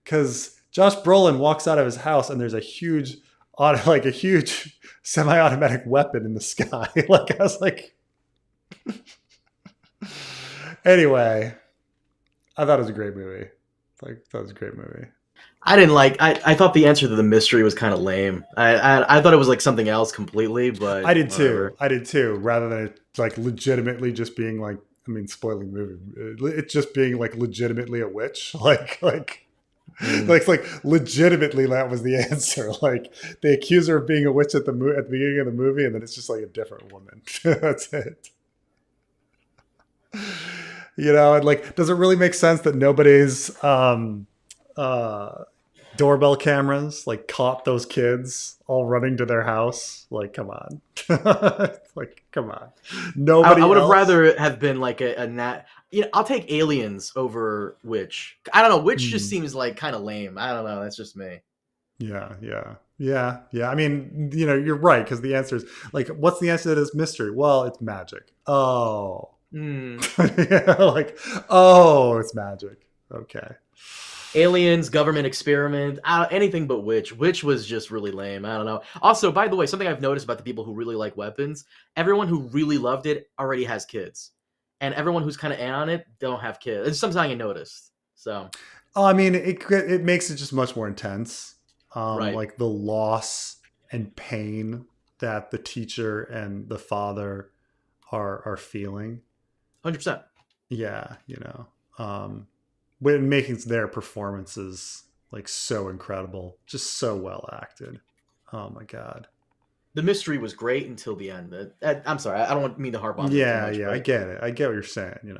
Because Josh Brolin walks out of his house and there's a huge like a huge semi-automatic weapon in the sky. Like I was like, anyway, I thought it was a great movie. Like that was a great movie. I didn't like. I thought the answer to the mystery was kind of lame. I thought it was like something else completely, I but did too. whatever. I did too. Rather than it like legitimately just being like I mean, spoiling the movie. It's just being like legitimately a witch, like legitimately that was the answer. Like they accuse her of being a witch at at the beginning of the movie, and then it's just like a different woman. That's it. And like, does it really make sense that nobody's uh, doorbell cameras like caught those kids all running to their house? Like, come on, like, come on, I nobody would have else. rather have been like a nat. I'll take Aliens over Witch. I don't know. Witch just Hmm. seems like kind of lame. I don't know. That's just me. Yeah, yeah, yeah, yeah. I mean, you're right because the answer is like, what's the answer to this mystery? Well, it's magic. Oh, Hmm. yeah, like, oh, it's magic. Okay. Aliens, government experiment, anything but Witch. Witch was just really lame. I don't know. Also, by the way, something I've noticed about the people who really like weapons, everyone who really loved it already has kids, and everyone who's kind of on it don't have kids. It's something I noticed. So Oh, I mean, it makes it just much more intense. right, Like the loss and pain that the teacher and the father are feeling. 100%. Yeah, when making their performances like so incredible, just so well acted. Oh my god. The mystery was great until the end. I'm sorry, I don't mean to harp on that too Yeah, much, yeah, I but get it. I get what you're saying.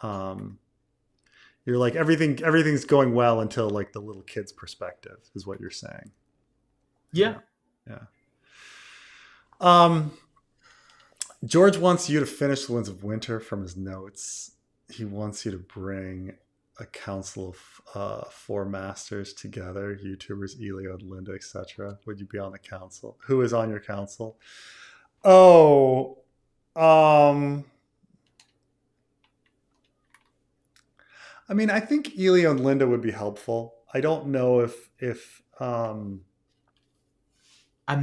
Um, you're like everything's going well until like the little kid's perspective is what you're saying. yeah. Yeah, yeah. Um, George wants you to finish The Winds of Winter from his notes. He wants you to bring a council of four masters together, YouTubers, Eliod, Linda, etc. Would you be on the council? Who is on your council? Oh, um, I mean, I think Elio and Linda would be helpful. I don't know if I'm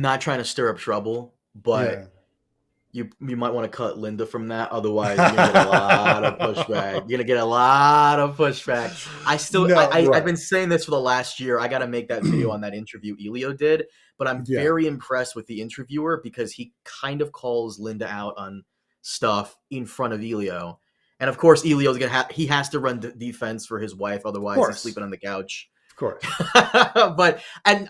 not trying to stir up trouble, but yeah. you might want to cut Linda from that. Otherwise, you're gonna get a lot of pushback. You're gonna get a lot of pushback. I still, No, I've right. been saying this for the last year. I got to make that video on that interview Elio did, but I'm Yeah, very impressed with the interviewer because he kind of calls Linda out on stuff in front of Elio, and of course, Elio's gonna he has to run defense for his wife. of Otherwise, he's course, sleeping on the couch. of course. But and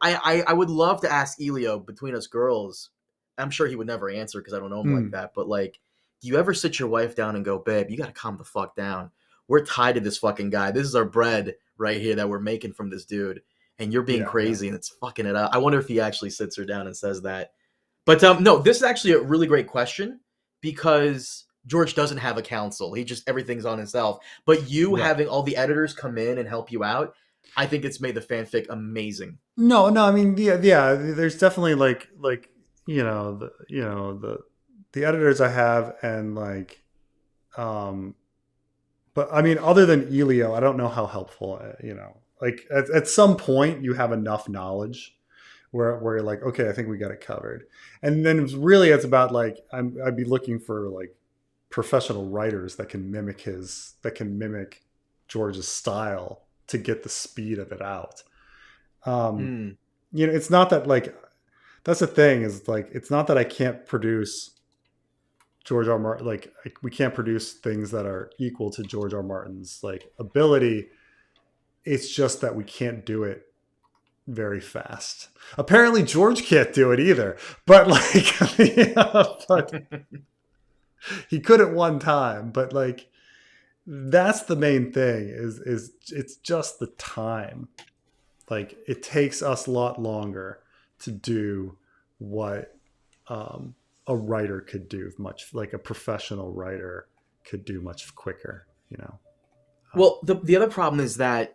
I would love to ask Elio between us girls. I'm sure he would never answer because I don't know him like Mm, that. But like, do you ever sit your wife down and go, "Babe, you got to calm the fuck down. We're tied to this fucking guy. This is our bread right here that we're making from this dude, and you're being yeah, yeah. crazy and it's fucking it up." I wonder if he actually sits her down and says that. But no, this is actually a really great question because George doesn't have a counsel. He just everything's on himself. But you Right. having all the editors come in and help you out, I think it's made the fanfic amazing. No, no. I mean, yeah, yeah. There's definitely like the editors I have and like um, but I mean, other than Elio, I don't know how helpful. Like at some point you have enough knowledge where you're like, okay, I think we got it covered. And then it's about like I'd be looking for like professional writers that can mimic George's style to get the speed of it out. Um, Mm. it's not that like that's the thing is like it's not that I can't produce George R. Martin like we can't produce things that are equal to George R. Martin's like ability. It's just that we can't do it very fast. Apparently George can't do it either. But like but he could at one time, but like that's the main thing is it's just the time. Like it takes us a lot longer to do what um, a writer could do much like a professional writer could do much quicker. Um, Well, the other problem is that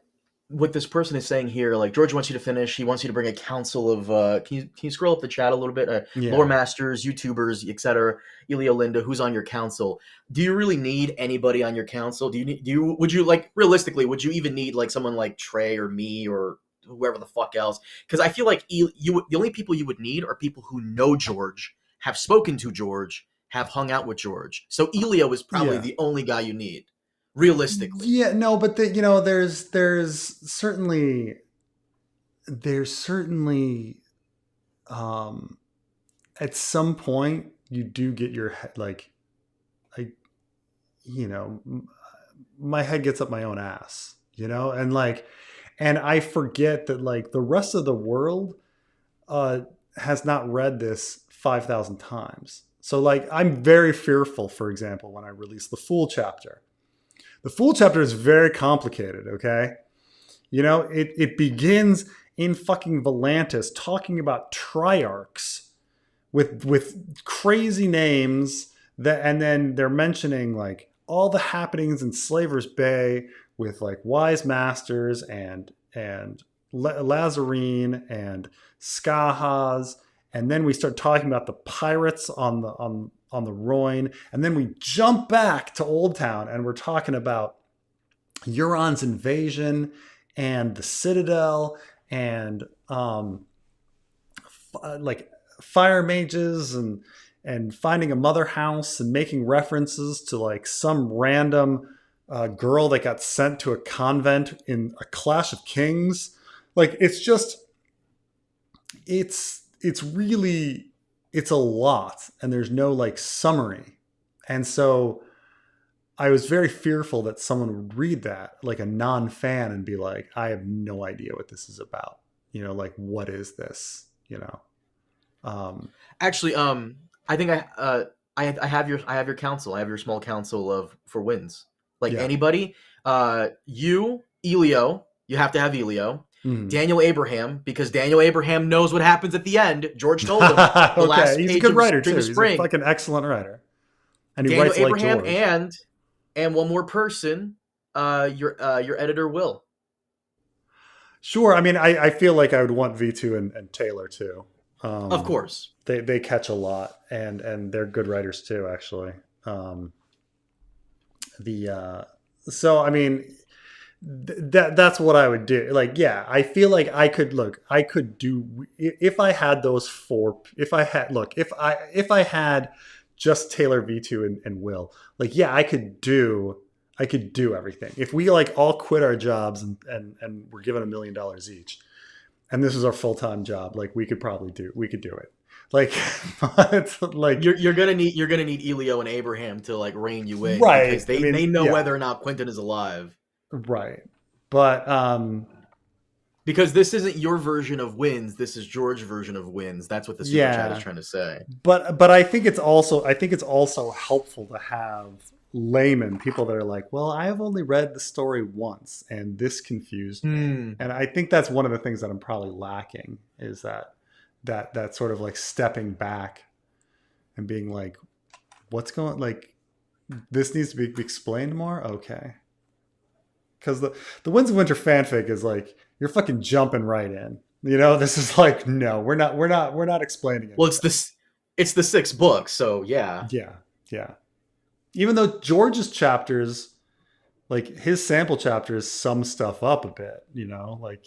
what this person is saying here, like George wants you to finish. He wants you to bring a council of. Can you scroll up the chat a little bit? Lore yeah. masters, YouTubers, etc. Ilya Linda, who's on your council? Do you really need anybody on your council? Would you like realistically? Would you even need like someone like Trey or me or whoever the fuck else? Because I feel like the only people you would need are people who know George, have spoken to George, have hung out with George. So Elio is probably Yeah. the only guy you need, realistically. Yeah, no, but there's certainly um at some point you do get your head like I you know, my head gets up my own ass, you know, and like, and I forget that like the rest of the world uh, has not read this 5,000 times. So like, I'm very fearful, for example, when I release the Fool chapter. The Fool chapter is very complicated, okay? You know, it begins in fucking Volantis talking about triarchs with crazy names that, and then they're mentioning like all the happenings in Slaver's Bay with like wise masters and Lazarine and Skahaz, and then we start talking about the pirates on the Rhoyne, and then we jump back to Old Town and we're talking about Euron's invasion and the Citadel and like fire mages and finding a mother house and making references to like some random girl that got sent to a convent in A Clash of Kings. Like it's just it's really it's a lot, and there's no like summary. And so I was very fearful that someone would read that, like a non-fan, and be like, I have no idea what this is about. You know, like what is this? You know. Actually, I think I have your council. I have your small council of for wins. Like Yeah. anybody, you Elio, you have to have Elio. Mhm. Daniel Abraham, because Daniel Abraham knows what happens at the end. George told him the Okay, last he's a page good of writer String too. of He's a Spring. fucking excellent writer, and he Daniel writes like Abraham George. and one more person, your editor Will. Sure. I mean, I feel like I would want V2 and Taylor too. Of course. They catch a lot, and they're good writers too, actually. The so I mean that's what I would do. Like, yeah, I feel like I could do if I had those four. If I had just Taylor, V2, and Will, like, yeah, I could do everything. If we like all quit our jobs and we're given $1 million each, and this is our full time job, like we could do it. Like, it's like You're gonna need Elio and Abraham to like rein you in because right. I they mean, know yeah, whether or not Quentin is alive. right. But Because this isn't your version of wins, this is George's version of wins. That's what the super chat is yeah, trying to say. but I think it's also helpful to have laymen, people that are like, well, I have only read the story once and this confused me. Hmm. And I think that's one of the things that I'm probably lacking, is that sort of like stepping back and being like, what's going, like, this needs to be explained more. Okay. Because the Winds of Winter fanfic is like, you're fucking jumping right in. You know, this is like, no, we're not explaining Well, anything. it's the sixth book, so yeah. Yeah, yeah. Even though George's chapters, like his sample chapters, sum stuff up a bit. You know, like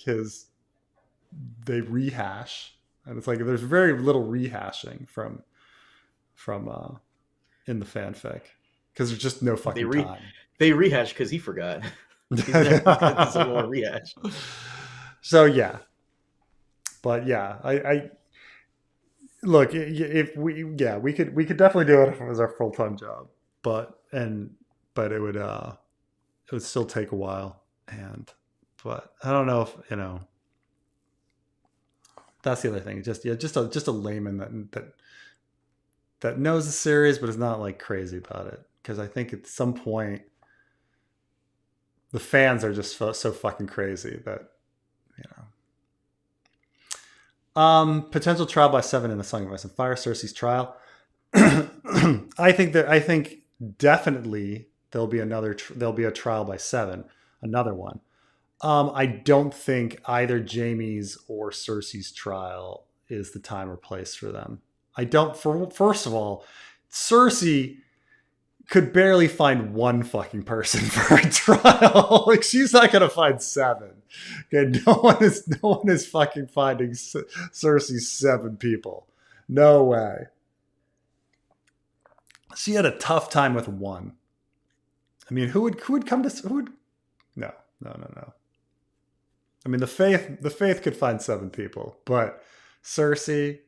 they rehash, and it's like there's very little rehashing from in the fanfic because there's just no They fucking re time. they rehash because he forgot. He's got some more rehash. So yeah, but yeah, I look, if we could definitely do it if it was our full time job, but it would still take a while, and but I don't know if that's the other thing. Just a layman that knows the series but is not like crazy about it, because I think at some point the fans are just so fucking crazy that you know. Potential trial by 7 in the Song of Ice and Fire, Cersei's trial. I think definitely there'll be a trial by 7, another one. I don't think either Jaime's or Cersei's trial is the time or place for them. I don't. First of all, Cersei could barely find one fucking person for a trial. Like, she's not gonna find 7. Okay, no one is fucking finding Cersei 7 people. No way. She had a tough time with 1. I mean, who would come to who would no. I mean, the faith could find 7 people, but Cersei.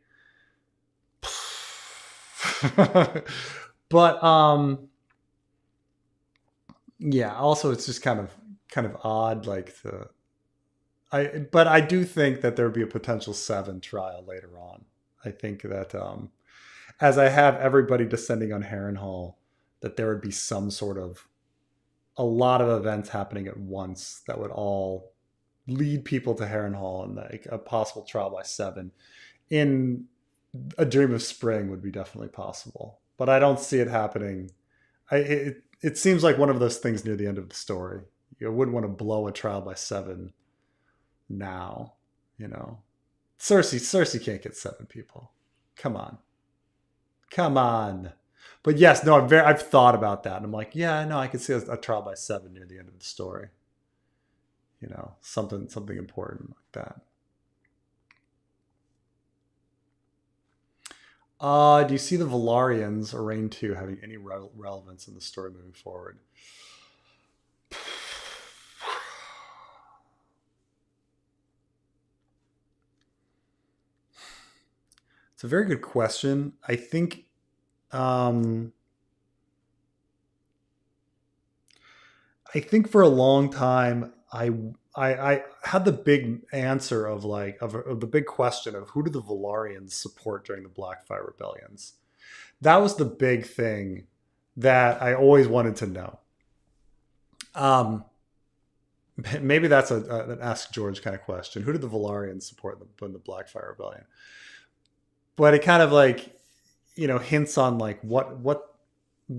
But Yeah. Also, it's just kind of odd, like the but I do think that there would be a potential seven trial later on. I think that as I have everybody descending on Harrenhal, that there would be some sort of a lot of events happening at once that would all lead people to Harrenhal, and like a possible trial by seven in A Dream of Spring would be definitely possible. But I don't see it happening. It seems like one of those things near the end of the story. You wouldn't want to blow a trial by seven now, you know. Cersei can't get seven people. Come on. Come on. But yes, no, I've thought about that. And I'm like, yeah, no, I could see a trial by seven near the end of the story. You know, something important like that. Do you see the Valarians, Arraign 2, having any relevance in the story moving forward? It's a very good question. Um, I think for a long time I had the big answer of of the big question of who do the Valarians support during the Blackfire rebellions. That was the big thing that I always wanted to know. Um, maybe that's an Ask George kind of question. Who did the Valarians support in the Blackfire rebellion? But it kind of like, hints on like what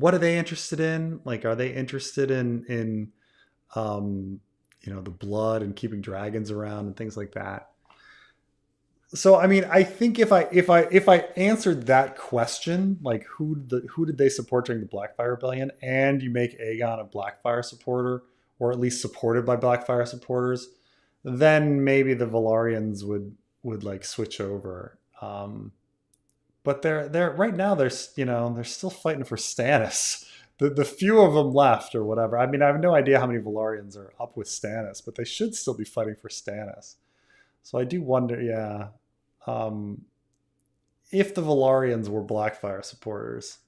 are they interested in? Like, are they interested in um, the blood and keeping dragons around and things like that? So, I mean, I think if I answered that question, like who did they support during the Blackfire Rebellion, and you make Aegon a Blackfire supporter, or at least supported by Blackfire supporters, then maybe the Valarians would like switch over. But they're right now they're still fighting for Stannis. The few of them left or whatever. I mean, I have no idea how many Valarians are up with Stannis, but they should still be fighting for Stannis. So I do wonder, yeah, um, if the Valarians were Blackfire supporters,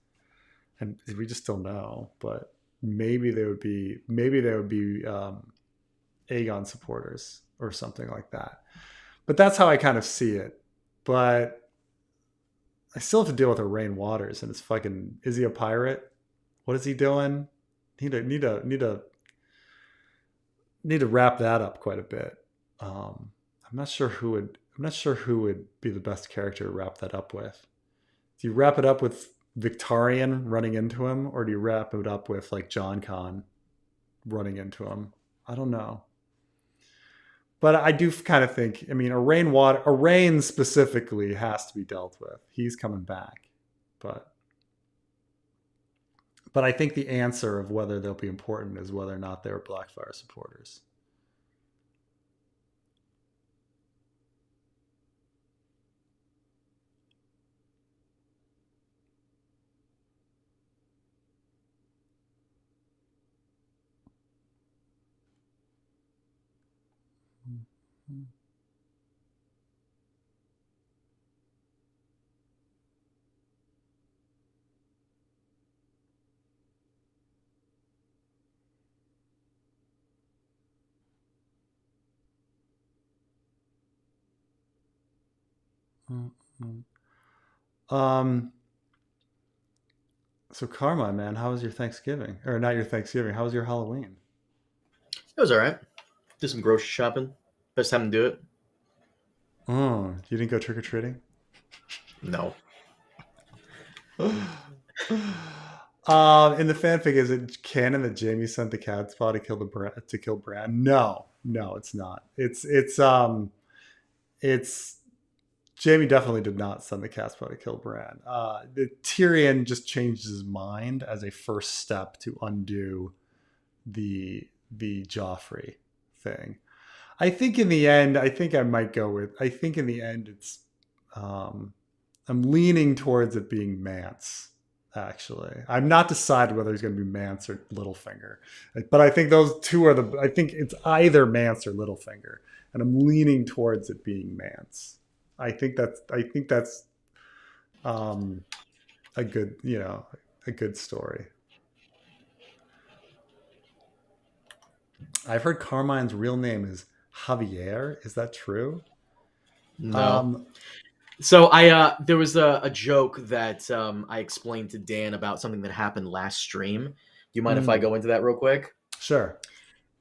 and we just don't know, but maybe they would be Aegon supporters or something like that. But that's how I kind of see it. But I still have to deal with Rain Waters and his fucking. Is he a pirate? What is he doing? Need to wrap that up quite a bit. I'm not sure who would. I'm not sure who would be the best character to wrap that up with. Do you wrap it up with Victarion running into him, or do you wrap it up with like John Con running into him? I don't know. But I do kind of think, I mean, Arain specifically has to be dealt with. He's coming back, but I think the answer of whether they'll be important is whether or not they're Blackfire supporters. Um. So Karma, man, how was your Thanksgiving? Or not your Thanksgiving? How was your Halloween? It was all right. Did some grocery shopping. Best time to do it. Oh, you didn't go trick or treating? No. In the fanfic, is it canon that Jamie sent the cat paw to kill Bran? No, no, it's not. It's Jamie definitely did not send the cat paw to kill Bran. The Tyrion just changed his mind as a first step to undo the Joffrey thing. I think in the end, I think I might go with. I think in the end, it's. I'm leaning towards it being Mance. Actually, I'm not decided whether he's going to be Mance or Littlefinger, but I think those two are the. I think it's either Mance or Littlefinger, and I'm leaning towards it being Mance. I think that's um, a good a good story. I've heard Carmine's real name is Javier. Is that true? No. Um, So I there was a joke that I explained to Dan about something that happened last stream. Do you mind if I mm, go into that real quick? sure.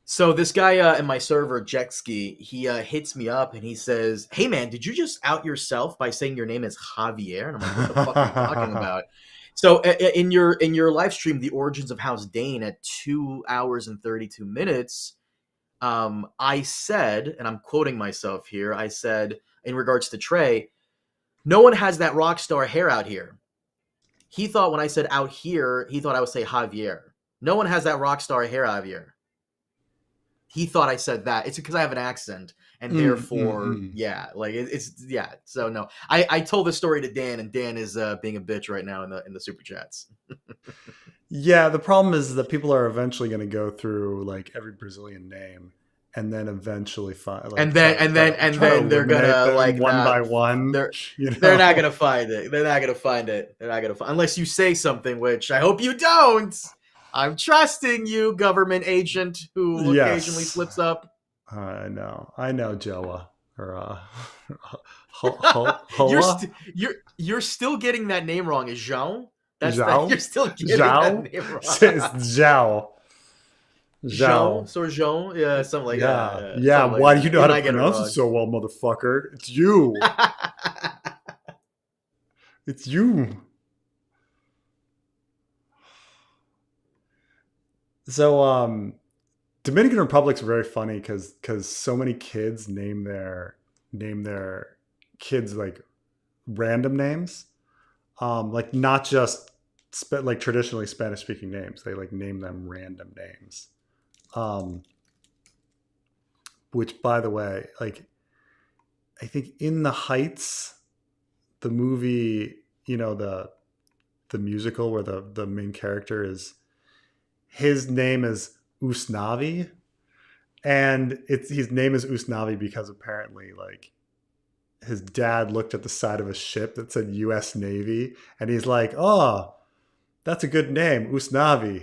So this guy in my server, Jetski, he hits me up and he says, "Hey man, did you just out yourself by saying your name is Javier?" And I'm like, "What the fuck are you talking about?" So in your live stream, the origins of House Dane at 2 hours and 32 minutes, I said, and I'm quoting myself here, I said in regards to Trey, no one has that rock star hair out here. He thought when I said out here, he thought I would say Javier. No one has that rock star hair out here. He thought I said that. It's because I have an accent, and therefore, Mm. yeah, like it's yeah. So no, I told this story to Dan, and Dan is being a bitch right now in the super chats. Yeah, the problem is that people are eventually going to go through like every Brazilian name, and then eventually find And like then and then and try to then they're eliminate gonna them like one by not one. they're You they're not know? gonna find it. They're not gonna find it. They're not gonna find unless you say something, which I hope you don't. I'm trusting you, government agent who occasionally Yes, slips up. I know, Joa or Hoa, You're still getting that name wrong. Is Jean? That's that Zhao, you're still getting that Zhao. name wrong. It's Zhao, Jean, Zhao. so Jean, yeah, something like that, Yeah, yeah. something like Why do you that. know You how to might get it pronounce it wrong. so well, motherfucker? It's you. It's you. So, Dominican Republic's very funny because so many kids name their kids like random names, like not just like traditionally Spanish speaking names. They like name them random names. Um, which, by the way, like I think in the Heights, the movie, the musical where the main character is his name is Usnavi, and it's his name is Usnavi because apparently like his dad looked at the side of a ship that said U.S. Navy, and he's like, "Oh, that's a good name, Usnavi,"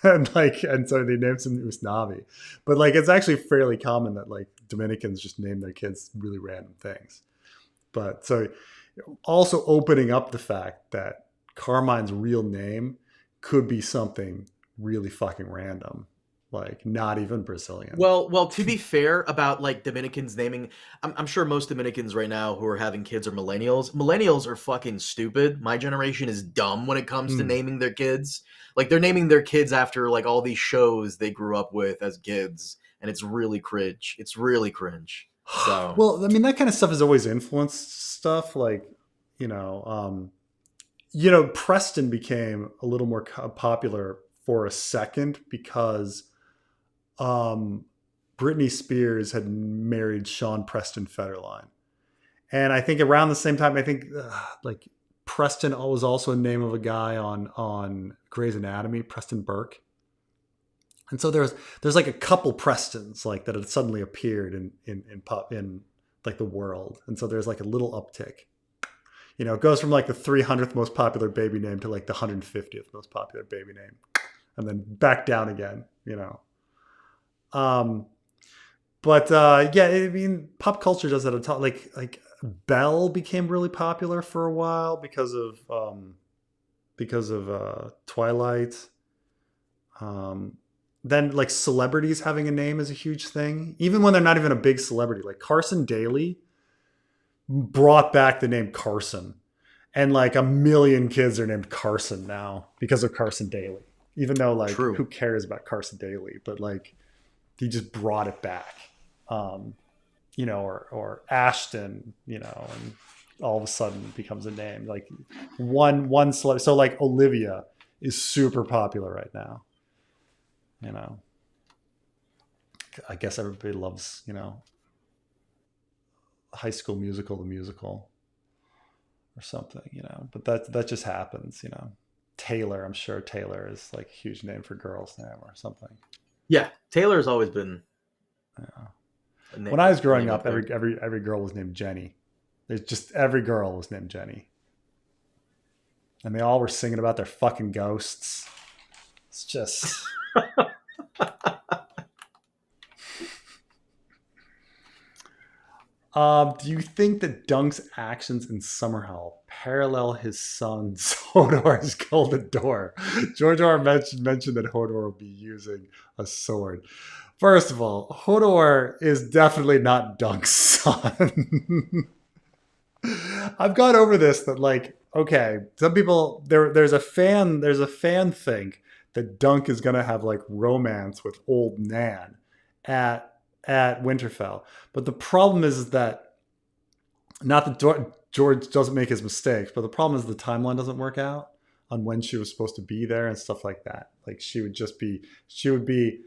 and so they named him Usnavi. But like, it's actually fairly common that like Dominicans just name their kids really random things. But so also opening up the fact that Carmine's real name could be something really fucking random, like not even Brazilian. Well, to be fair about like Dominicans naming, I'm sure most Dominicans right now who are having kids are millennials. Millennials are fucking stupid. My generation is dumb when it comes to Mm. naming their kids. Like they're naming their kids after like all these shows they grew up with as kids, and it's really cringe. It's really cringe. So Well, I mean, that kind of stuff has always influenced stuff. Like, you know, um, Preston became a little more popular for a second because um, Britney Spears had married Sean Preston Federline, and I think around the same time, I think like Preston was also a name of a guy on Grey's Anatomy, Preston Burke. And so there's like a couple Prestons like that had suddenly appeared in like the world, and so there's like a little uptick. It goes from like the 300th most popular baby name to like the 150th most popular baby name, and then back down again. Um, but yeah, I mean, pop culture does that a ton. Like Belle became really popular for a while because of Twilight. Um, then like celebrities having a name is a huge thing, even when they're not even a big celebrity. Like Carson Daly brought back the name Carson, and like a million kids are named Carson now because of Carson Daly. Even though like true. who cares about Carson Daly, but like he just brought it back. Um, or Ashton, and all of a sudden becomes a name. Like one celebrity. So like Olivia is super popular right now. You know, I guess everybody loves, High School Musical, the musical, or something. But that just happens. Taylor, I'm sure Taylor is like a huge name for girls now or something. Yeah, Taylor's always been Yeah. a name, When I was a growing name up, up there. every girl was named Jenny. There's just every girl was named Jenny, and they all were singing about their fucking ghosts. It's just Do you think that Dunk's actions in Summerhall parallel his son Hodor's golden door? George R. mentioned that Hodor will be using a sword. First of all, Hodor is definitely not Dunk's son. I've gone over this that like okay, some people there's a fan think that Dunk is gonna have like romance with old Nan at Winterfell. But the problem is that not that George doesn't make his mistakes, but the problem is the timeline doesn't work out on when she was supposed to be there and stuff like that. Like she would be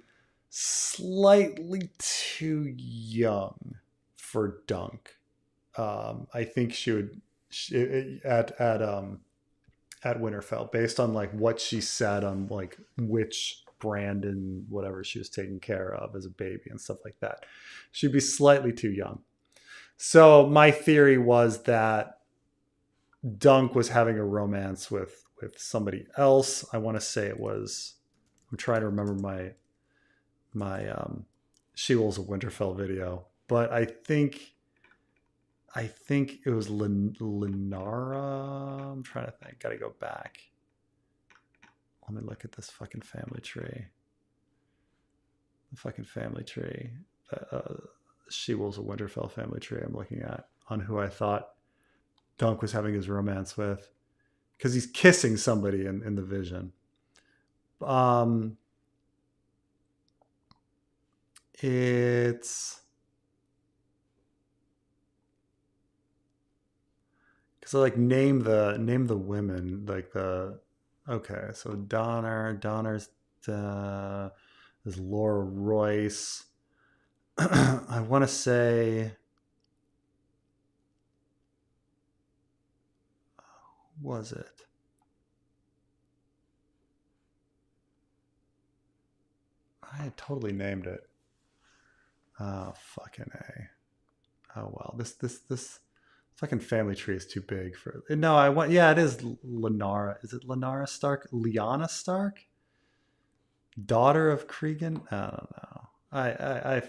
slightly too young for Dunk. I think at Winterfell based on like what she said on like which Brandon whatever she was taking care of as a baby and stuff like that. She'd be slightly too young. So my theory was that Dunk was having a romance with somebody else. I want to say it was. I'm trying to remember my She Wolves of Winterfell video, but I think it was Lenara. I'm trying to think. Got to go back. Let me look at this fucking family tree. The fucking family tree. She Wolves of Winterfell family tree I'm looking at on who I thought Dunk was having his romance with. Because he's kissing somebody in the vision. It's... So like name the women like the okay so Donner's there's Laura Royce. I want to say was it I had totally named it. Oh fucking A. Oh well this fucking family tree is too big for. No, I want. Yeah, it is Lenara. Is it Lenara Stark? Lyanna Stark, daughter of Cregan. I don't know. I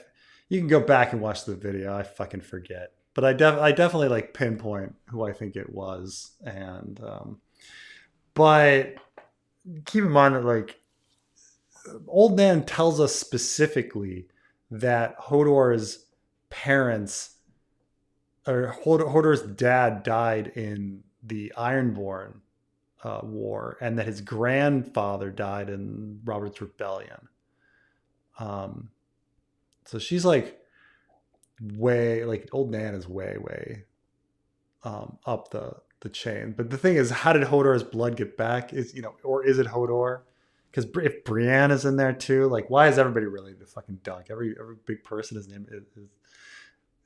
you can go back and watch the video. I fucking forget. But I definitely like pinpoint who I think it was, and but keep in mind that like Old Nan tells us specifically that Hodor's parents or Hodor's dad died in the Ironborn War, and that his grandfather died in Robert's Rebellion. So she's like way like Old Nan is way up the chain. But the thing is, how did Hodor's blood get back? Is or is it Hodor? Because if Brienne is in there too, like why is everybody related to fucking Dunk? Every big person, his name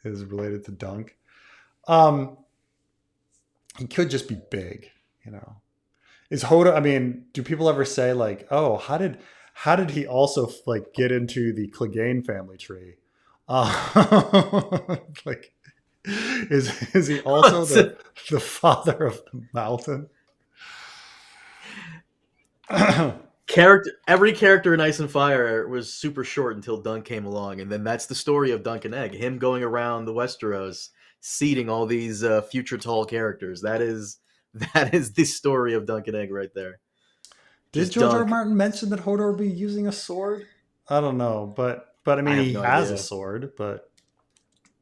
is related to Dunk. He could just be big, Is Hodor? I mean, do people ever say like, "Oh, how did he also like get into the Clegane family tree?" Like, is he also the father of the mountain? Every character in Ice and Fire was super short until Dunk came along, and then that's the story of Dunk and Egg. Him going around the Westeros, seeding all these future tall characters. That is the story of Dunk and Egg right there. Did George R. R. Martin mention that Hodor would be using a sword? I don't know, but I mean he has a sword, but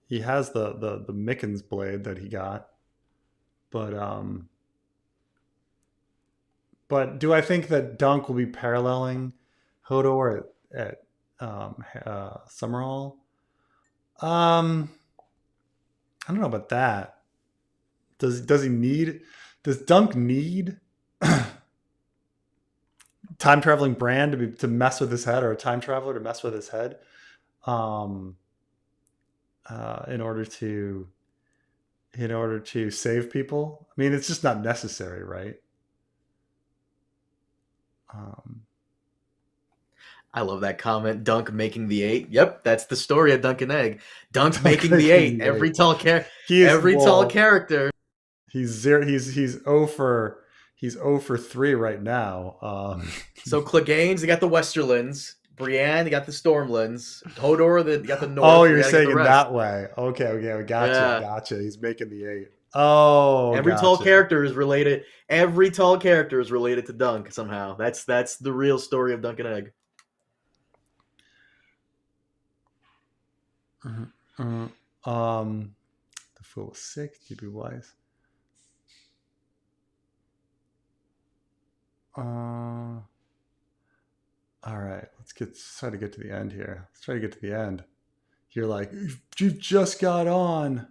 he has the Mickens blade that he got. But do I think that Dunk will be paralleling Hodor at Summerhall? I don't know about that. Does Dunk need time traveling Bran to mess with his head, or a time traveler to mess with his head, in order to save people? I mean, it's just not necessary, right? I love that comment. Dunk making the 8. Yep, that's the story of Dunk and Egg. Dunk making the 8. Every tall character. He's 0 for 3 right now. So Clegane's, they got the Westerlands. Brienne got the Stormlands. Hodor got the North. Oh, We you're gotta get saying the in rest. that way. Okay, okay, gotcha, Yeah. gotcha. He's making the 8. Oh, Every tall gotcha. character is related. Every tall character is related to Dunk somehow. That's the real story of Dunk and Egg. The Fool was sick. You be wise. All right, try to get to the end here. Let's try to get to the end. You're like, you've just got on.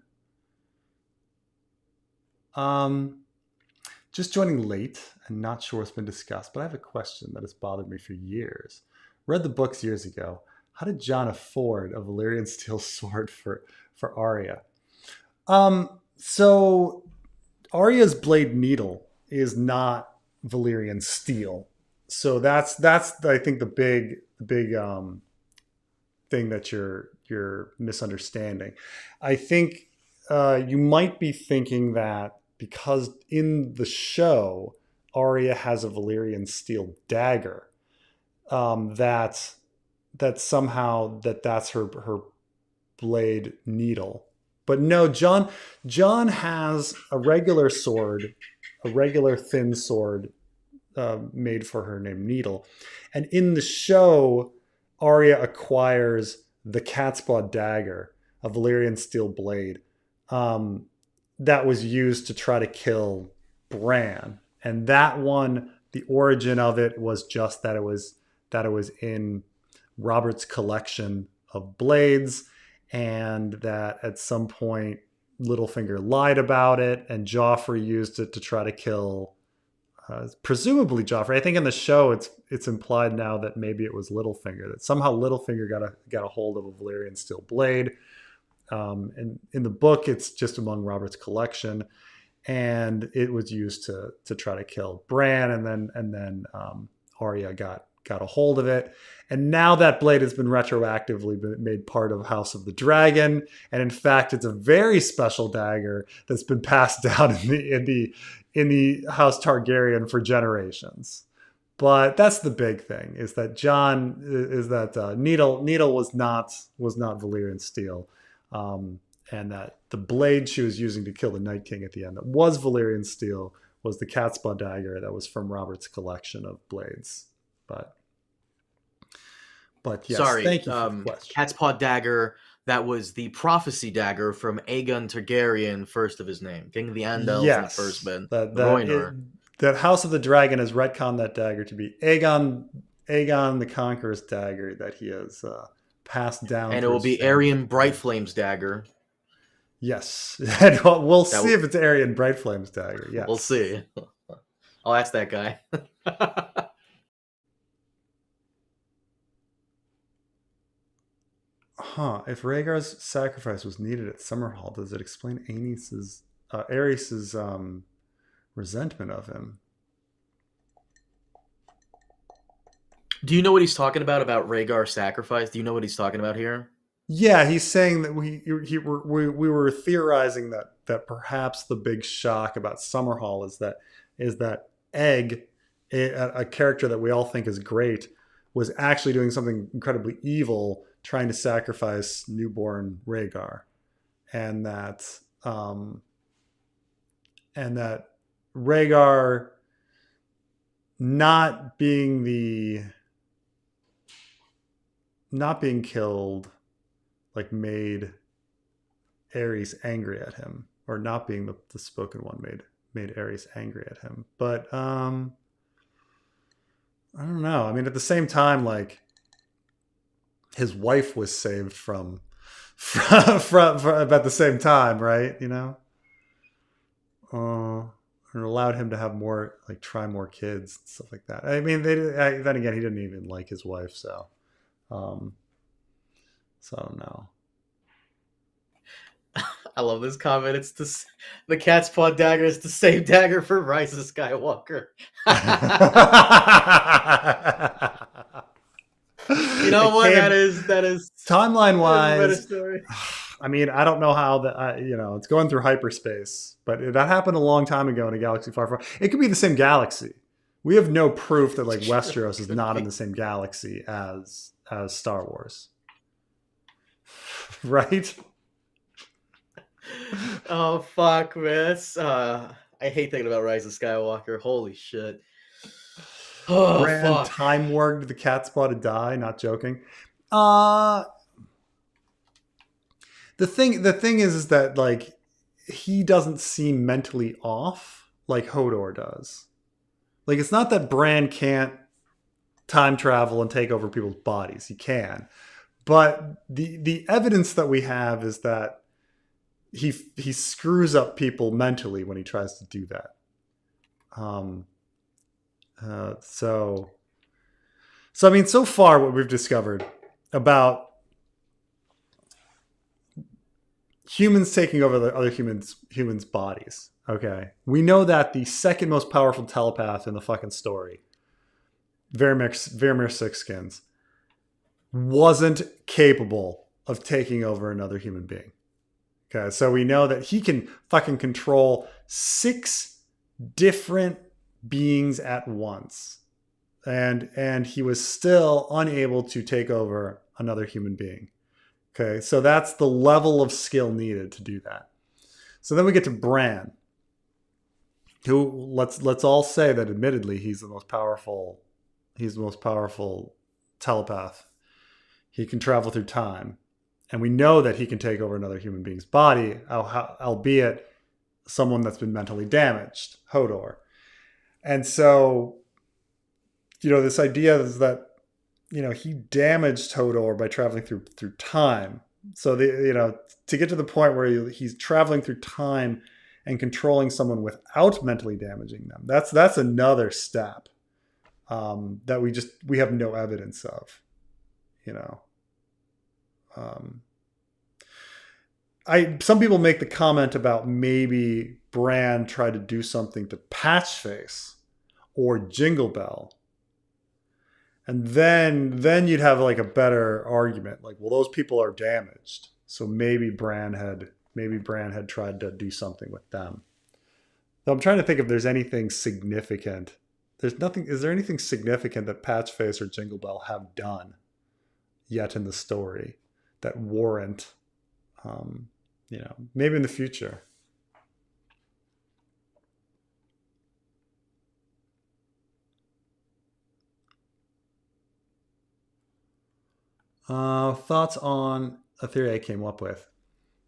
Just joining late and not sure what's been discussed, but I have a question that has bothered me for years. Read the books years ago. How did Jon afford a Valyrian steel sword for Arya? So Arya's blade needle is not Valyrian steel. So that's I think the big thing that you're misunderstanding. I think you might be thinking that because in the show Arya has a Valyrian steel dagger, that somehow that's her blade needle. But no, Jon has a regular sword, a regular thin sword made for her named Needle. And in the show, Arya acquires the Catspaw dagger, a Valyrian steel blade, that was used to try to kill Bran. And that one, the origin of it was just that it was in Robert's collection of blades, and that at some point Littlefinger lied about it, and Joffrey used it to try to kill presumably Joffrey. I think in the show it's implied now that maybe it was Littlefinger, that somehow Littlefinger got a hold of a Valyrian steel blade. And in the book, it's just among Robert's collection, and it was used to try to kill Bran, and then Arya got a hold of it, and now that blade has been retroactively made part of House of the Dragon, and in fact, it's a very special dagger that's been passed down in the House Targaryen for generations. But that's the big thing: is that Needle was not Valyrian steel, and that the blade she was using to kill the Night King at the end that was Valyrian steel was the Catspaw dagger that was from Robert's collection of blades. But yes, Sorry, thank you for the question. Catspaw dagger. That was the prophecy dagger from Aegon Targaryen, first of his name, King of the Andals, Yes, and the First Men, that House of the Dragon has retconned that dagger to be Aegon the Conqueror's dagger that he has passed down, and it will be Aerion Brightflame's dagger. Yes, and we'll see if it's Aerion Brightflame's dagger. Yes, we'll see. I'll ask that guy. If Rhaegar's sacrifice was needed at Summerhall, does it explain Aerys's resentment of him? Do you know what he's talking about Rhaegar's sacrifice? Do you know what he's talking about here? Yeah, he's saying that we were theorizing that perhaps the big shock about Summerhall is that Egg, a character that we all think is great, was actually doing something incredibly evil, trying to sacrifice newborn Rhaegar, and that Rhaegar not being killed like made Aerys angry at him, or not being the spoken one made Aerys angry at him. But I don't know. I mean, at the same time, like, his wife was saved from about the same time, right? You know, and allowed him to have more, like, try more kids and stuff like that. I mean, then again, he didn't even like his wife, so I don't know. I love this comment. It's the Catspaw dagger is the same dagger for Rise of Skywalker. You know what? That is timeline wise. I mean, I don't know how that. It's going through hyperspace, but that happened a long time ago in a galaxy far, far. It could be the same galaxy. We have no proof that, like, Westeros is not in the same galaxy as as Star Wars. Right? Oh fuck, man. I hate thinking about Rise of Skywalker. Holy shit. Oh Bran fuck. time warged the cat spa to die, not joking. Uh the thing is that like he doesn't seem mentally off like Hodor does. Like it's not that Bran can't time travel and take over people's bodies. He can. But the evidence that we have is that he screws up people mentally when he tries to do that. Um, so I mean, so far what we've discovered about humans taking over the other humans' bodies. Okay, we know that the second most powerful telepath in the fucking story, Vermeer Sixskins, wasn't capable of taking over another human being. Okay, so we know that he can fucking control 6 different beings at once. And he was still unable to take over another human being. Okay, so that's the level of skill needed to do that. So then we get to Bran, who let's all say that admittedly he's the most powerful telepath. He can travel through time. And we know that he can take over another human being's body, albeit someone that's been mentally damaged, Hodor. And so, this idea is that, he damaged Hodor by traveling through time. So, to get to the point where he's traveling through time and controlling someone without mentally damaging them, that's another step that we have no evidence of, some people make the comment about maybe Bran tried to do something to Patchface or Jingle Bell, and then you'd have like a better argument. Like, well, those people are damaged, so maybe Bran had tried to do something with them. So I'm trying to think if there's anything significant. There's nothing. Is there anything significant that Patchface or Jingle Bell have done yet in the story that warrant, maybe in the future? Thoughts on a theory I came up with,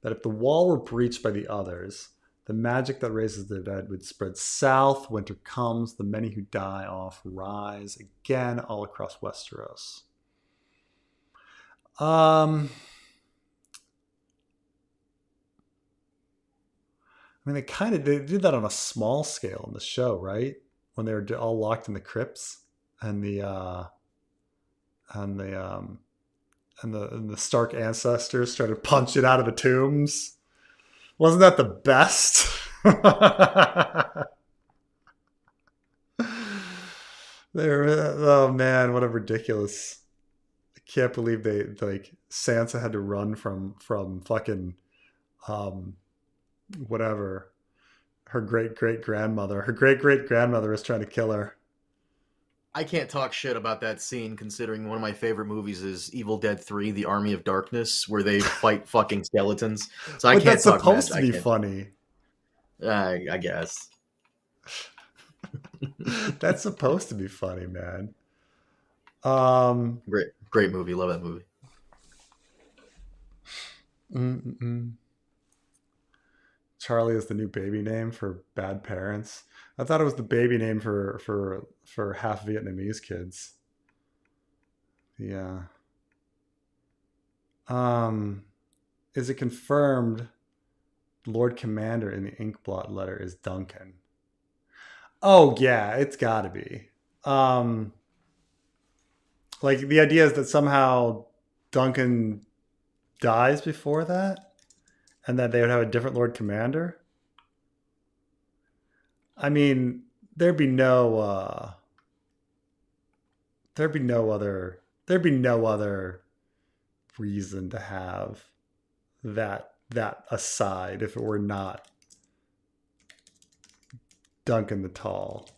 that if the wall were breached by the others, the magic that raises the dead would spread south. Winter comes, the many who die off rise again all across Westeros. I mean, they did that on a small scale in the show, right? When they were all locked in the crypts, and the Stark ancestors started punching out of the tombs. Wasn't that the best? Oh man, what a ridiculous! I can't believe Sansa had to run from fucking whatever, her great great grandmother. Her great great grandmother was trying to kill her. I can't talk shit about that scene, considering one of my favorite movies is Evil Dead 3: The Army of Darkness, where they fight fucking skeletons. So I But can't that's talk supposed magic. to be funny. I guess. That's supposed to be funny, man. Great movie. Love that movie. Charlie is the new baby name for bad parents. I thought it was the baby name for half Vietnamese kids. Yeah. Is it confirmed Lord Commander in the Inkblot letter is Duncan? Oh yeah, it's gotta be. Like the idea is that somehow Duncan dies before that, and that they would have a different Lord Commander. I mean, there'd be no other reason to have that aside if it were not Duncan the Tall.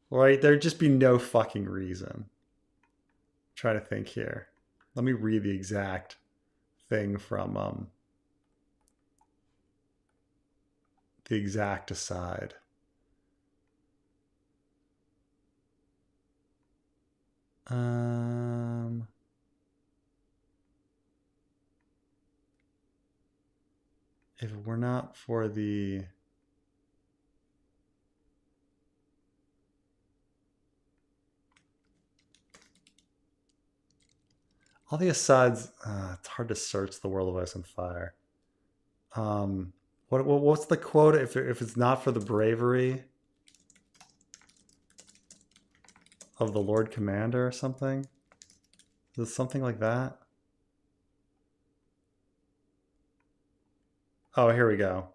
Right? There'd just be no fucking reason. Try to think here. Let me read the exact thing from the exact aside. If it were not for the all the asides, it's hard to search the world of Ice and Fire. What's the quote? If it's not for the bravery of the Lord Commander or something? Is it something like that? Oh, here we go.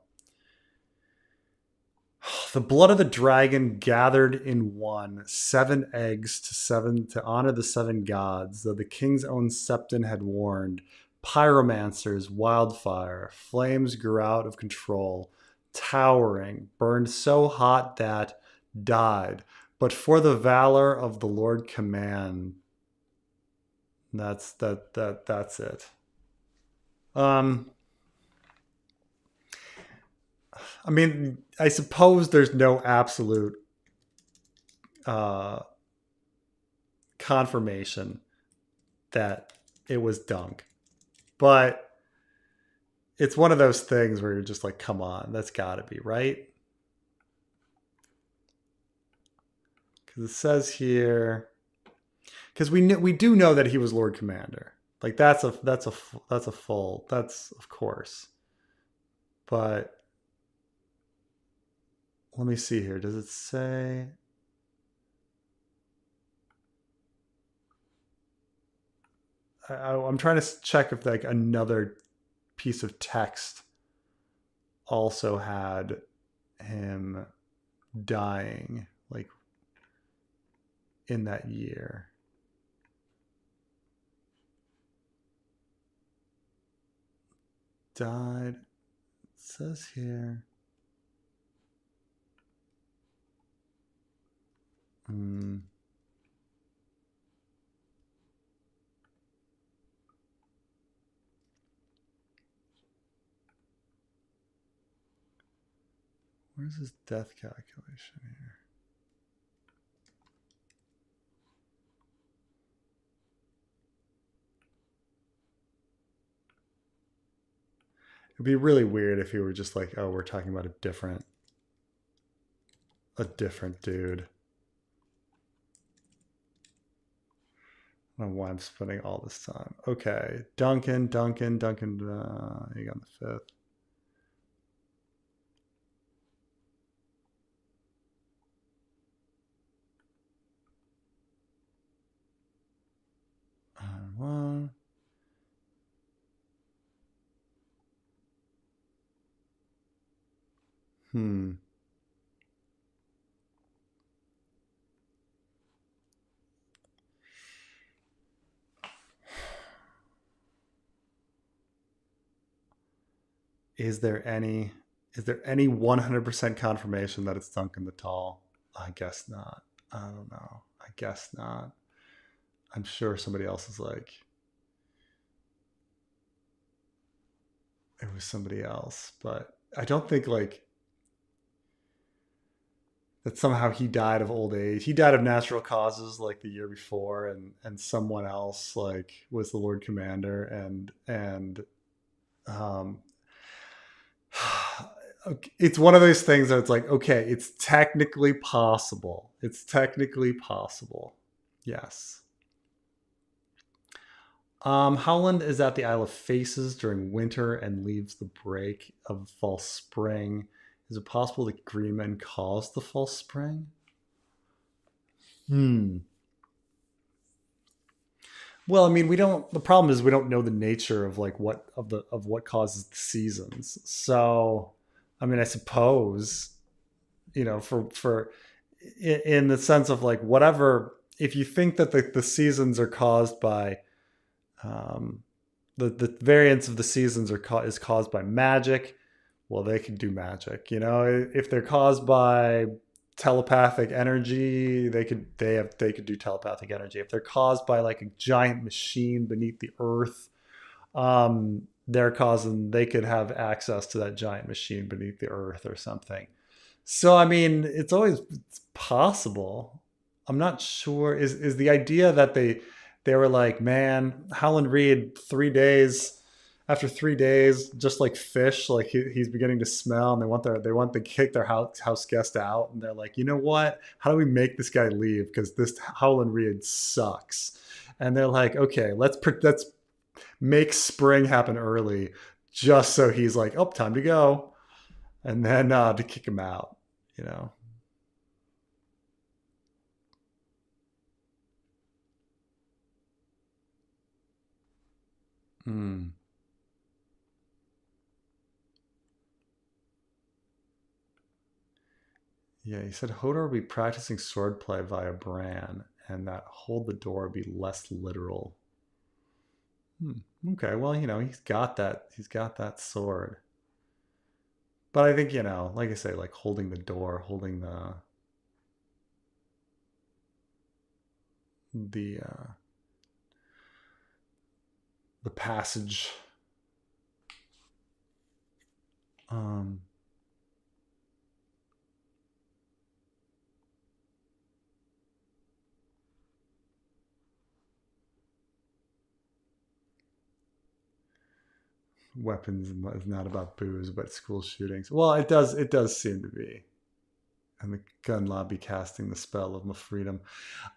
The blood of the dragon gathered in one 7 eggs to honor the 7 gods, though the king's own septon had warned. Pyromancers, wildfire, flames grew out of control, towering, burned so hot that died. But for the valor of the Lord command. That's it. I mean, I suppose there's no absolute uh, confirmation that it was Dunk, but it's one of those things where you're just like, come on, that's got to be right. Because it says here, because we do know that he was Lord Commander. Like that's a full, that's of course, but let me see here. Does it say? I'm trying to check if like another piece of text also had him dying like in that year. Died. It says here. Where's his death calculation here? It'd be really weird if you were just like, oh, we're talking about a different dude. I don't know why I'm spending all this time. Okay, Duncan. You got the 5th. One. Is there any 100% confirmation that it's Duncan the Tall? I guess not. I don't know. I guess not. I'm sure somebody else is like, it was somebody else, but I don't think like that somehow he died of old age. He died of natural causes like the year before, and someone else like was the Lord Commander, and it's one of those things that it's like, okay, it's technically possible. Yes. Howland is at the Isle of Faces during winter and leaves the break of false spring. Is it possible that Greenman caused the false spring? Well, I mean, we don't. The problem is we don't know the nature of like what causes the seasons. So, I mean, I suppose, for in the sense of like whatever. If you think that the seasons are caused by the variance of the seasons is caused by magic, well, they can do magic. If they're caused by telepathic energy. They could do telepathic energy if they're caused by like a giant machine beneath the earth. They could have access to that giant machine beneath the earth or something. So I mean, it's possible. I'm not sure. Is the idea that they were like, man, Howland Reed, 3 days after 3 days, just like fish, like he's beginning to smell, and they kick their house guest out, and they're like, you know what? How do we make this guy leave? Because this Howland Reed sucks. And they're like, okay, let's make spring happen early, just so he's like, oh, time to go, and then to kick him out, you know. Mm. Yeah, he said Hodor would be practicing swordplay via Bran, and that hold the door would be less literal. Hmm. Okay, well, he's got that. He's got that sword. But I think, like I say, like holding the door, holding the the passage. Um, Weapons is not about booze, but school shootings. Well, it does seem to be. And the gun lobby casting the spell of my freedom.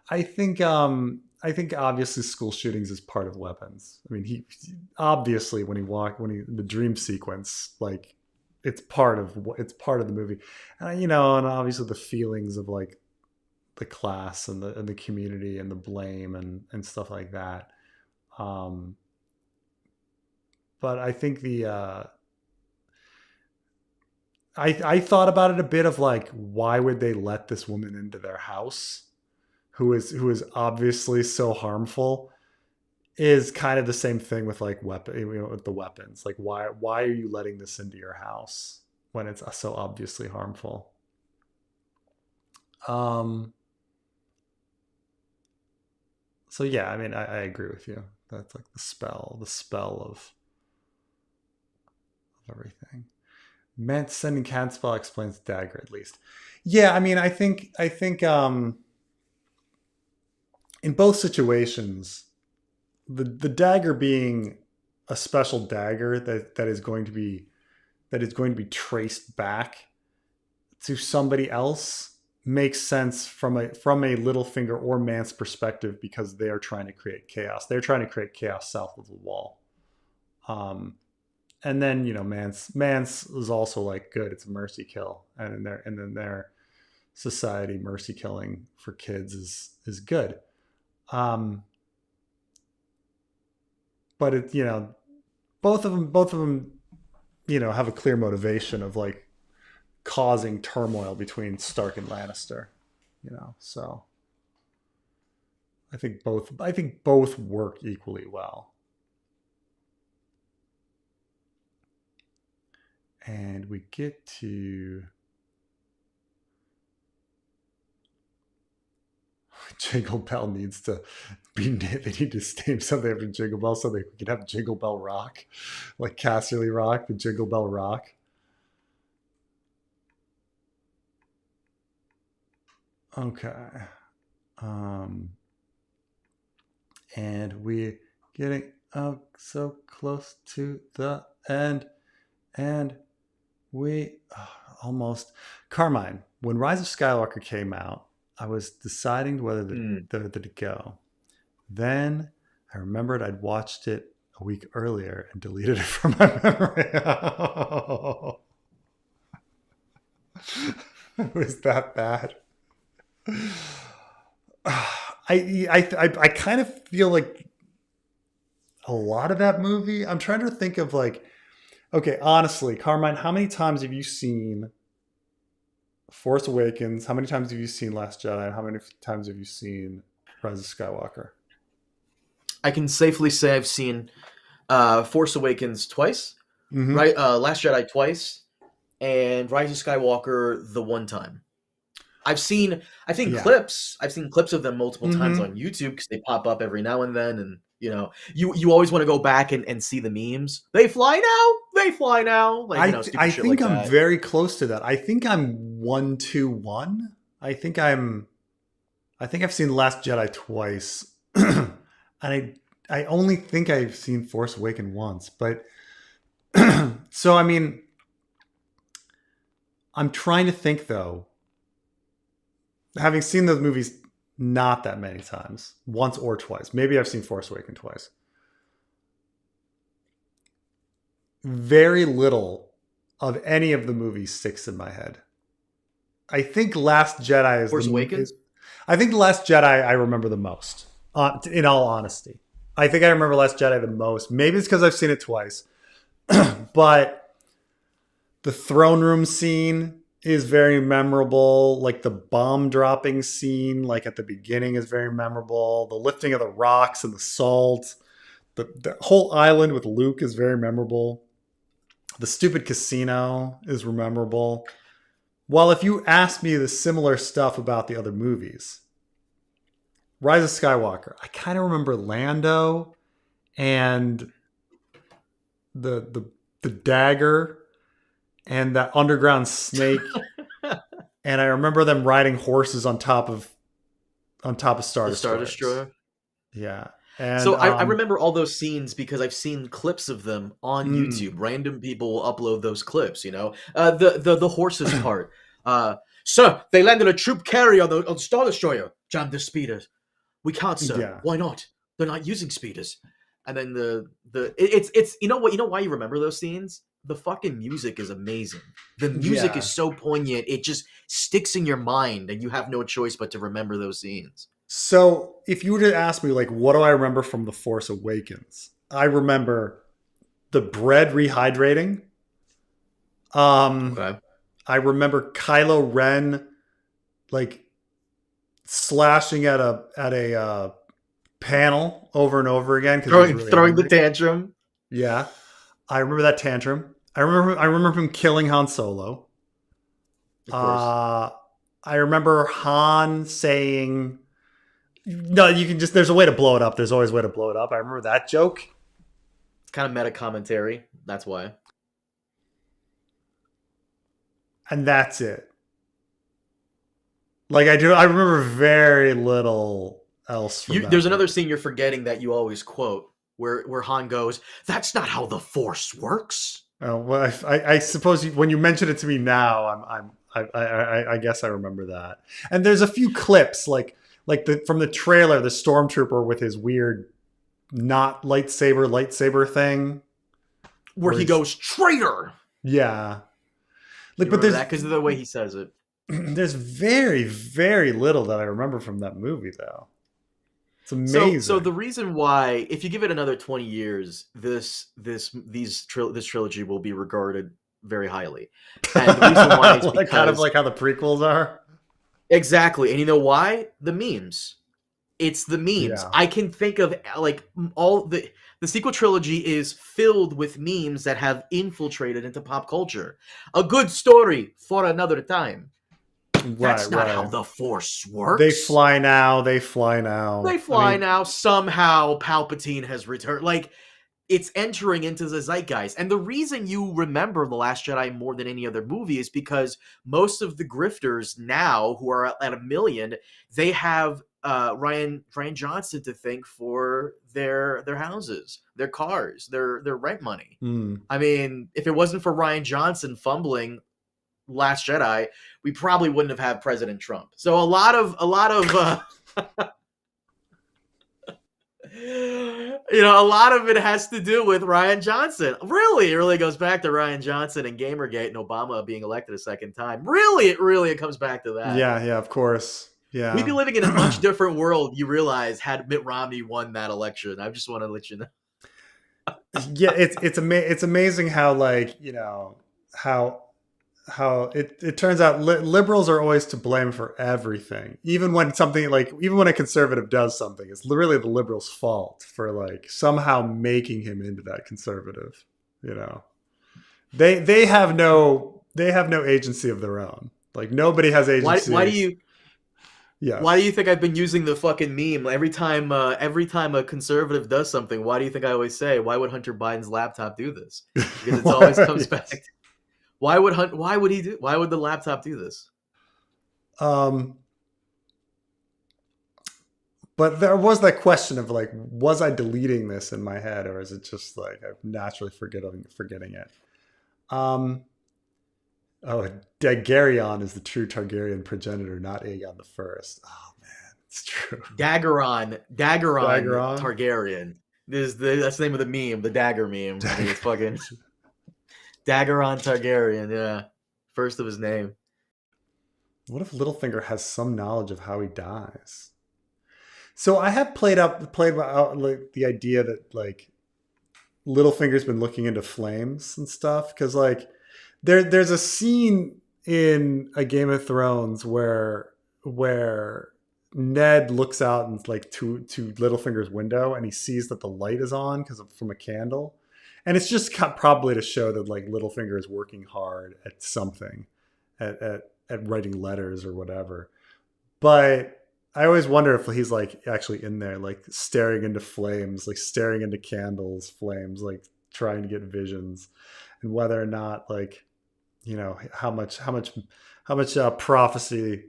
I think obviously school shootings is part of weapons. I mean, he obviously when he the dream sequence, like it's part of the movie. And obviously the feelings of like the class and the community and the blame and stuff like that. Um but I think I thought about it a bit of like, why would they let this woman into their house who is obviously so harmful, is kind of the same thing with like with the weapons. Like, why are you letting this into your house when it's so obviously harmful? Um so yeah, I mean, I agree with you. That's like the spell of everything. Meant sending Cancel explains dagger at least. Yeah, I mean, I think in both situations, the dagger being a special dagger that is going to be traced back to somebody else makes sense from a Littlefinger or Mance perspective, because they are trying to create chaos. They're trying to create chaos south of the wall. Um, and then Mance is also like, good. It's a mercy kill, and in their society, mercy killing for kids is good. Um, but both of them have a clear motivation of like causing turmoil between Stark and Lannister. So I think both work equally well. And we get to Jingle Bell needs to be. They need to name something after Jingle Bell so they can have Jingle Bell Rock, like Casterly Rock, the Jingle Bell Rock. Okay. Um, and we getting so close to the end, and we almost. Carmine, when Rise of Skywalker came out, I was deciding whether to go. Then I remembered I'd watched it a week earlier and deleted it from my memory. It was that bad. I kind of feel like a lot of that movie. I'm trying to think of like, okay, honestly, Carmine, how many times have you seen Force Awakens? How many times have you seen Last Jedi? And how many times have you seen Rise of Skywalker? I can safely say I've seen Force Awakens twice, Mm-hmm. right? Last Jedi twice, and Rise of Skywalker the one time. I've seen Yeah. clips. I've seen clips of them multiple times Mm-hmm. on YouTube because they pop up every now and then, and you always want to go back and see the memes. They fly now. They fly now. Like stupid I shit think like I'm that. very close to that. I think I'm 1-1. I think I'm. I think I've seen Last Jedi twice, and I only think I've seen Force Awaken once. But so I mean, I'm trying to think though. Having seen those movies not that many times, once or twice. Maybe I've seen Force Awaken twice. Very little of any of the movies sticks in my head. I think Last Jedi is Force Awakens. I think Last Jedi I remember the most. In all honesty, I think I remember Last Jedi the most. Maybe it's because I've seen it twice, but the throne room scene is very memorable. Like the bomb dropping scene, like at the beginning, is very memorable. The lifting of the rocks and the salt, the whole island with Luke is very memorable. The stupid casino is memorable. Well, if you ask me the similar stuff about the other movies, Rise of Skywalker, I kind of remember Lando and the the dagger and that underground snake, and I remember them riding horses on top of Star The Star Destroyers. Destroyer. Yeah, and So I remember all those scenes because I've seen clips of them on YouTube. mm, Random people upload those clips. The horses part. Sir, they landed a troop carrier on Star Destroyer. Jam the speeders. We can't, sir. yeah, Why not? They're not using speeders. And then it's you know why you remember those scenes? The fucking music is amazing. The music is yeah. so poignant. It just sticks in your mind, and you have no choice but to remember those scenes. So if you were to ask me, like, what do I remember from The Force Awakens? I remember the bread rehydrating. Um, Okay. I remember Kylo Ren like slashing at a panel over and over again because he was really Throwing the angry. tantrum. Yeah, I remember that tantrum. I remember him killing Han Solo. Of course. Uh, I remember Han saying, "No, you can just. There's a way to blow it up. There's always a way to blow it up." I remember that joke, It's kind of meta commentary. That's why. and that's it. Like I remember very little else from that There's movie. another scene you're forgetting that you always quote, where Han goes, "That's not how the Force works." Oh, well, I suppose when you mention it to me now, I guess I remember that. And there's a few clips like from the trailer, the stormtrooper with his weird not lightsaber thing, Where where he he's goes, "Traitor." yeah. Like, You but remember that because of the way he says it. there's very little that I remember from that movie though. It's So amazing. the reason why, if you give it another 20 years, this trilogy will be regarded very highly, and the reason why is Like kind of because like how the prequels are. exactly, and you know why? The memes. It's the memes. Yeah. I can think of like all the sequel trilogy is filled with memes that have infiltrated into pop culture. A good story for another time. Right, That's not how right. the Force They works. fly now, they fly They now. I fly mean, now. Somehow Palpatine has returned. Like it's entering into the zeitgeist. And the reason you remember The Last Jedi more than any other movie is because most of the grifters now who are at a million, they have Ryan Johnson to thank for their houses, their cars, their rent money. hmm. I mean, if it wasn't for Ryan Johnson fumbling Last Jedi, we probably wouldn't have had President Trump. So a lot of it has to do with Ryan Johnson. Really, it really goes back to Ryan Johnson and Gamergate and Obama being elected a second time. Really, it comes back to that. Yeah, yeah, of course. We'd be Yeah. living in a much different world, you realize, had Mitt Romney won that election. I just want to let you know. Yeah, it's amazing how like, how it turns out liberals are always to blame for everything. Even when a conservative does something, it's really the liberals' fault for like somehow making him into that conservative, you know. They have no agency of their own. Like nobody has Why do agency. you why do Yes. you think I've been using the fucking meme every time a conservative does something? Why do you think I always say, why would Hunter Biden's laptop do this? Because it always comes Yes. back. Why would the laptop do this? Um, but there was that question of like, was I deleting this in my head, or is it just like I'm naturally forgetting it? Um, oh, Daguerreon is the true Targaryen progenitor, not Aegon the First. Oh man, it's true. Daggeron Daguerreon. Targaryen. That's the name of the meme, the dagger meme. And it's Dagger. fucking Daggeron Targaryen, yeah. First of his name. What if Littlefinger has some knowledge of how he dies? So I have played out like the idea that like Littlefinger's been looking into flames and stuff because like there's a scene in a Game of Thrones where Ned looks out and like to Littlefinger's window and he sees that the light is on because from a candle, and it's just probably to show that like Littlefinger is working hard at something, at writing letters or whatever. But I always wonder if he's like actually in there, like staring into flames, like staring into candles, flames, like trying to get visions, and whether or not like how much prophecy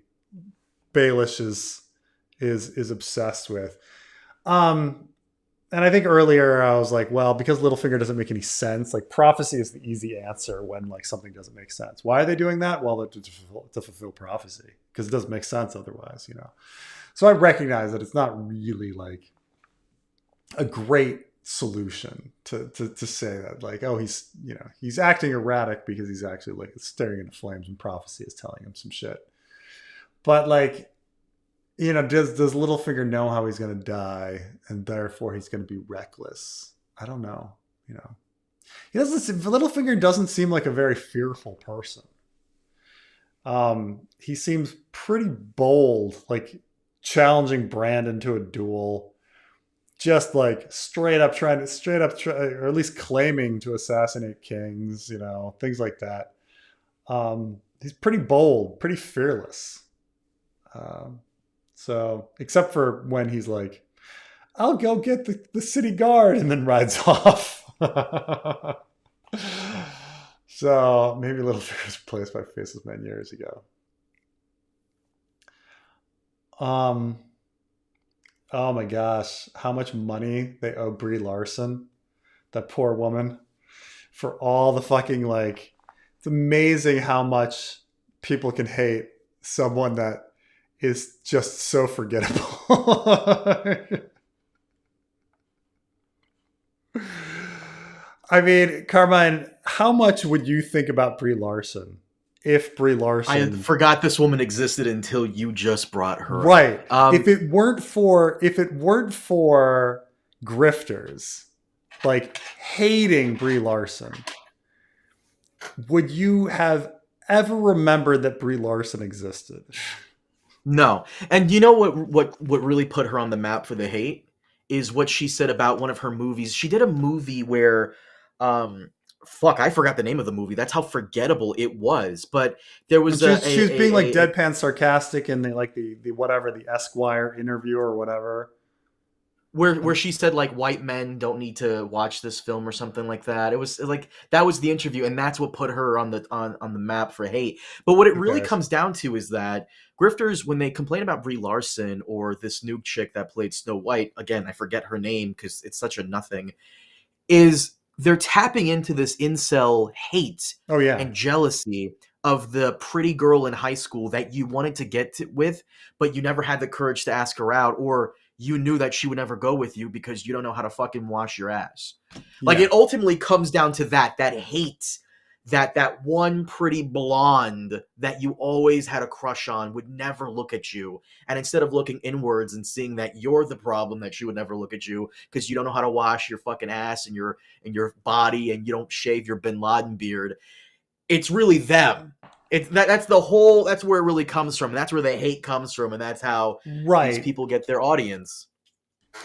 Baelish is obsessed with. Um, and I think earlier I was like, well, because Littlefinger doesn't make any sense, like prophecy is the easy answer when like something doesn't make sense. Why are they doing that? Well, to fulfill prophecy because it doesn't make sense otherwise. So I recognize that it's not really like a great solution to say that like, oh, he's acting erratic because he's actually like staring into flames and prophecy is telling him some shit. But like, does Littlefinger know how he's going to die, and therefore he's going to be reckless? I don't know. He doesn't. Littlefinger doesn't seem like a very fearful person. He seems pretty bold, like challenging Brandon to a duel, just like or at least claiming to assassinate kings, things like that. He's pretty bold, pretty fearless. Um, so, except for when he's like, I'll go get the city guard and then rides off. So, maybe Littlefinger was replaced by Faceless Man years ago. Um, oh my gosh, how much money they owe Brie Larson, that poor woman, for all the fucking like. It's amazing how much people can hate someone that is just so forgettable. I mean, Carmine, how much would you think about Brie Larson if Brie I Larson, forgot this woman existed until you just brought her up. right? If it weren't for grifters like hating Brie Larson, would you have ever remembered that Brie Larson existed? No. And you know what really put her on the map for the hate is what she said about one of her movies. She did a movie where um fuck, I forgot the name of the movie. That's how forgettable it was. But there And was she was being like a deadpan sarcastic in the whatever, the Esquire interview or whatever. where she said like white men don't need to watch this film or something like that. It was like that was the interview, and that's what put her on the map for hate. But what it Who really cares? comes down to is that grifters, when they complain about Brie Larson or this new chick that played Snow White, again I forget her name because it's such a nothing, is they're tapping into this incel hate Oh yeah, and jealousy of the pretty girl in high school that you wanted to with, but you never had the courage to ask her out, or you knew that she would never go with you because you don't know how to fucking wash your ass. Like yeah, it ultimately comes down to that hate that one pretty blonde that you always had a crush on would never look at you, and instead of looking inwards and seeing that you're the problem, that she would never look at you because you don't know how to wash your fucking ass and your body, and you don't shave your Bin Laden beard. It's really them. That's where it really comes from. That's where the hate comes from, and that's how these right. people get their audience.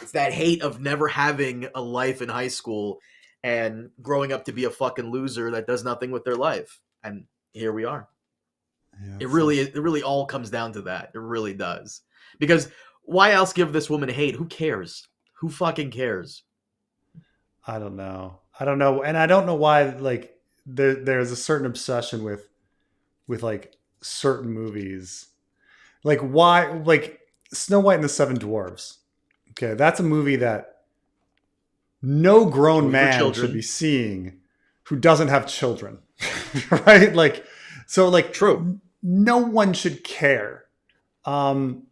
It's that hate of never having a life in high school and growing up to be a fucking loser that does nothing with their life. And here we are. Yeah, It really all comes down to that. It really does. Because why else give this woman hate? Who cares? Who fucking cares? I don't know. I don't know, and I don't know why. Like there's a certain obsession with like certain movies. Like why? Like Snow White and the Seven Dwarfs. Okay, that's a movie that no grown Movie for man should be children. seeing who doesn't have children, right? Like, so like True. no one should care. Um,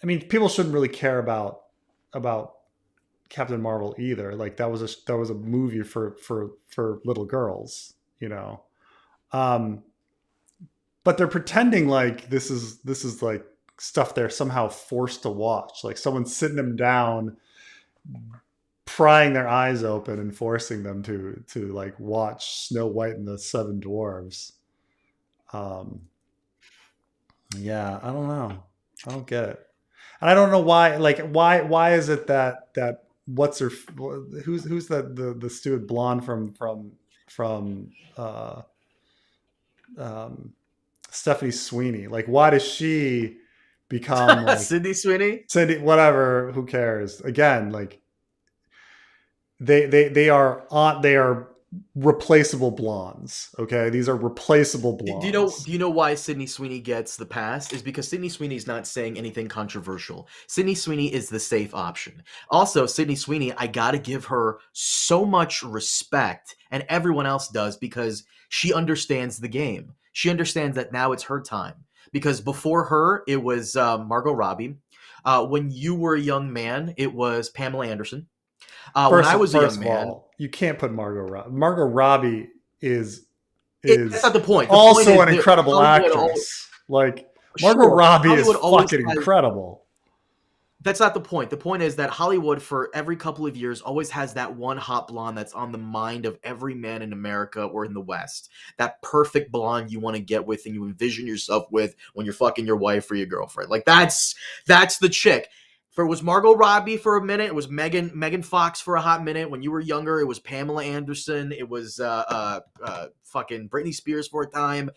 I mean, people shouldn't really care about Captain Marvel either. Like that was a movie for little girls, you know. Um, but they're pretending like this is like stuff they're somehow forced to watch. Like someone's sitting them down, prying their eyes open and forcing them to like watch Snow White and the Seven Dwarves. Um, yeah, I don't know. I don't get it, and I don't know why. Like, why is it that what's her who's the stupid blonde from um, Stephanie Sweeney? Like, why does she become like Sydney Sweeney. Cindy? Whatever. Who cares? Again, like they are replaceable blondes. Okay, these are replaceable Do you know? blondes. Do you know why Sydney Sweeney gets the pass? Is because Sydney Sweeney is not saying anything controversial. Sydney Sweeney is the safe option. Also, Sydney Sweeney, I gotta give her so much respect, and everyone else does because she understands the game. She understands that now it's her time. Because before her, it was Margot Robbie. When you were a young man, it was Pamela Anderson. When I was a First young of man, all, you can't put Margot Robbie. Margot Robbie is that's not is the point. The point also is an that incredible Hollywood always, actress. Like Margot sure, Robbie is Hollywood always fucking has. incredible. That's not the point. The point is that Hollywood, for every couple of years, always has that one hot blonde that's on the mind of every man in America or in the West. That perfect blonde you want to get with and you envision yourself with when you're fucking your wife or your girlfriend. Like that's the chick. For it was Margot Robbie for a minute. It was Megan Fox for a hot minute. When you were younger, it was Pamela Anderson. It was fucking Britney Spears for a time.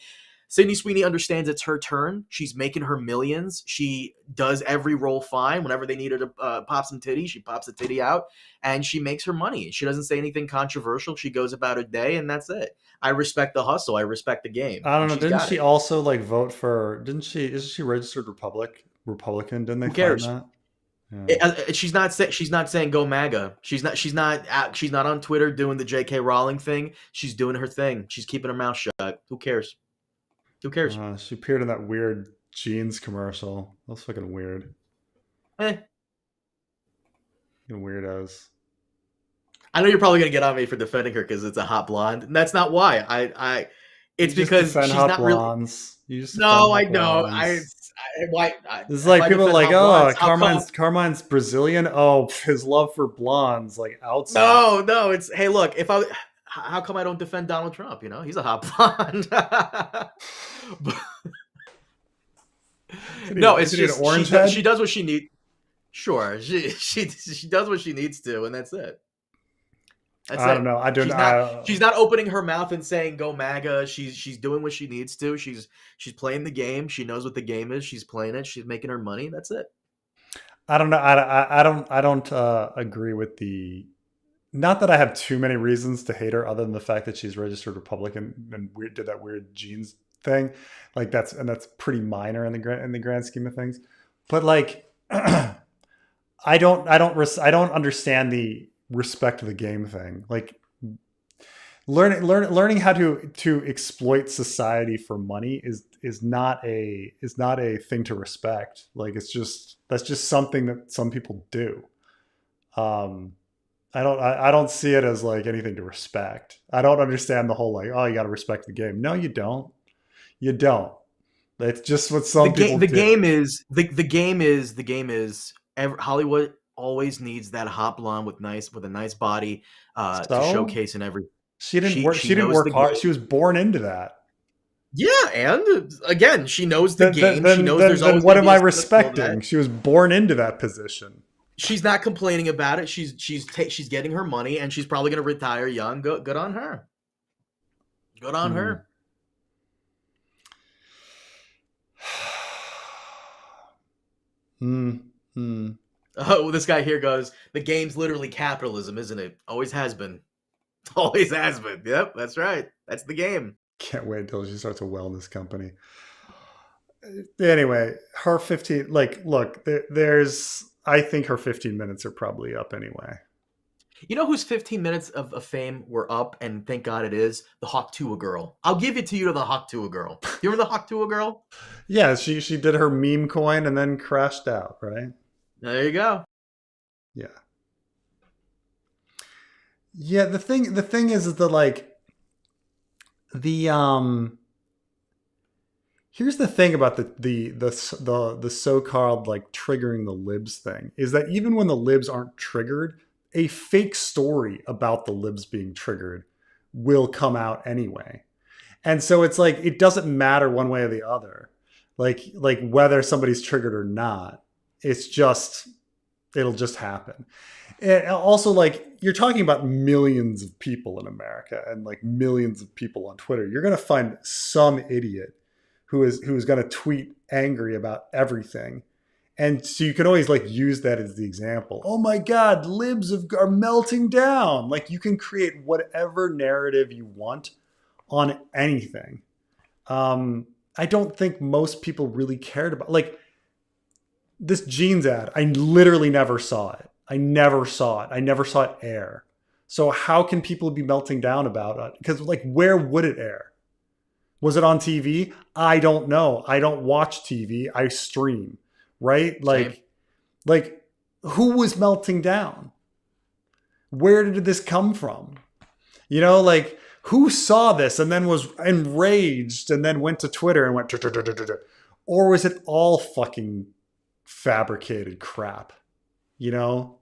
Sydney Sweeney understands it's her turn. She's making her millions. She does every role fine. Whenever they need her to pop some titty, she pops the titty out, and she makes her money. She doesn't say anything controversial. She goes about her day, and that's it. I respect the hustle. I respect the game, I don't and know. she's Didn't got she it. also like vote for? Didn't she? Isn't she registered Republican? Didn't they Who find cares? that? Yeah. She's not saying go MAGA. She's not on Twitter doing the J.K. Rowling thing. She's doing her thing. She's keeping her mouth shut. Who cares? Who cares? She appeared in that weird jeans commercial. That was fucking weird. Eh. Fucking weirdos. I know you're probably gonna get on me for defending her because it's a hot blonde, and that's not why. You It's just because defend she's hot not really. blondes. You just defend No, I hot know. blondes. This is If like I people are defend like, hot oh, blondes, how come? Carmine's Brazilian. Oh, his love for blondes, like outside. No, no. It's hey, look. If I, how come I don't defend Donald Trump? You know, he's a hot blonde. No, it's Isn't he an just orange she head? does what she needs. Sure, she does what she needs to, and that's it. That's I don't it. know. I don't. She's not she's not opening her mouth and saying go MAGA. She's doing what she needs to. She's playing the game. She knows what the game is. She's playing it. She's making her money. That's it. I don't know. I don't agree with the. Not that I have too many reasons to hate her, other than the fact that she's registered Republican and did that weird jeans thing. Like that's pretty minor in the grand scheme of things. But like, I don't understand the respect of the game thing. Like learning how to exploit society for money is not a thing to respect. Like that's just something that some people do. Um, I don't see it as like anything to respect. I don't understand the whole like, oh, you got to respect the game. No, you don't. You don't. It's just what some people The do. game is the game is Hollywood always needs that hot blonde with a nice body to So showcase in every. she didn't work. She She didn't knows work the hard. game. She was born into that. Yeah, and again, she knows the game. She knows there's Then always what going to am be I a cynical respecting? net. She was born into that position. She's not complaining about it. She's getting her money, and she's probably going to retire young. Good on her. Good on Hmm. her. Mm, mm. Oh, this guy here goes, the game's literally capitalism, isn't it? Always has been. Always has been. Yep, that's right. That's the game. Can't wait until she starts a wellness company. Anyway, her 15, like, look, there's, I think her 15 minutes are probably up anyway. You know whose 15 minutes of fame were up, and thank God it is? The Hawk Tuah girl. I'll give it to you to the Hawk Tuah girl. You remember the Hawk Tuah girl? Yeah, she did her meme coin and then crashed out, right? There you go. Yeah. Yeah, the thing is that like the here's the thing about the so-called like triggering the libs thing is that even when the libs aren't triggered, a fake story about the libs being triggered will come out anyway. And so it's like it doesn't matter one way or the other. Like whether somebody's triggered or not. It's just it'll just happen. And also, like, you're talking about millions of people in America and like millions of people on Twitter. You're going to find some idiot who's going to tweet angry about everything. And so you can always like use that as the example. Oh my God, are melting down. Like you can create whatever narrative you want on anything. I don't think most people really cared about like this jeans ad. I literally never saw it. I never saw it. I never saw it air. So how can people be melting down about it? Because like, where would it air? Was it on TV? I don't know. I don't watch TV. I stream, right? Same. Like who was melting down? Where did this come from? You know, like who saw this and then was enraged and then went to Twitter and went, "Duh, duh, duh, duh, duh, duh." Or was it all fucking fabricated crap? You know,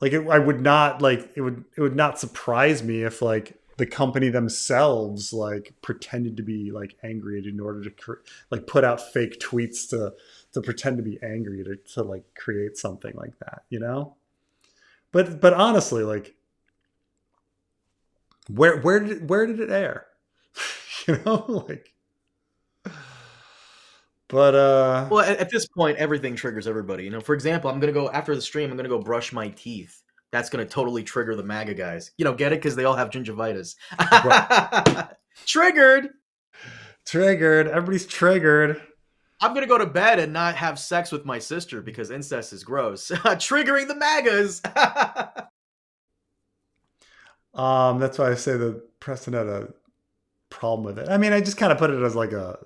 like I would not like it would not surprise me if like the company themselves like pretended to be like angry in order to like put out fake tweets to pretend to be angry to like create something like that, you know. But honestly, like where did it air? You know, like but Well, at this point, everything triggers everybody. You know, for example, I'm gonna go after the stream. I'm gonna go brush my teeth. That's gonna totally trigger the MAGA guys. You know, get it? Because they all have gingivitis. right. Triggered. Triggered. Everybody's triggered. I'm gonna go to bed and not have sex with my sister because incest is gross. Triggering the MAGAs. That's why I say the Preston had a problem with it. I mean, I just kind of put it as like a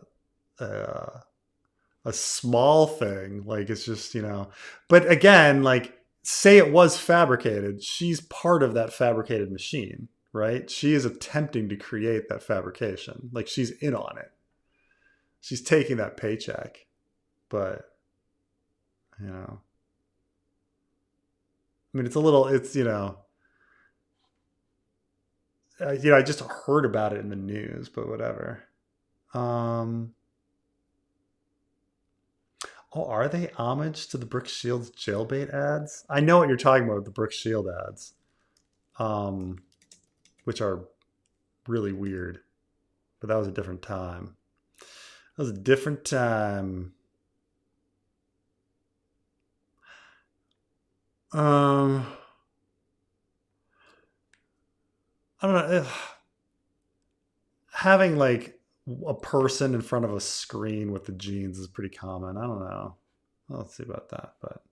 a small thing. Like it's just, you know, but again, like say it was fabricated. She's part of that fabricated machine, right? She is attempting to create that fabrication. Like she's in on it. She's taking that paycheck, but you know, I mean, it's, I just heard about it in the news, but whatever. Um, Oh, are they homage to the Brooke Shields jailbait ads? I know what you're talking about, the Brooke Shield ads, um, which are really weird. But that was a different time. That was a different time. Um, I don't know. Having like a person in front of a screen with the jeans is pretty common. I don't know. Let's see about that. But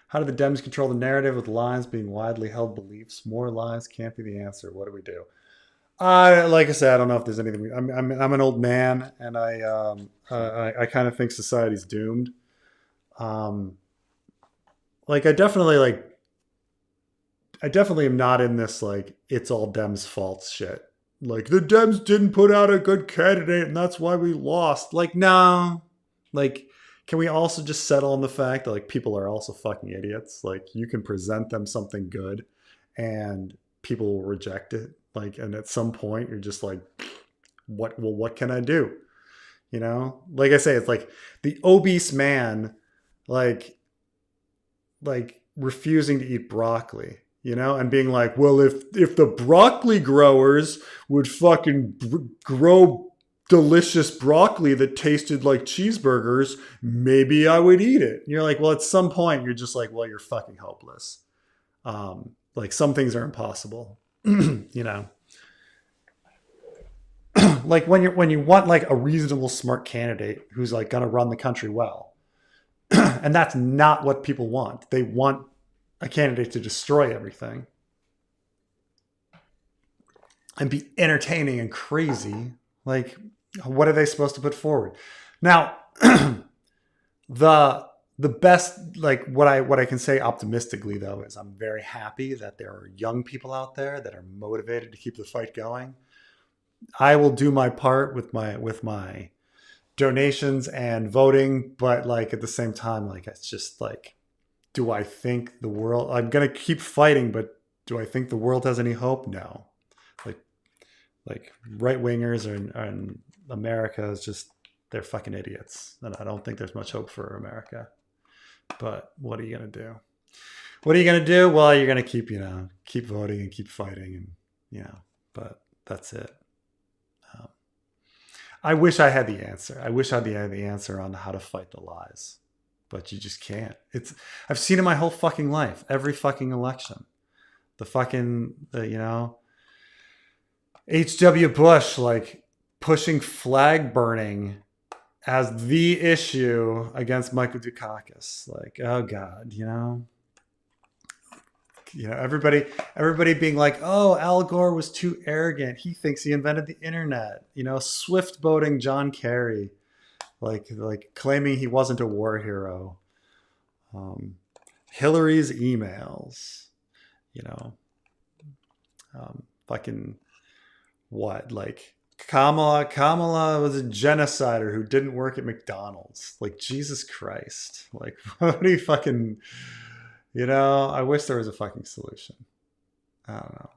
how do the Dems control the narrative with lies being widely held beliefs? More lies can't be the answer. What do we do? Like I said, I don't know if there's anything. I'm an old man, and I kind of think society's doomed. Um, like I definitely am not in this like it's all Dems' fault shit. Like the Dems didn't put out a good candidate, and that's why we lost. Like no, like can we also just settle on the fact that like people are also fucking idiots? Like you can present them something good, and people will reject it. Like, and at some point you're just like, what? Well, what can I do? You know, like I say, it's like the obese man, like refusing to eat broccoli, you know, and being like, well, if the broccoli growers would fucking grow delicious broccoli that tasted like cheeseburgers, maybe I would eat it. And you're like, well, at some point, you're just like, well, you're fucking hopeless. Like some things are impossible, you know. Like when you want like a reasonable, smart candidate who's like going to run the country well, and that's not what people want. They want a candidate to destroy everything and be entertaining and crazy. Like, what are they supposed to put forward? Now, the best, like what I can say optimistically though is I'm very happy that there are young people out there that are motivated to keep the fight going. I will do my part with my donations and voting, but like at the same time, like it's just like, do I think the world? I'm gonna keep fighting, but do I think the world has any hope? No. Like right wingers and America is just they're fucking idiots, and I don't think there's much hope for America. But what are you gonna do? What are you gonna do? Well, you're gonna keep voting and keep fighting, and but that's it. Um, I wish I had the answer. I wish I had the answer on how to fight the lies, but you just can't. I've seen it my whole fucking life. Every fucking election, H.W. Bush like pushing flag burning as the issue against Michael Dukakis. Like, oh God, everybody being like, oh, Al Gore was too arrogant. He thinks he invented the internet. Swift boating John Kerry, like claiming he wasn't a war hero. Hillary's emails, fucking what? Like Kamala was a genocider who didn't work at McDonald's. Like, Jesus Christ. Like, what do you fucking, I wish there was a fucking solution. I don't know.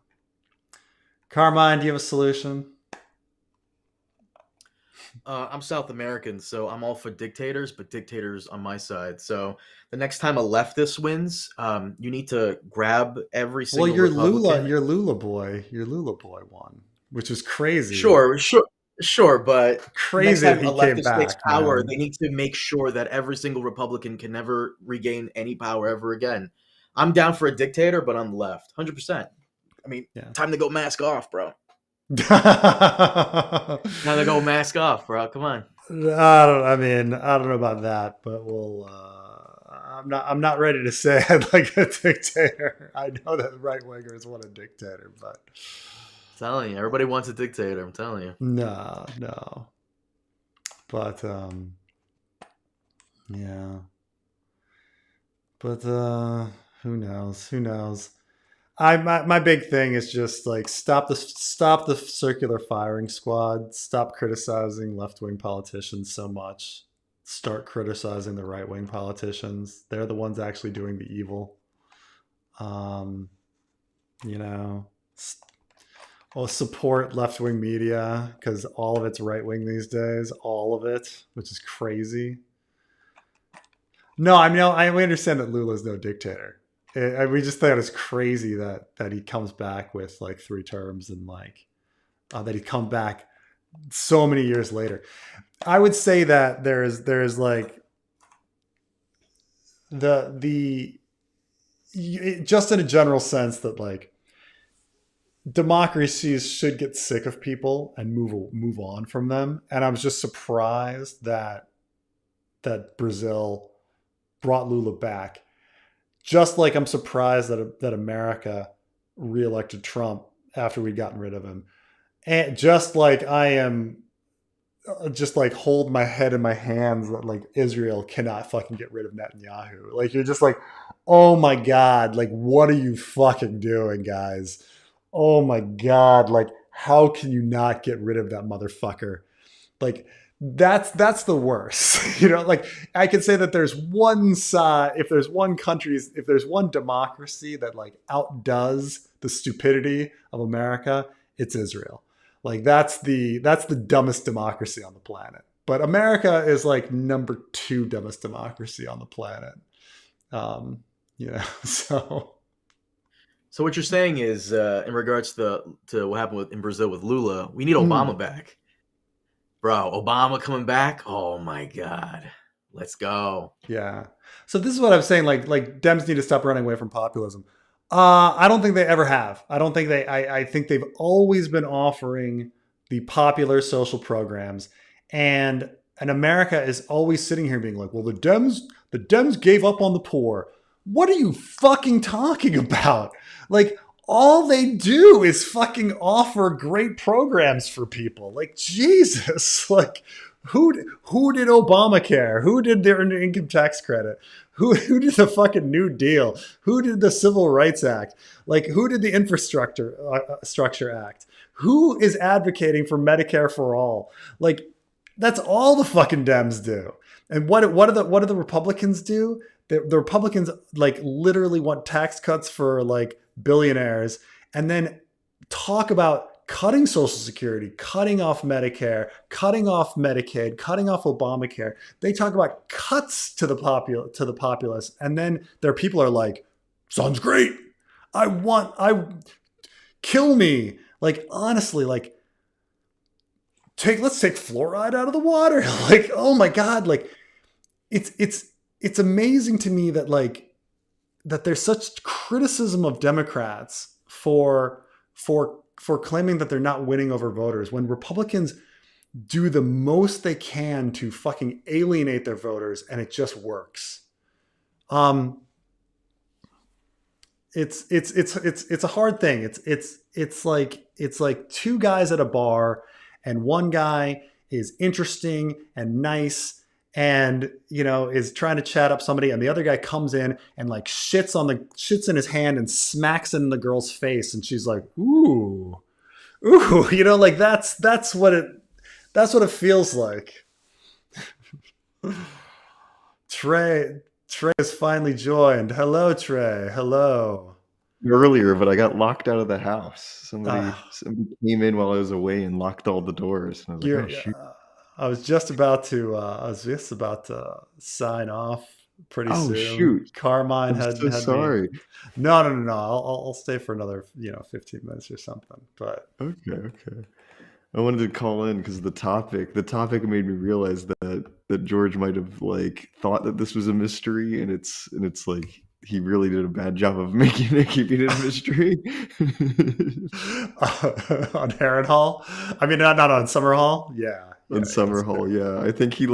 Carmine, do you have a solution? I'm South American, so I'm all for dictators, but dictators on my side. So the next time a leftist wins, you need to grab every single Republican. Your Lula boy won, which is crazy. Sure, but next Crazy time that he a came leftist takes back, power, man. they need to make sure that every single Republican can never regain any power ever again. I'm down for a dictator, but on the left, 100%. I mean, time to go mask off, bro. Time to go mask off, bro. Come on. I don't know about that, but we'll. I'm not ready to say I'd like a dictator. I know that right wingers want a dictator, but I'm telling you, everybody wants a dictator. I'm telling you. No. But yeah. But who knows? My big thing is just like stop the circular firing squad. Stop criticizing left-wing politicians so much. Start criticizing the right-wing politicians. They're the ones actually doing the evil. Or support left-wing media because all of it's right-wing these days. All of it, which is crazy. No, we understand that Lula's no dictator. We just thought it's crazy that he comes back with like 3 terms and like that he come back so many years later. I would say that there's like the just in a general sense that like democracies should get sick of people and move on from them. And I was just surprised that Brazil brought Lula back. Just like I'm surprised that America reelected Trump after we'd gotten rid of him. And just like I am just like hold my head in my hands that like Israel cannot fucking get rid of Netanyahu. Like you're just like, oh my God, like what are you fucking doing, guys? Oh my God, like how can you not get rid of that motherfucker? Like that's the worst. Like I can say that there's one side, if there's one democracy that like outdoes the stupidity of America, it's Israel. Like that's the dumbest democracy on the planet. But America is like number 2 dumbest democracy on the planet. So what you're saying is, in regards to what happened in Brazil with Lula, we need Obama back. Bro, Obama coming back? Oh my god. Let's go. Yeah. So this is what I'm saying. Like Dems need to stop running away from populism. I don't think they ever have. I don't think they. I think they've always been offering the popular social programs, and America is always sitting here being like, well, the Dems gave up on the poor. What are you fucking talking about? Like, all they do is fucking offer great programs for people. Like, Jesus, like, who did Obamacare? Who did their income tax credit? Who did the fucking New Deal? Who did the Civil Rights Act? Like, who did the Infrastructure Structure Act? Who is advocating for Medicare for all? Like, that's all the fucking Dems do. And what do the Republicans do? The Republicans like literally want tax cuts for like billionaires, and then talk about cutting Social Security, cutting off Medicare, cutting off Medicaid, cutting off Obamacare. They talk about cuts to the populace, and then their people are like, "Sounds great. I kill me." Like, honestly, like, let's take fluoride out of the water. Like, oh my god, like it's amazing to me that like that there's such criticism of Democrats for claiming that they're not winning over voters when Republicans do the most they can to fucking alienate their voters, and it just works. It's a hard thing. It's like two guys at a bar, and one guy is interesting and nice and is trying to chat up somebody, and the other guy comes in and like shits in his hand and smacks it in the girl's face, and she's like, ooh, like that's what it feels like. Trey has finally joined. Hello, Trey. Hello. Earlier, but I got locked out of the house. Somebody came in while I was away and locked all the doors. And I was like, oh, shoot. I was just about to sign off pretty soon. Oh, shoot. Carmine had sorry. No. I'll stay for another 15 minutes or something. But okay. I wanted to call in because the topic made me realize that George might have like thought that this was a mystery, and it's like he really did a bad job of keeping it a mystery. On Harrenhal? I mean, not on Summerhall. Yeah. On Summerhall, yeah. I think he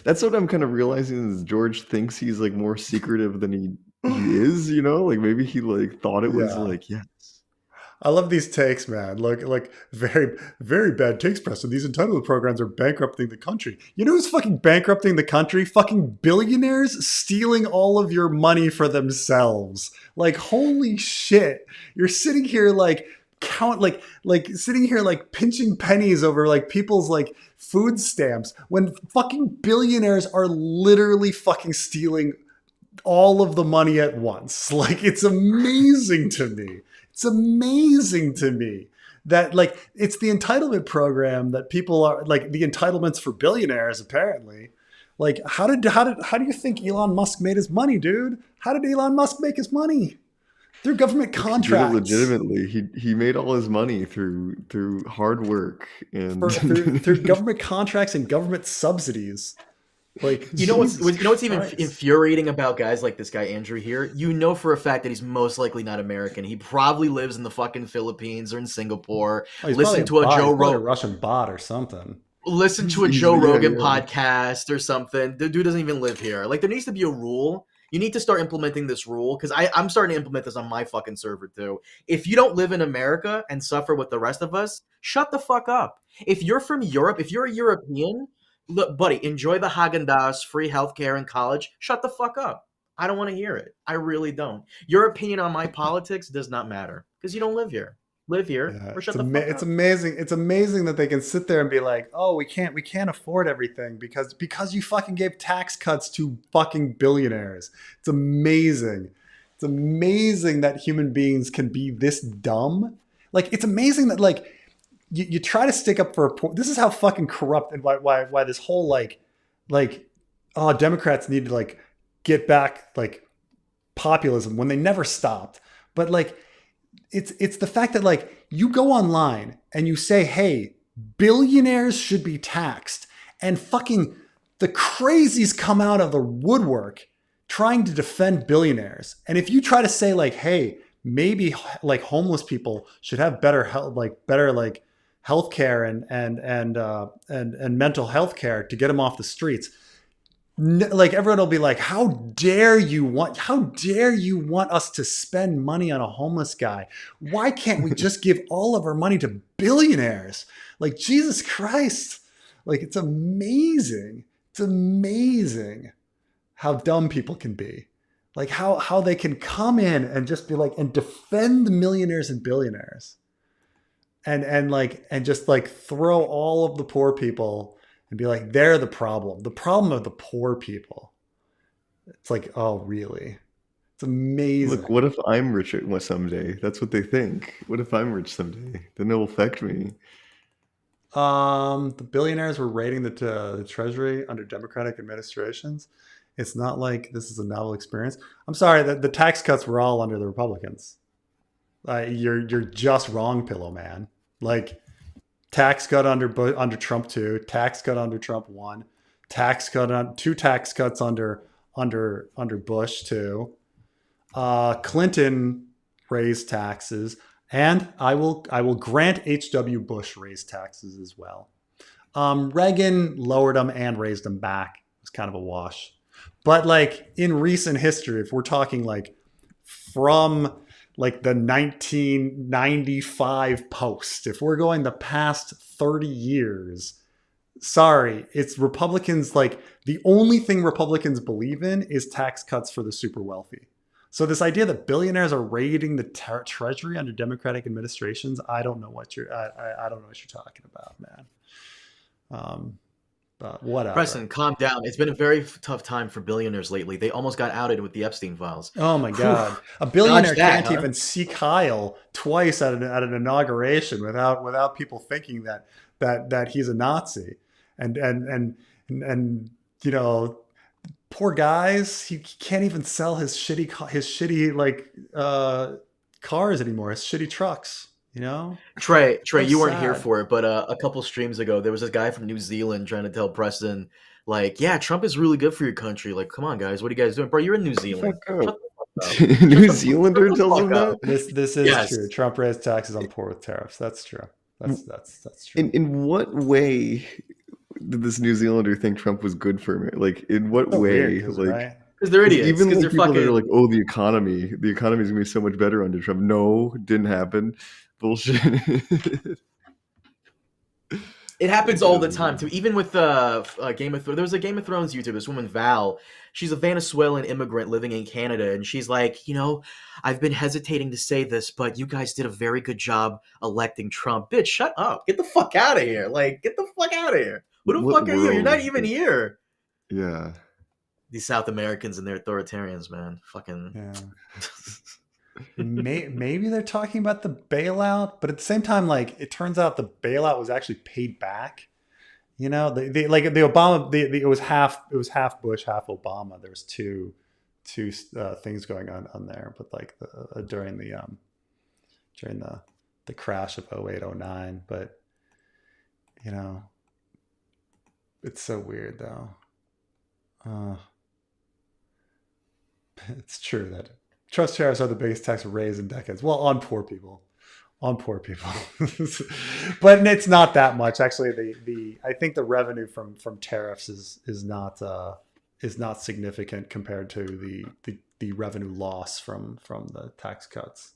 that's what I'm kind of realizing is George thinks he's like more secretive than he is, like maybe he like thought it was like, yes. I love these takes, man. Like very, very bad takes, Preston. These entitlement programs are bankrupting the country. You know who's fucking bankrupting the country? Fucking billionaires stealing all of your money for themselves. Like, holy shit. You're sitting here like sitting here like pinching pennies over like people's like food stamps when fucking billionaires are literally fucking stealing all of the money at once. Like, it's amazing to me. It's amazing to me that like it's the entitlement program that people are like the entitlements for billionaires apparently. Like, how do you think Elon Musk made his money, dude? How did Elon Musk make his money? Through government contracts. Legitimately, he made all his money through hard work and through government contracts and government subsidies. Like, what's even infuriating about guys like this guy Andrew here? You know for a fact that he's most likely not American. He probably lives in the fucking Philippines or in Singapore. Listen to a Joe Rogan Russian bot or something. Listen to a Joe Rogan podcast or something. The dude doesn't even live here. Like, there needs to be a rule. You need to start implementing this rule, because I'm starting to implement this on my fucking server too. If you don't live in America and suffer with the rest of us, shut the fuck up. If you're from Europe, if you're a European, look, buddy, enjoy the Haagen-Dazs, free healthcare in college. Shut the fuck up. I don't want to hear it. I really don't. Your opinion on my politics does not matter because you don't live here. Live here or shut the fuck up. It's amazing. It's amazing that they can sit there and be like, "Oh, we can't afford everything because you fucking gave tax cuts to fucking billionaires." It's amazing. It's amazing that human beings can be this dumb. Like, it's amazing that like you try to stick up for a point. This is how fucking corrupt and why this whole like Democrats need to like get back like populism when they never stopped. But like it's the fact that like you go online and you say, hey, billionaires should be taxed, and fucking the crazies come out of the woodwork trying to defend billionaires. And if you try to say like, hey, maybe like homeless people should have better health, like better like healthcare and mental health care to get them off the streets, like everyone will be like, how dare you want us to spend money on a homeless guy? Why can't we just give all of our money to billionaires? Like, Jesus Christ. Like, it's amazing. It's amazing how dumb people can be. Like how they can come in and just be like, and defend the millionaires and billionaires and just like throw all of the poor people and be like, they're the problem of the poor people. It's like, oh, really? It's amazing. Look, what if I'm rich someday? That's what they think. What if I'm rich someday? Then it'll affect me. The billionaires were raiding the treasury under Democratic administrations. It's not like this is a novel experience. I'm sorry, the tax cuts were all under the Republicans. You're just wrong, Pillow Man. Like, tax cut under Trump 2, tax cut under Trump 1, two tax cuts under Bush 2. Clinton raised taxes, and I will grant H.W. Bush raised taxes as well. Reagan lowered them and raised them back. It was kind of a wash. But like in recent history, if we're talking like from like the 1995 post, if we're going the past 30 years, sorry, it's Republicans. Like, the only thing Republicans believe in is tax cuts for the super wealthy. So this idea that billionaires are raiding the treasury under Democratic administrations, I don't know what you're talking about, man. But whatever. Preston, calm down. It's been a very tough time for billionaires lately. They almost got outed with the Epstein files. Oh my God. A billionaire can't even see Kyle twice at an inauguration without people thinking that he's a Nazi. And you know, poor guys, he can't even sell his shitty like cars anymore, his shitty trucks. You know, Trey, So you weren't here sad. for it, but a couple streams ago, there was this guy from New Zealand trying to tell Preston, like, yeah, Trump is really good for your country. Like, come on, guys, what are you guys doing? Bro, you're in New Zealand. Fuck Shut up. the fuck up. New Zealander tells fuck him up. that? This is Yes. true. Trump raised taxes on poor with tariffs. That's true. That's true. In what way did this New Zealander think Trump was good for him? Like, in what So way? weird, 'cause, Like, right? Because they're idiots. even Because like they're people that fucking. are like, oh, the economy is gonna be so much better under Trump. No, didn't happen. Bullshit. It happens all the time too. Even with Game of Thrones, there was a Game of Thrones YouTuber, this woman Val. She's a Venezuelan immigrant living in Canada, and she's like, you know, I've been hesitating to say this, but you guys did a very good job electing Trump. Bitch, shut up. Get the fuck out of here. Like, get the fuck out of here. Who the What fuck are you? You're not world? even here. Yeah. These South Americans and their authoritarians, man. Fucking. Yeah. Maybe they're talking about the bailout, but at the same time, like, it turns out the bailout was actually paid back. You know, like the Obama, it was half Bush, half Obama. There was two things going on there, but like during the crash of 0809. But you know, it's so weird though. It's true that trust tariffs are the biggest tax raised in decades. Well, on poor people, but it's not that much. Actually, I think the revenue from tariffs is not significant compared to the revenue loss from the tax cuts.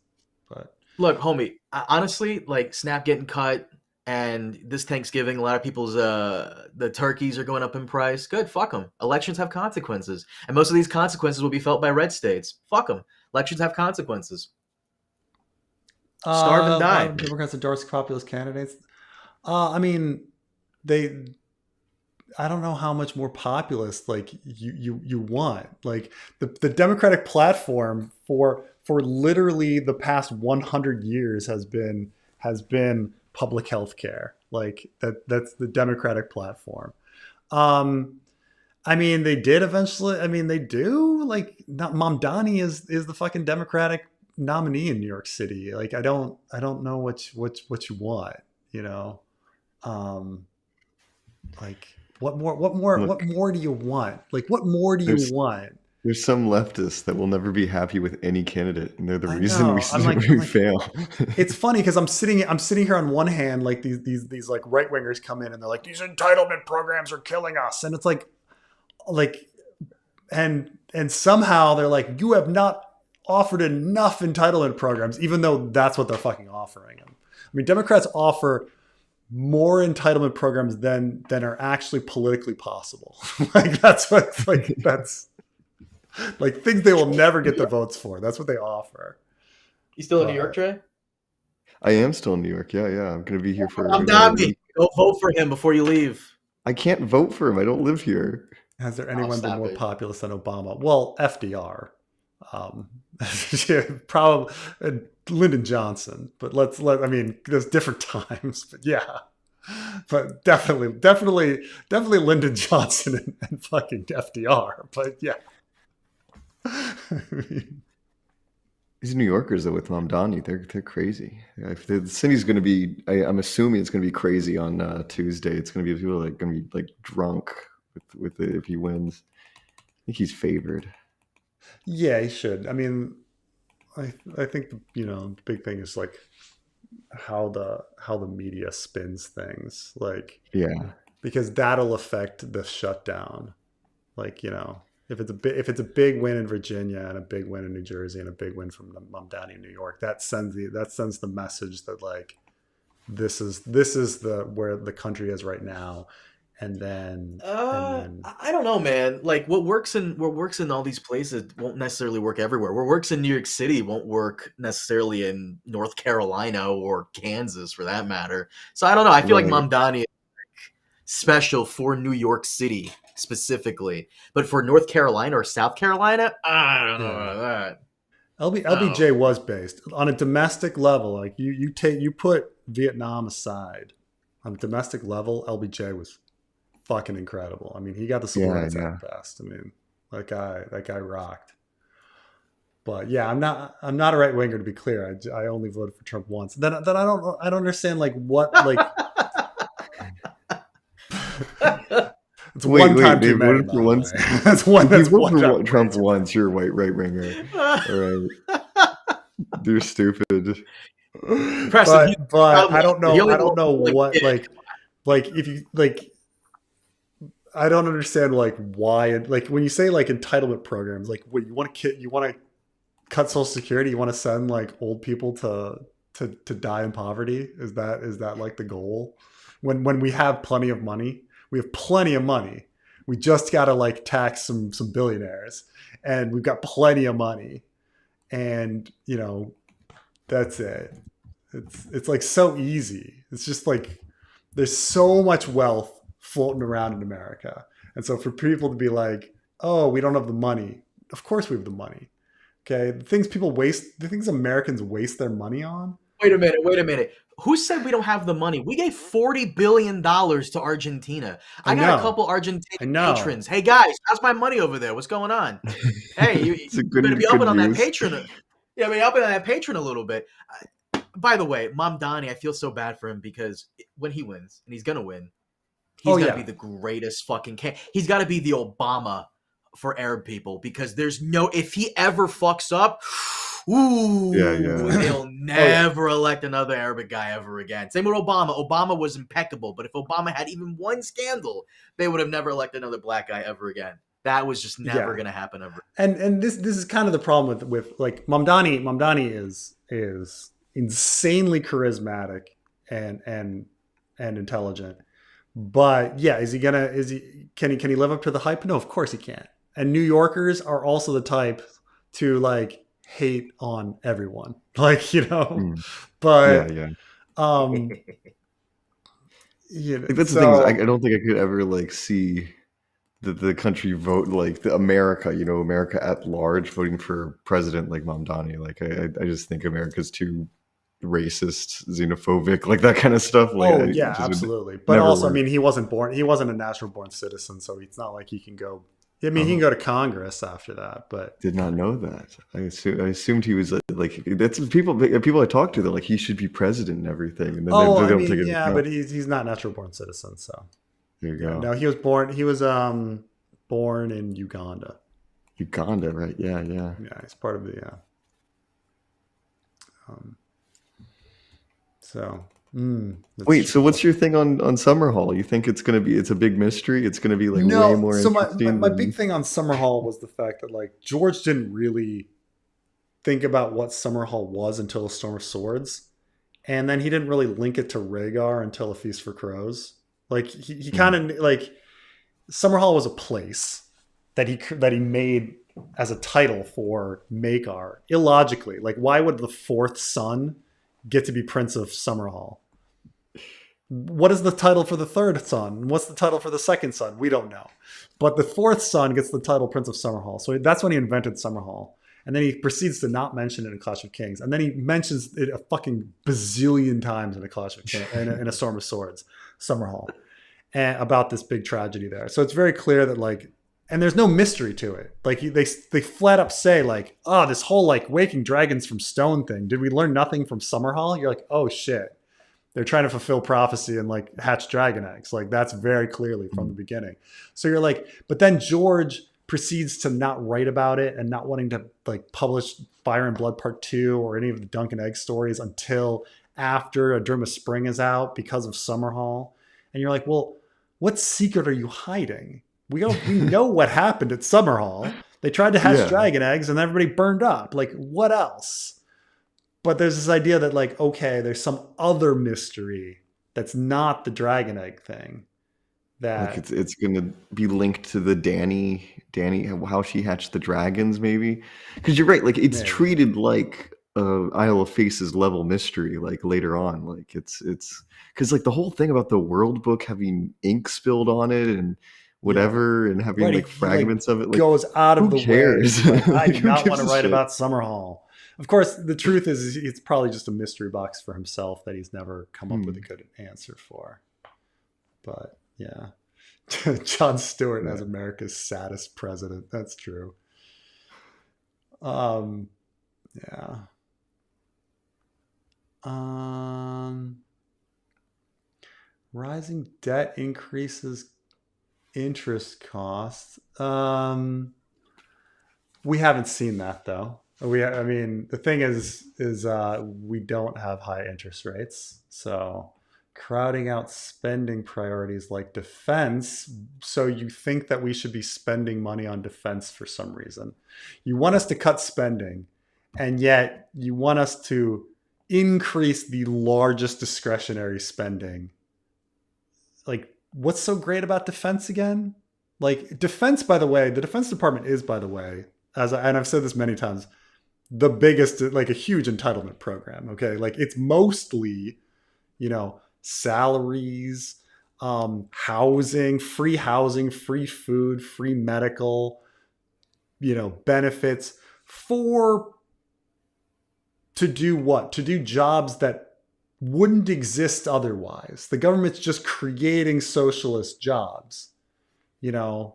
But Look, homie, honestly, like, Snap getting cut, and this Thanksgiving, a lot of people's the turkeys are going up in price. Good, fuck them. Elections have consequences, and most of these consequences will be felt by red states. Fuck them. Elections have consequences. Starve and a lot die. of Democrats endorse populist candidates. I mean, I don't know how much more populist like you want. Like the Democratic platform for literally the past 100 years has been public health care. Like that's the Democratic platform. I mean, they did eventually. I mean, they do. Like, Mamdani is the fucking Democratic nominee in New York City. Like, I don't know what you want. You know, Um, like what more do you want? Like what more do you There's want? there's some leftists that will never be happy with any candidate, and they're the I reason we know. I'm we like, fail. it's funny because I'm sitting here on one hand, like these like right wingers come in and they're like, these entitlement programs are killing us, and it's like and somehow they're like, you have not offered enough entitlement programs, even though that's what they're fucking offering them. I mean, Democrats offer more entitlement programs than are actually politically possible. Like that's like things they will never get the votes for. That's what they offer. You still in New York, But Trey? I am still in New York. Yeah, yeah. I'm gonna be here for I'm another Dobby. week. Go vote for him before you leave. I can't vote for him. I don't live here. has there Oh, anyone been stop more it. populist than Obama? Well, FDR, probably Lyndon Johnson. But I mean, there's different times. But yeah, but definitely Lyndon Johnson and fucking FDR. But yeah. I mean, These New Yorkers though with Mamdani, they're crazy. Yeah, if the city's going to be, I'm assuming it's going to be crazy on Tuesday. It's going to be people like going to be like drunk with it if he wins. I think he's favored. yeah, he should. I mean, I think the big thing is like how the media spins things, like Yeah, because that'll affect the shutdown. Like if it's a big win in Virginia and a big win in New Jersey and a big win from Mamdani in New York, that sends the message that like this is the where the country is right now, and then I don't know, man. Like what works in all these places won't necessarily work everywhere. What works in New York City won't work necessarily in North Carolina or Kansas, for that matter. So I don't know. I feel like right. Mamdani is special for New York City specifically, but for North Carolina or South Carolina, I don't know about that. LBJ was based on a domestic level. Like you put Vietnam aside, on a domestic level, LBJ was fucking incredible. I mean, he got the Civil Yeah, Rights yeah. Act passed. I mean, that guy rocked. But yeah, I'm not a right winger, to be clear. I only voted for Trump once. Then I don't understand like what like it's one Wait, time too Dave many, voted by for the once. way. That's one. If you That's vote one for time. Trump once, you're a white right winger. All right, you're stupid. Preston, he But I he only I don't voted know for, like, what yeah. like if you like I don't understand like why like when you say like entitlement programs, like what you want to cut Social Security, you want to send like old people to die in poverty? Is that like the goal? When we have plenty of money, we have plenty of money. We just got to like tax some billionaires, and we've got plenty of money, and that's it. It's like so easy. It's just like there's so much wealth floating around in America. And so for people to be like, "Oh, we don't have the money." Of course we have the money. Okay? The things Americans waste their money on. Wait a minute. Who said we don't have the money? We gave $40 billion to Argentina. I I got a know. couple I Argentinian know. patrons. Hey guys, how's my money over there? What's going on? Hey, you It's a better be good upping on that news. patron. Yeah, be upping on that patron a little bit. By the way, Mamdani, I feel so bad for him because when he wins, and he's gonna win, Oh he's gonna yeah. be the greatest fucking he's got to be the Obama for Arab people, because there's no, if he ever fucks up, Yeah, ooh, yeah. they'll never elect another Arabic guy ever again. Same with Obama. Obama was impeccable, but if Obama had even one scandal, they would have never elected another black guy ever again. That was just never Yeah. gonna happen ever. And this is kind of the problem with like Mamdani. Mamdani is insanely charismatic and intelligent. But yeah, can he live up to the hype? No, of course he can't. And New Yorkers are also the type to like hate on everyone. Like, Mm. Yeah, but yeah. um Like that's the thing is I don't think I could ever like see the country vote like America, America at large voting for president like Mamdani. Like I just think America's too racist, xenophobic, like that kind of stuff. Like Oh it yeah, just would absolutely. But never also, I work. mean, he wasn't a natural born citizen, so it's not like he can go. I mean, he can Oh, go to Congress after that, but did not know that. I assumed he was like that's people I talk to. They're like he should be president and everything, and then oh, they I don't take mean, into yeah, account. but he's not a natural born citizen, so There you yeah. go. No, he was born in Uganda. Uganda, right? Yeah, yeah. Yeah, he's part of the um, so that's Wait, true. so what's your thing on Summerhall? You think it's a big mystery? It's going to be like way No, more so interesting my big than thing on Summerhall was the fact that like George didn't really think about what Summerhall was until A Storm of Swords, and then he didn't really link it to Rhaegar until A Feast for Crows. Like he kind Hmm. of like Summerhall was a place that he made as a title for Maekar illogically. Like why would the fourth son get to be Prince of Summerhall? What is the title for the third son? What's the title for the second son? We don't know. But the fourth son gets the title Prince of Summerhall. So that's when he invented Summerhall. And then he proceeds to not mention it in Clash of Kings. And then he mentions it a fucking bazillion times in a Clash of Kings, in a Storm of Swords, Summerhall, and about this big tragedy there. So it's very clear that like, and there's no mystery to it. Like they flat up say like, oh, this whole like waking dragons from stone thing. Did we learn nothing from Summerhall? You're like, oh shit, they're trying to fulfill prophecy and like hatch dragon eggs. Like that's very clearly from the beginning. So you're like, but then George proceeds to not write about it and not wanting to like publish Fire and Blood Part 2 or any of the Dunk and Egg stories until after Adrima Spring is out because of Summerhall. And you're like, well, what secret are you hiding? We know what happened at Summerhall. They tried to hatch Yeah. dragon eggs and everybody burned up. Like, what else? But there's this idea that like, okay, there's some other mystery that's not the dragon egg thing. Like That it's gonna be linked to the Danny how she hatched the dragons maybe, because you're right, like it's maybe. treated like Isle of Faces level mystery like later on, like it's because like the whole thing about the world book having ink spilled on it and Yeah. whatever and having Right. like He like fragments of it, like goes out of who the way to cares? be like, I Like do who not want gives to a write shit? about Summerhall. Of course, the truth is it's probably just a mystery box for himself that he's never come up with a Hmm. good answer for. But yeah. Jon Stewart Yeah. as America's saddest president. That's true. Um yeah. Um Rising debt increases interest costs. We haven't seen that though. I mean, the thing is we don't have high interest rates, so crowding out spending priorities like defense. So you think that we should be spending money on defense for some reason? You want us to cut spending, and yet you want us to increase the largest discretionary spending. Like, what's so great about defense again? Like defense, by the way, the Defense Department is, by the way, and I've said this many times, the biggest, like a huge entitlement program. Okay, like it's mostly, salaries, housing, free food, free medical, benefits for to do what? To do jobs that wouldn't exist otherwise. The government's just creating socialist jobs.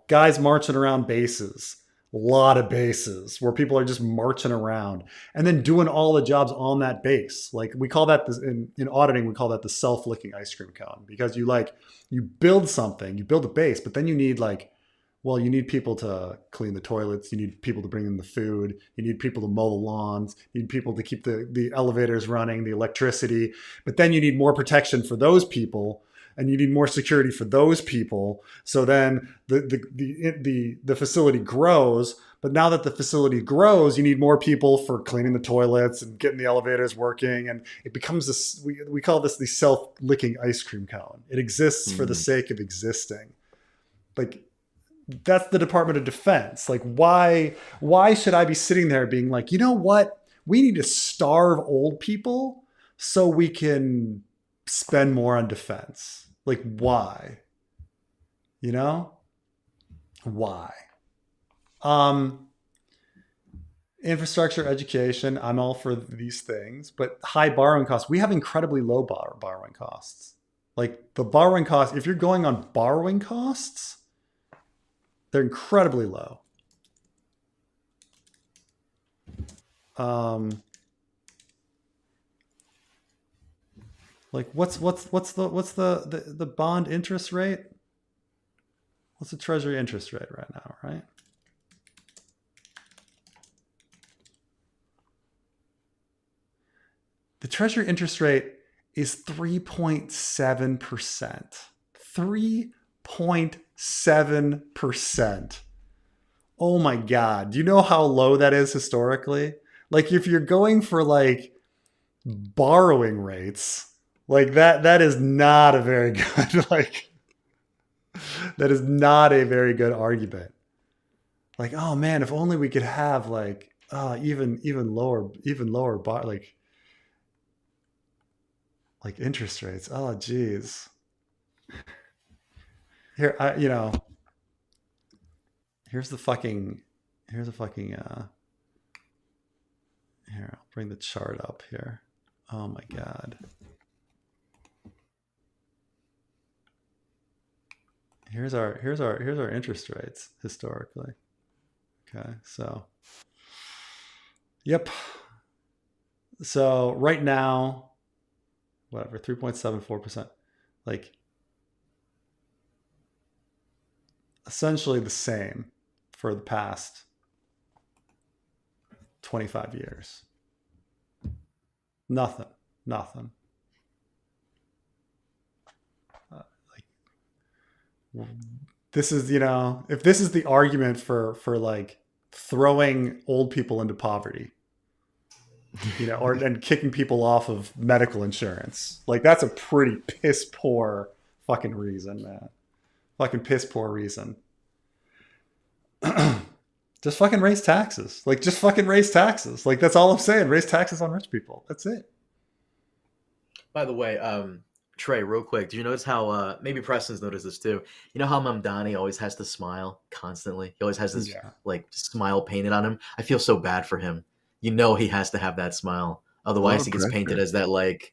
Guys marching around bases, a lot of bases where people are just marching around and then doing all the jobs on that base. Like we call that in auditing, we call that the self-licking ice cream cone, because you build something, you build a base, but then you need you need people to clean the toilets. You need people to bring in the food. You need people to mow the lawns. You need people to keep the elevators running, the electricity. But then you need more protection for those people, and you need more security for those people. So then the facility grows. But now that the facility grows, you need more people for cleaning the toilets and getting the elevators working. And it becomes this, we call this the self-licking ice cream cone. It exists for the Hmm. sake of existing. Like, that's the Department of Defense. Like, why should I be sitting there being like, you know what? We need to starve old people so we can spend more on defense. Like, why? You know? Why? Um, Infrastructure, education, I'm all for these things, but high borrowing costs. We have incredibly low borrowing costs. Like the borrowing costs, if you're going on borrowing costs, They're incredibly low. Like what's the bond interest rate? What's the treasury interest rate right now, right? The treasury interest rate is 3.7%. 3.7%. Oh my God. Do you know how low that is historically? Like if you're going for like borrowing rates, like that is not a very good, like, that is not a very good argument. Like, oh man, if only we could have like, even lower bar, like interest rates. Oh, geez. Here, here's a fucking, here, I'll bring the chart up here. Oh my God. Here's our interest rates historically. Okay, so, yep. So right now, whatever, 3.74%, like essentially the same for the past 25 years. Nothing. This is, if this is the argument for like throwing old people into poverty, and kicking people off of medical insurance, like that's a pretty piss poor fucking reason, man. Fucking piss poor reason. Just fucking raise taxes. Like, just fucking raise taxes. Like, that's all I'm saying. Raise taxes on rich people. That's it. By the way, Trey, real quick, do you notice how maybe Preston's noticed this too? You know how Mamdani always has to smile constantly? He always has this like smile painted on him. I feel so bad for him. He has to have that smile. Otherwise he gets painted as that like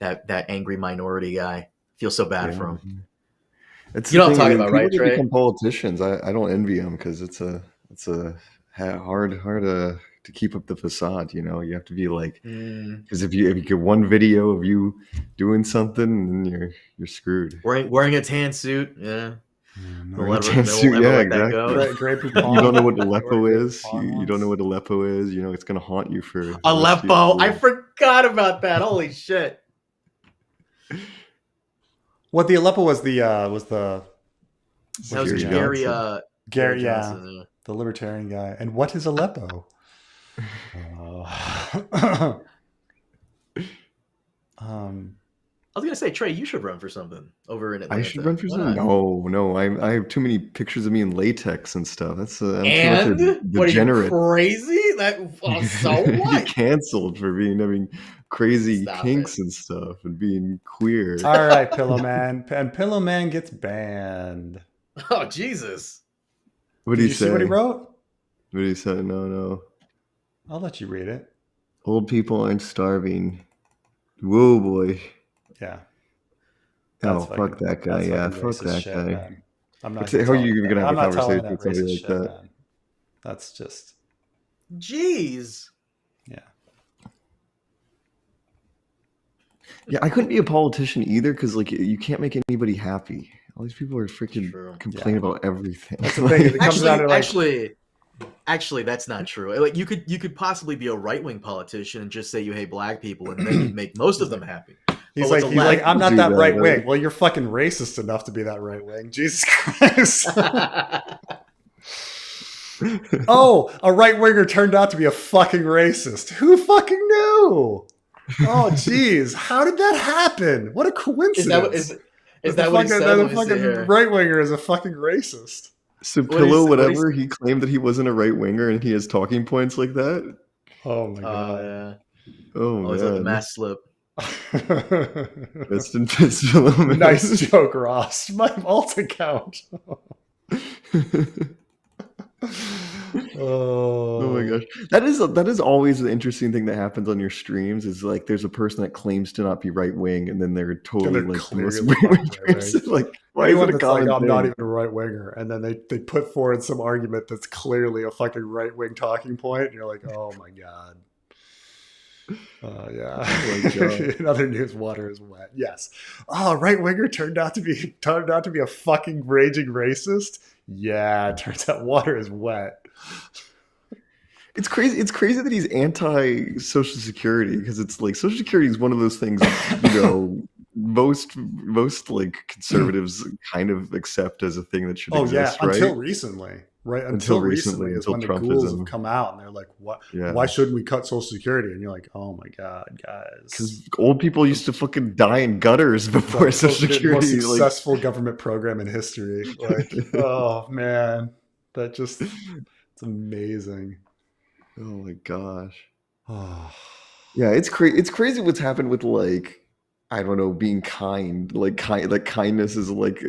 that angry minority guy. I feel so bad for him. It's you know what I'm talking about, right, Trey? Become politicians. I don't envy them because it's a hard to keep up the facade. You have to be like, because if you get one video of you doing something, then you're screwed. Wearing a tan suit, yeah. Wearing a tan suit, yeah, exactly. Great you don't know what Aleppo is. You don't know what Aleppo is. It's gonna haunt you for Aleppo. I forgot about that. Holy shit. What the Aleppo was the that was Gary Gary, Johnson, yeah, the libertarian guy. And what is Aleppo? I was gonna say, Trey, you should run for something over in Atlanta. I should run for something. No, I have too many pictures of me in latex and stuff. That's and what, are you crazy? So what? Canceled for having crazy kinks and stuff and being queer. All right, Pillow Man, and Pillow Man gets banned. Oh Jesus! What did he say? See what he wrote? What did he say? No. I'll let you read it. Old people aren't starving. Whoa, boy. Yeah. Fuck that guy. Yeah, fuck that shit, guy. Man. I'm not. How are you even gonna have a conversation with somebody like shit, that? Man. That's just. Jeez. Yeah. Yeah, I couldn't be a politician either because you can't make anybody happy. All these people are freaking complaining about everything. That's the thing. It comes down to Actually, that's not true. Like you could possibly be a right-wing politician and just say you hate black people, and then you'd make most of them happy. He's like, I'm not that right wing. Well, you're fucking racist enough to be that right wing. Jesus Christ. Oh, a right winger turned out to be a fucking racist. Who fucking knew? Oh, geez. How did that happen? What a coincidence. Is that what he said? The fucking right winger is a fucking racist. So Pillow, he claimed that he wasn't a right winger and he has talking points like that? Oh, my God. Yeah. Oh, man. It's like a mass slip. Rest in peace, Pillow Man. Nice joke, Ross. My alt account. Oh my gosh, that is always the interesting thing that happens on your streams. Is like there's a person that claims to not be right wing, and then they're totally they're like the most clearly right wing fucking right-wing. person. Like, why is Anyone it a that's like, common I'm not thing? even a right winger, and then they put forward some argument that's clearly a fucking right wing talking point, and you're like, oh my god. Yeah. Oh my God. In other news, water is wet. Yes. Oh, right winger turned out to be a fucking raging racist. Yeah, it turns out water is wet. It's crazy. It's crazy that he's anti Social Security, because it's like Social Security is one of those things, most like conservatives kind of accept as a thing that should exist, right? Until recently. Right. Until recently is when the ghouls have come out and they're like, what? Yeah. Why shouldn't we cut Social Security? And you're like, oh my God, guys. Because old people used to fucking die in gutters before Social Security. The most successful government program in history. Like, oh man, it's amazing. Oh my gosh. Yeah, it's crazy. It's crazy what's happened with, like, I don't know, being kind. Like kindness is like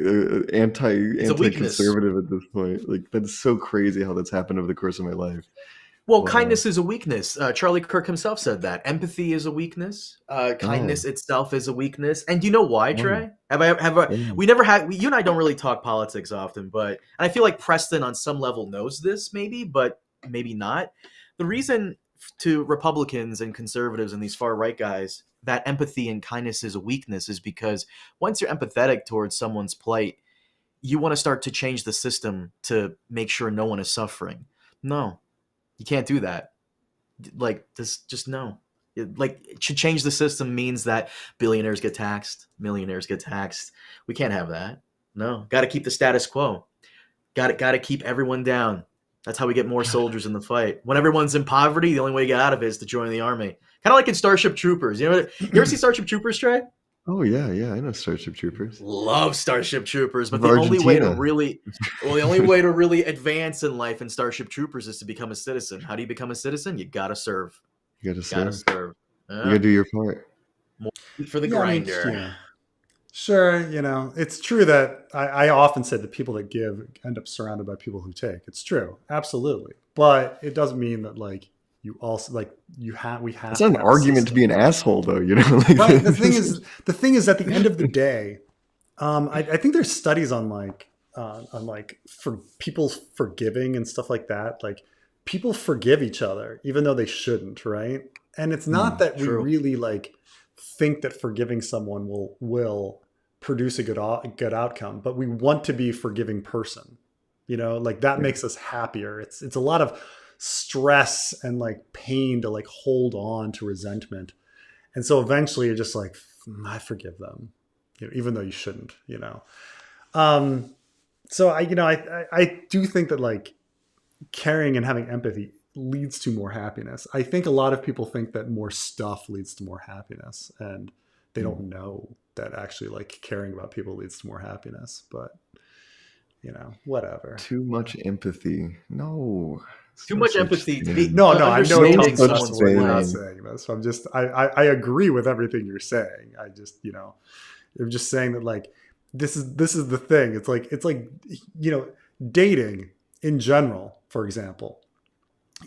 anti-conservative at this point. Like, that's so crazy how that's happened over the course of my life. Well, kindness is a weakness. Charlie Kirk himself said that. Empathy is a weakness. Kindness itself is a weakness. And do you know why, Trey? We never had. You and I don't really talk politics often, but and I feel like Preston on some level knows this, maybe, but maybe not. The reason to Republicans and conservatives and these far right guys that empathy and kindness is a weakness is because once you're empathetic towards someone's plight, you want to start to change the system to make sure no one is suffering. No, you can't do that. Like, this, just no. Like, to change the system means that billionaires get taxed, millionaires get taxed. We can't have that. No, got to keep the status quo. Got to keep everyone down. That's how we get more soldiers in the fight. When everyone's in poverty, the only way to get out of it is to join the army. Kind of like in Starship Troopers. You ever see Starship Troopers, Trey? Oh yeah, I know Starship Troopers. Love Starship Troopers, but the only way to really advance in life in Starship Troopers is to become a citizen. How do you become a citizen? You gotta serve. You gotta serve. You gotta do your part. More for the grinder. I mean, sure, it's true that I often say that people that give end up surrounded by people who take. It's true, absolutely, but it doesn't mean that like you also like we have. It's not an argument to be an asshole, though. Like, right. The thing is, at the end of the day, I think there's studies on for people forgiving and stuff like that. Like, people forgive each other even though they shouldn't, right? And it's not that we really like think that forgiving someone will produce a good outcome, but we want to be a forgiving person. Like, that makes us happier. It's a lot of stress and like pain to like hold on to resentment, and so eventually you're just like, I forgive them, even though you shouldn't. So I do think that like caring and having empathy leads to more happiness. I think a lot of people think that more stuff leads to more happiness, and they don't know that actually like caring about people leads to more happiness. But whatever. Too much empathy. No. Too much empathy. No, I know it's we're not saying this. I'm just, I agree with everything you're saying. I just, I'm just saying that like, this is the thing. It's like, dating in general, for example,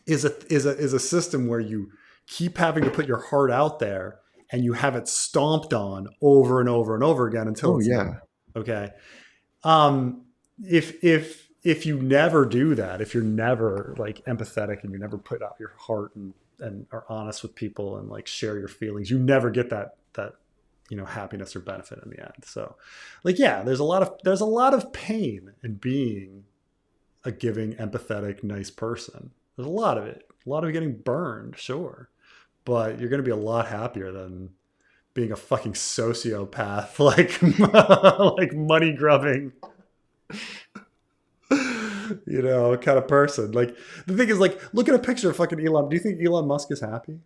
is a system where you keep having to put your heart out there and you have it stomped on over and over and over again until okay. If you never do that, if you're never like empathetic and you never put out your heart and are honest with people and like share your feelings, you never get that happiness or benefit in the end. So like, there's a lot of pain in being a giving, empathetic, nice person. There's a lot of it, a lot of getting burned, sure, but you're going to be a lot happier than being a fucking sociopath, like like money grubbing kind of person. Like, the thing is, like, look at a picture of fucking Elon. Do you think Elon Musk is happy?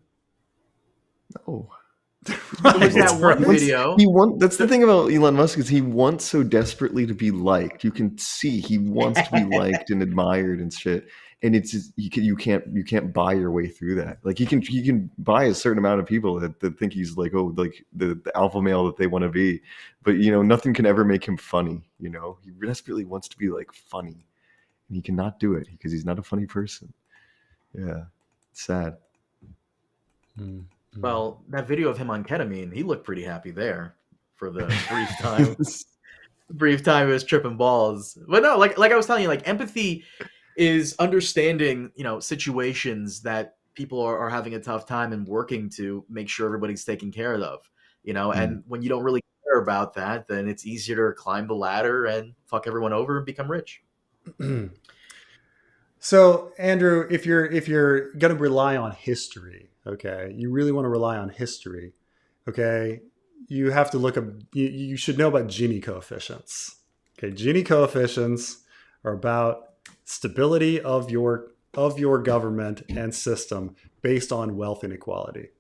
No. There's that one video. That's the thing about Elon Musk, is he wants so desperately to be liked. You can see he wants to be liked and admired and shit. And it's just, you can't buy your way through that. Like, he can buy a certain amount of people that think he's like, like the alpha male that they want to be, but nothing can ever make him funny. He desperately wants to be like funny, and he cannot do it because he's not a funny person. Yeah, sad. Mm. Well, that video of him on ketamine, he looked pretty happy there for the brief time he was tripping balls. But no, like I was telling you, like empathy is understanding, situations that people are having a tough time and working to make sure everybody's taken care of. Mm. And when you don't really care about that, then it's easier to climb the ladder and fuck everyone over and become rich. So, Andrew, if you're going to rely on history, okay, you really want to rely on history, okay, you have to look up. You should know about Gini coefficients. Okay, Gini coefficients are about stability of your government and system based on wealth inequality,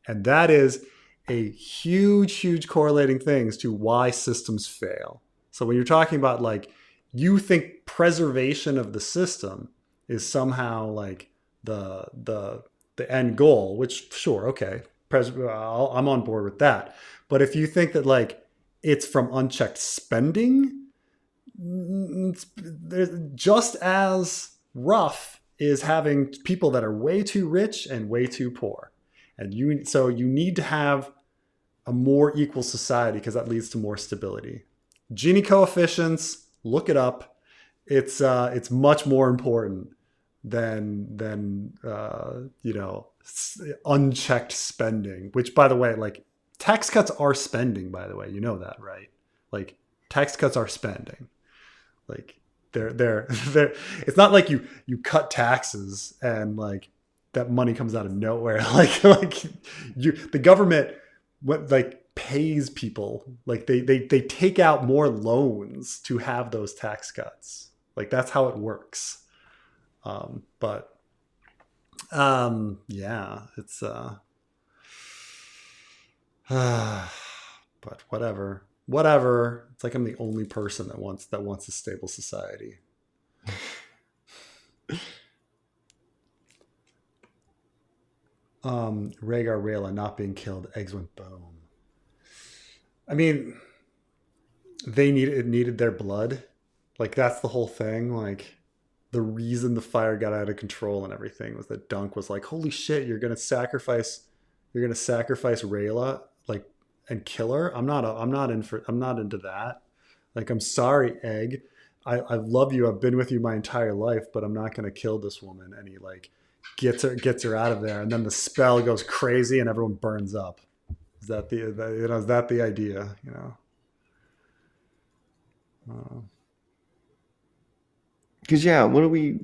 and that is a huge correlating things to why systems fail. So when you're talking about like you think preservation of the system is somehow like the end goal, which sure, okay, I'm on board with that. But if you think that like it's from unchecked spending, just as rough is having people that are way too rich and way too poor, and you need to have a more equal society because that leads to more stability. Gini coefficients, look it up. It's much more important than unchecked spending. Which, by the way, like tax cuts are spending. By the way, you know that, right? Like tax cuts are spending. Like they're it's not like you cut taxes and like that money comes out of nowhere. Like the government pays people, like they take out more loans to have those tax cuts. Like that's how it works. But yeah, it's but whatever. It's like I'm the only person that wants a stable society. Rhaegar Rhaella not being killed, eggs went boom. I mean, it needed their blood. Like that's the whole thing. Like the reason the fire got out of control and everything was that Dunk was like, "Holy shit, you're gonna sacrifice Rayla like and kill her." I'm not into that. Like I'm sorry, Egg. I love you. I've been with you my entire life, but I'm not gonna kill this woman. And he like gets her out of there, and then the spell goes crazy and everyone burns up. Is that the idea? Because yeah, what do we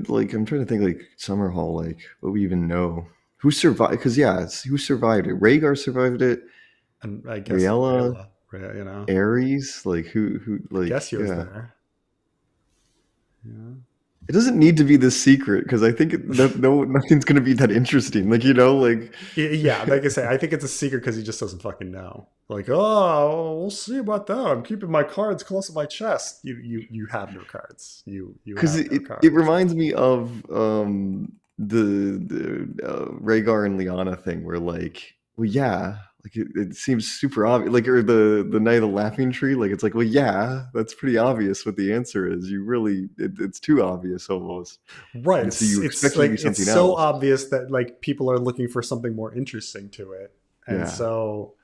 like? I'm trying to think like Summerhall, like what we even know. Who survived? Because yeah, who survived it? Rhaegar survived it. And I guess Rhaella, Rhaella, Ares, like who I like guess he was yeah. there. Yeah. It doesn't need to be this secret because I think nothing's gonna be that interesting. Like like Yeah, like I say, I think it's a secret because he just doesn't fucking know. Like, oh, we'll see about that. I'm keeping my cards close to my chest. You have no cards. You because have no it cards. reminds me of the Rhaegar and Lyanna thing where like well yeah like it seems super obvious like or the Night of the Laughing Tree like it's like well yeah that's pretty obvious what the answer is you really it's too obvious almost Right. and so It's you it's expect it to like be it's something so else obvious that like people are looking for something more interesting to it, and yeah so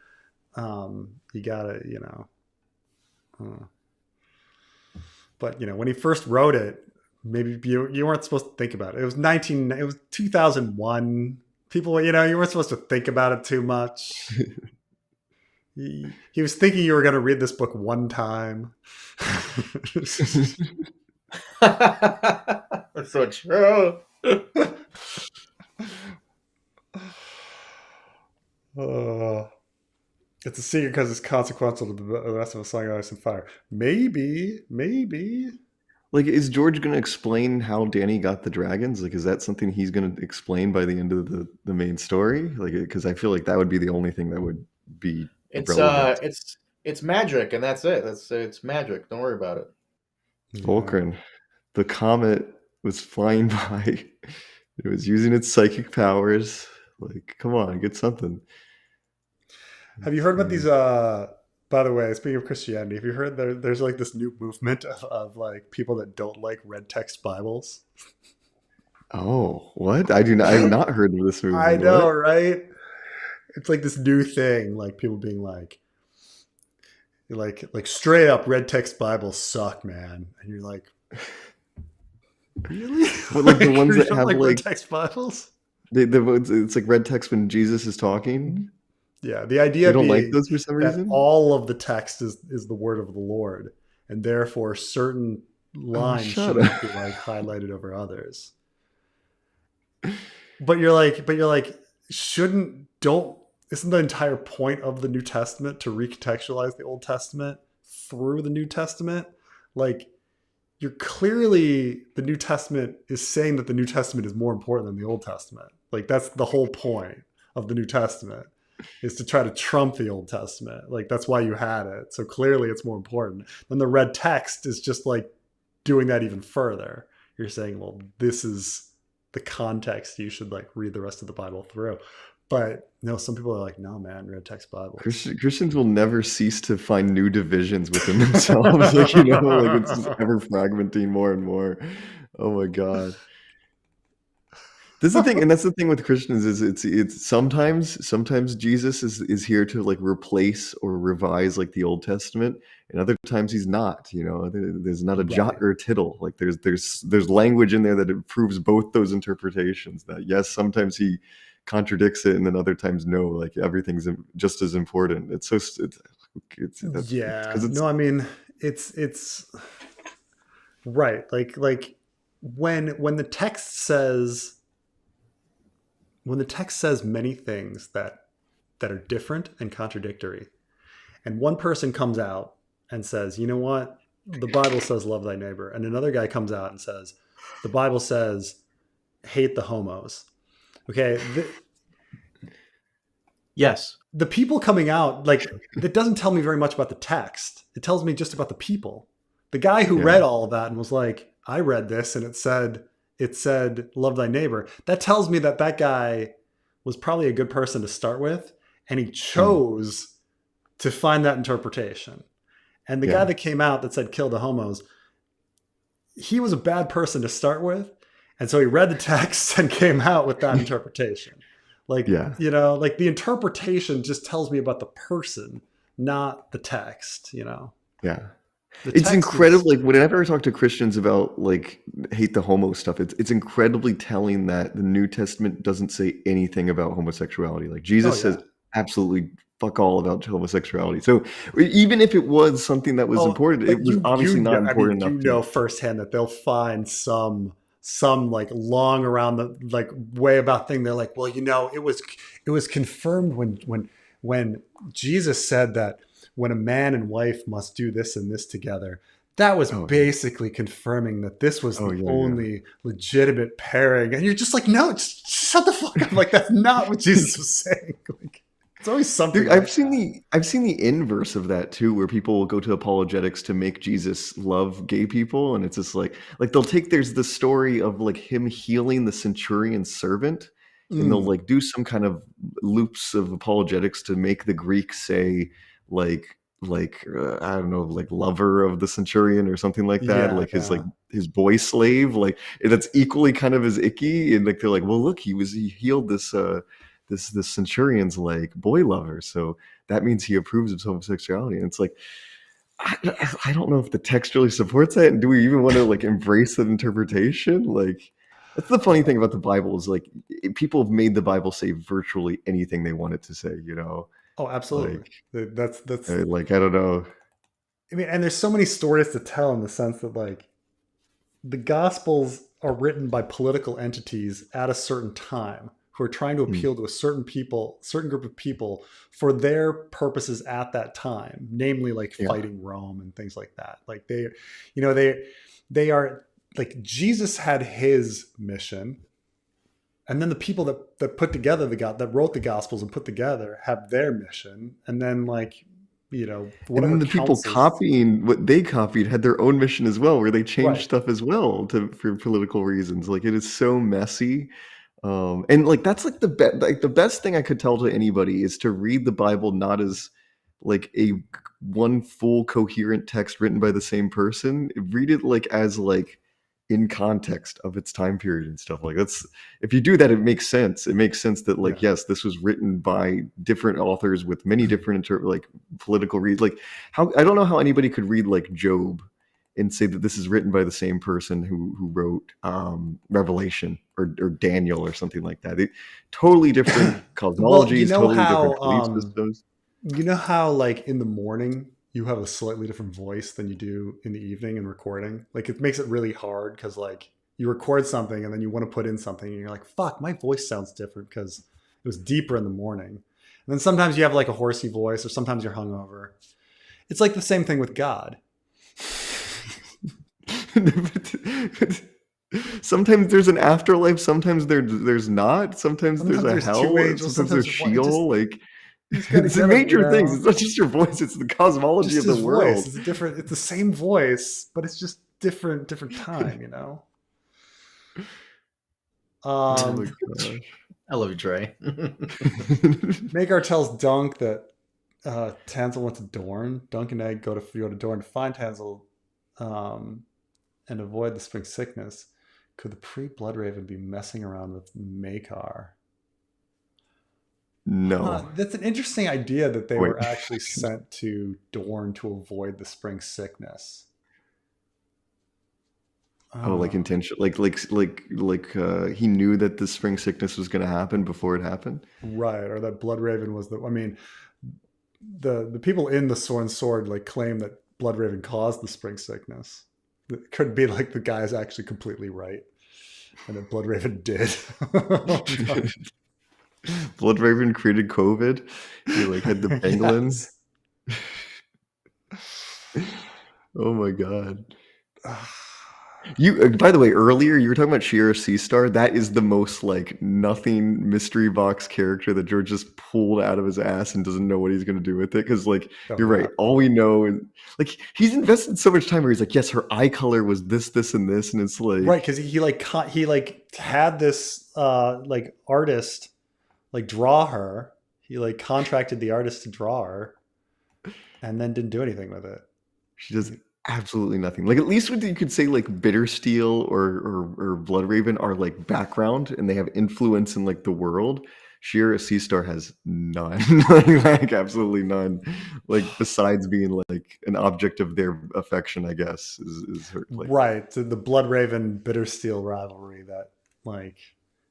you gotta uh, but when he first wrote it, maybe you weren't supposed to think about it. It was 2001. People, you weren't supposed to think about it too much. He was thinking you were going to read this book one time. That's so true. uh, it's a secret because it's consequential to the rest of us Song of Ice and Fire. Maybe. like is George gonna explain how Danny got the dragons like is that something he's gonna explain by the end of the main story like because I feel like that would be the only thing that would be It's relevant it's magic, and that's it. It's magic. Don't worry about it. Yeah. Vulcan. The comet was flying by. It was using its psychic powers. Like, come on, get something. Have you heard about these? By the way, speaking of Christianity, have you heard there's like this new movement of like people that don't like red text Bibles? Oh, what? I do not. I have not heard of this I movie. know, What? right? It's like this new thing, like people being like straight up red text Bibles suck, man. And you're like, really? What, like the Like ones you that don't have like red like text Bibles? it's like red text when Jesus is talking. Yeah, the You idea don't like being those for some that reason? all of the text is the word of the Lord, and therefore certain Oh, lines shut should not up. be like highlighted over others. But you're like, shouldn't don't isn't the entire point of the New Testament to recontextualize the Old Testament through the New Testament? Like you're clearly the New Testament is saying that the New Testament is more important than the Old Testament. Like that's the whole point of the New Testament is to try to trump the Old Testament. Like that's why you had it. So clearly it's more important. Then the red text is just like doing that even further. You're saying, well, this is the context you should like read the rest of the Bible through. But no, some people are like, no, man, red text Bibles. Christians will never cease to find new divisions within themselves. Like, you know, like it's just ever fragmenting more and more. Oh my God. This is the thing, and that's the thing with Christians is it's sometimes Jesus is here to like replace or revise like the Old Testament, and other times he's not. You know, there's not a jot Right. or a tittle. Like there's language in there that approves both those interpretations. That yes, sometimes he contradicts it, and then other times no. Like everything's just as important. It's so it's that's Yeah. because it's No, I mean, it's right. Like when the text says when the text says many things that are different and contradictory, and one person comes out and says, you know what, the Bible says love thy neighbor, and another guy comes out and says the Bible says hate the homos. Okay, Yes. the people coming out, like, that doesn't tell me very much about the text. It tells me just about the people. The guy who yeah read all of that and was like, I read this and it said love thy neighbor. That tells me that that guy was probably a good person to start with, and he mm, chose to find that interpretation. And the guy yeah that came out that said kill the homos, he was a bad person to start with. And so he read the text and came out with that interpretation. Like, yeah. like the interpretation just tells me about the person, not the text, Yeah. The It's text is, incredible. Like whenever I talk to Christians about like hate the homo stuff, it's incredibly telling that the New Testament doesn't say anything about homosexuality. Like oh, Jesus says yeah. absolutely fuck all about homosexuality. So even if it was something that was Oh, important, it but was obviously not I mean, important enough you to. know firsthand that they'll find some like long around the like way about thing. They're like, well, it was confirmed when Jesus said that when a man and wife must do this and this together, that was Oh yeah. basically confirming that this was Oh the yeah. Yeah. only legitimate pairing. And you're just like, no, just shut the fuck up. Like that's not what Jesus was saying. Like, it's always something I've like seen that. the inverse of that too, where people will go to apologetics to make Jesus love gay people, and it's just like they'll take there's the story of like him healing the centurion's servant, and they'll Mm, like do some kind of loops of apologetics to make the Greek say I don't know, like lover of the centurion or something like that, yeah, like yeah. his boy slave, like that's equally kind of as icky, and like they're like, well, look, he healed this centurion's like boy lover, so that means he approves of homosexuality. And it's like I don't know if the text really supports that, and do we even want to like embrace that interpretation? Like that's the funny thing about the Bible is like people have made the Bible say virtually anything they want it to say, you know, Oh, absolutely. like That's. like I don't know. I mean, and there's so many stories to tell in the sense that like the Gospels are written by political entities at a certain time who are trying to Mm, appeal to a certain group of people for their purposes at that time, namely like yeah. fighting Rome and things like that. Like they are like Jesus had his mission, and then the people that put together that wrote the Gospels and put together have their mission, and then like And whatever then the people councils. copying what they copied had their own mission as well, where they changed Right. stuff as well to for political reasons. Like it is so messy. And like that's like the best thing I could tell to anybody is to read the Bible not as like a one full coherent text written by the same person. Read it like as like in context of its time period and stuff. Like that's if you do that, it makes sense. It makes sense that like yes, this was written by different authors with many different like political reads. Like how I don't know how anybody could read like Job and say that this is written by the same person who wrote Revelation or Daniel or something like that. Totally different cosmologies, totally different belief systems. You know how like in the morning you have a slightly different voice than you do in the evening in recording? Like it makes it really hard because like you record something and then you want to put in something and you're like, fuck, my voice sounds different because it was deeper in the morning. And then sometimes you have like a horsey voice or sometimes you're hungover. It's like the same thing with God. Sometimes there's an afterlife, sometimes there's not, sometimes there's a hell, sometimes there's Sheol. Like it's the major things. It's not just your voice; it's the cosmology of the world. Voice. It's different. It's the same voice, but it's just different time. You know. Oh my gosh! I love you, Trey. Magar tells Dunk that Tansel went to Dorne. Dunk and Egg go to Dorne to find Tansel, and avoid the spring sickness. Could the pre-Bloodraven be messing around with Magar? No. That's an interesting idea that they were actually sent to Dorne to avoid the spring sickness. Oh, like intention, like he knew that the spring sickness was going to happen before it happened, right? Or that Bloodraven was the. I mean, the people in the Sword like claim that Bloodraven caused the spring sickness. It could be like the guy's actually completely right, and that Bloodraven did. Bloodraven created COVID. He like had the pangolins. Oh my god! You, by the way, earlier you were talking about Shiera Seastar. That is the most like nothing mystery box character that George just pulled out of his ass and doesn't know what he's going to do with it. Because like you're right, all we know is like he's invested so much time where he's like, yes, her eye color was this, and this, and it's like right because he had this like artist like draw her. He like contracted the artist to draw her, and then didn't do anything with it. She does absolutely nothing. Like at least what you could say like Bittersteel or Bloodraven are like background and they have influence in like the world. Shiera Seastar has none. like absolutely none. Like besides being like an object of their affection, I guess is her like, right. So the Bloodraven Bittersteel rivalry that like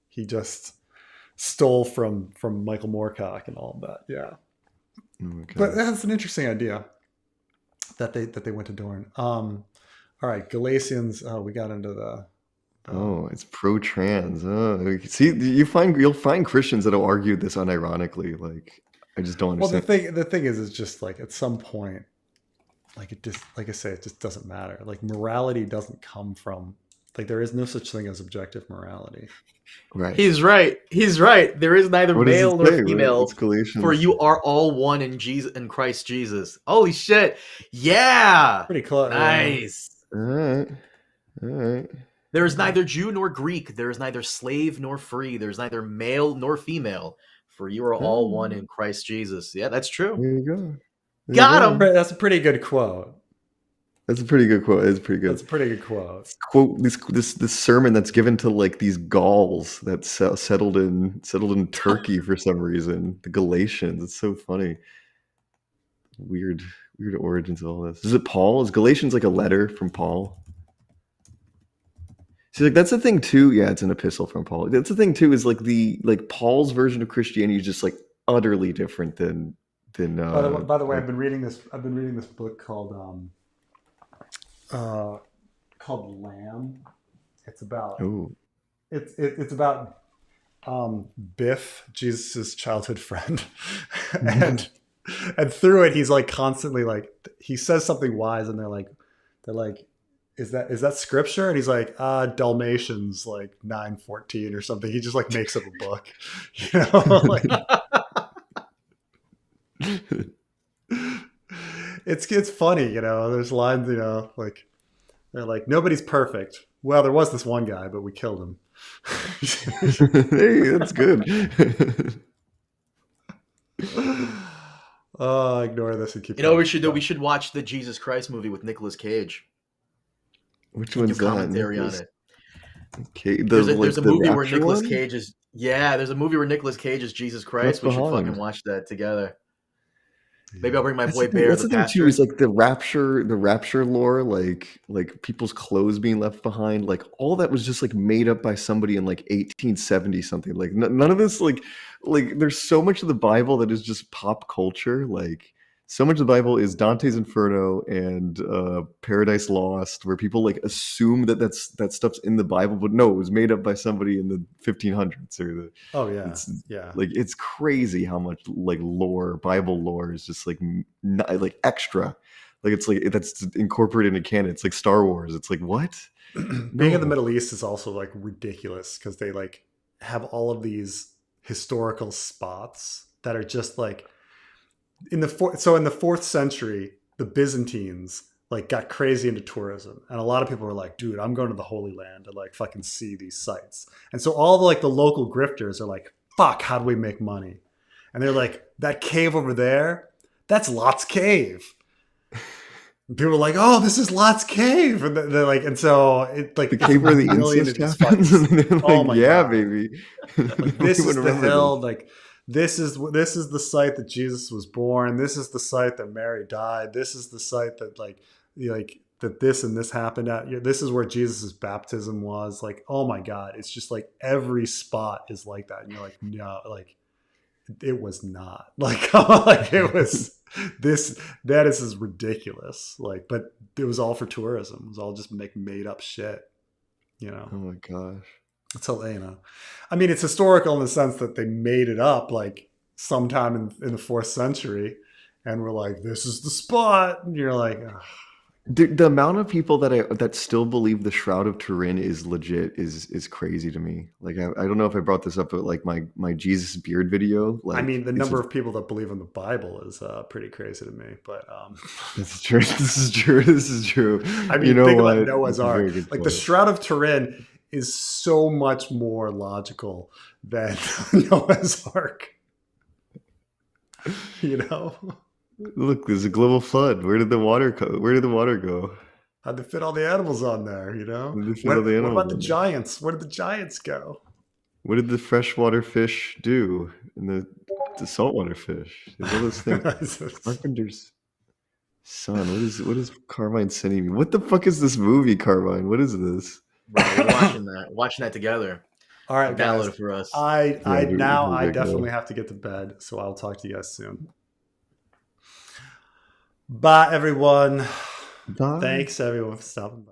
he just stole from Michael Moorcock and all of that. Yeah. Okay. But that's an interesting idea. That they went to Dorne. All right, Galatians. We got into the. Oh, it's pro-trans. See, you'll find Christians that'll argue this unironically. Like, I just don't understand. Well, the thing is, it's just like at some point, like it just, like I say, it just doesn't matter. Like morality doesn't come from, like there is no such thing as objective morality. Right. He's right. There is neither male nor female. For you are all one in Christ Jesus. Holy shit. Yeah. Pretty close. Nice. All right. There is neither Jew nor Greek. There is neither slave nor free. There is neither male nor female. For you are all one in Christ Jesus. Yeah, that's true. There you go. Got him. That's a pretty good quote. That's a pretty good quote. It's pretty good. That's a pretty good quote. Quote this sermon that's given to like these Gauls that settled in Turkey for some reason. The Galatians. It's so funny. Weird origins of all this. Is it Paul? Is Galatians like a letter from Paul? See, like that's the thing too. Yeah, it's an epistle from Paul. That's the thing too. Is like Paul's version of Christianity is just like utterly different than. By the way, I've been reading this book called Lamb. It's about it's about Biff, Jesus' childhood friend, and through it he's like constantly like he says something wise and they're like is that scripture? And he's like Dalmatians like 9:14 or something. He just like makes up a book, you know. Like, it's funny, you know. There's lines, you know, like they're like nobody's perfect. Well, there was this one guy, but we killed him. Hey, that's good. Ignore this and keep. You know what we should do? We should watch the Jesus Christ movie with Nicolas Cage. Which and do one's that? commentary on it. Okay, There's a movie where rapture Nicolas one? Cage is there's a movie where Nicolas Cage is Jesus Left Christ. We should fucking Behind. watch that together. Maybe Yeah. I'll bring my That's the boy thing. Bear, That's the the thing too. Is pastor. like the rapture lore, like people's clothes being left behind. Like all that was just like made up by somebody in like 1870 something. Like none of this. Like there's so much of the Bible that is just pop culture. Like so much of the Bible is Dante's Inferno and Paradise Lost, where people like assume that stuff's in the Bible, but no, it was made up by somebody in the 1500s or the. Oh yeah, It's yeah. like it's crazy how much like lore, Bible lore is just like like extra. Like it's like that's incorporated into canon. It's like Star Wars. It's like what? Being in the No. Middle East is also like ridiculous because they like have all of these historical spots that are just like in the fourth century, the Byzantines like got crazy into tourism, and a lot of people were like, "Dude, I'm going to the Holy Land to like fucking see these sites." And so all the like the local grifters are like, "Fuck, how do we make money?" And they're like, "That cave over there, that's Lot's cave." And people are like, "Oh, this is Lot's cave," and they're like, and so it like The it's cave where the million incest of these happens. fucking. And they're Oh like, my yeah, god! baby. Like this We is would the remember hill. this. Like this is the site that Jesus was born. This is the site that Mary died. This is the site that like that this and this happened at. This is where Jesus's baptism was. Like oh my god! It's just like every spot is like that, and you're like no, like it was not like like it was this that is ridiculous. Like but it was all for tourism. It was all just made up shit. You know. Oh my gosh. So you know, I mean, it's historical in the sense that they made it up like sometime in the fourth century, and we're like, "This is the spot." And you're like, "Ugh." The amount of people that still believe the Shroud of Turin is legit is crazy to me. Like I don't know if I brought this up, but like my Jesus beard video. I Like mean, the it's number of people that believe in the Bible is pretty crazy to me. But This is true. This is true. This is true. I You mean, know think what? about Noah's It's a very Ark. good Like the point. Shroud of Turin is so much more logical than Noah's Ark. You know. Look, there's a global flood. Where did the water go? Where did the water go? How'd they fit all the animals on there? You know. Where did they fit all the What animals about the on there? giants? Where did the giants go? What did the freshwater fish do? And the saltwater fish? There's all those things. Carpenter's son. What is Carmine sending me? What the fuck is this movie, Carmine? What is this? Bro, we're watching that together. All right, Download guys. it for us. I Yeah, I we go. definitely have to get to bed, so I'll talk to you guys soon. Bye, everyone. Bye. Thanks, everyone, for stopping by.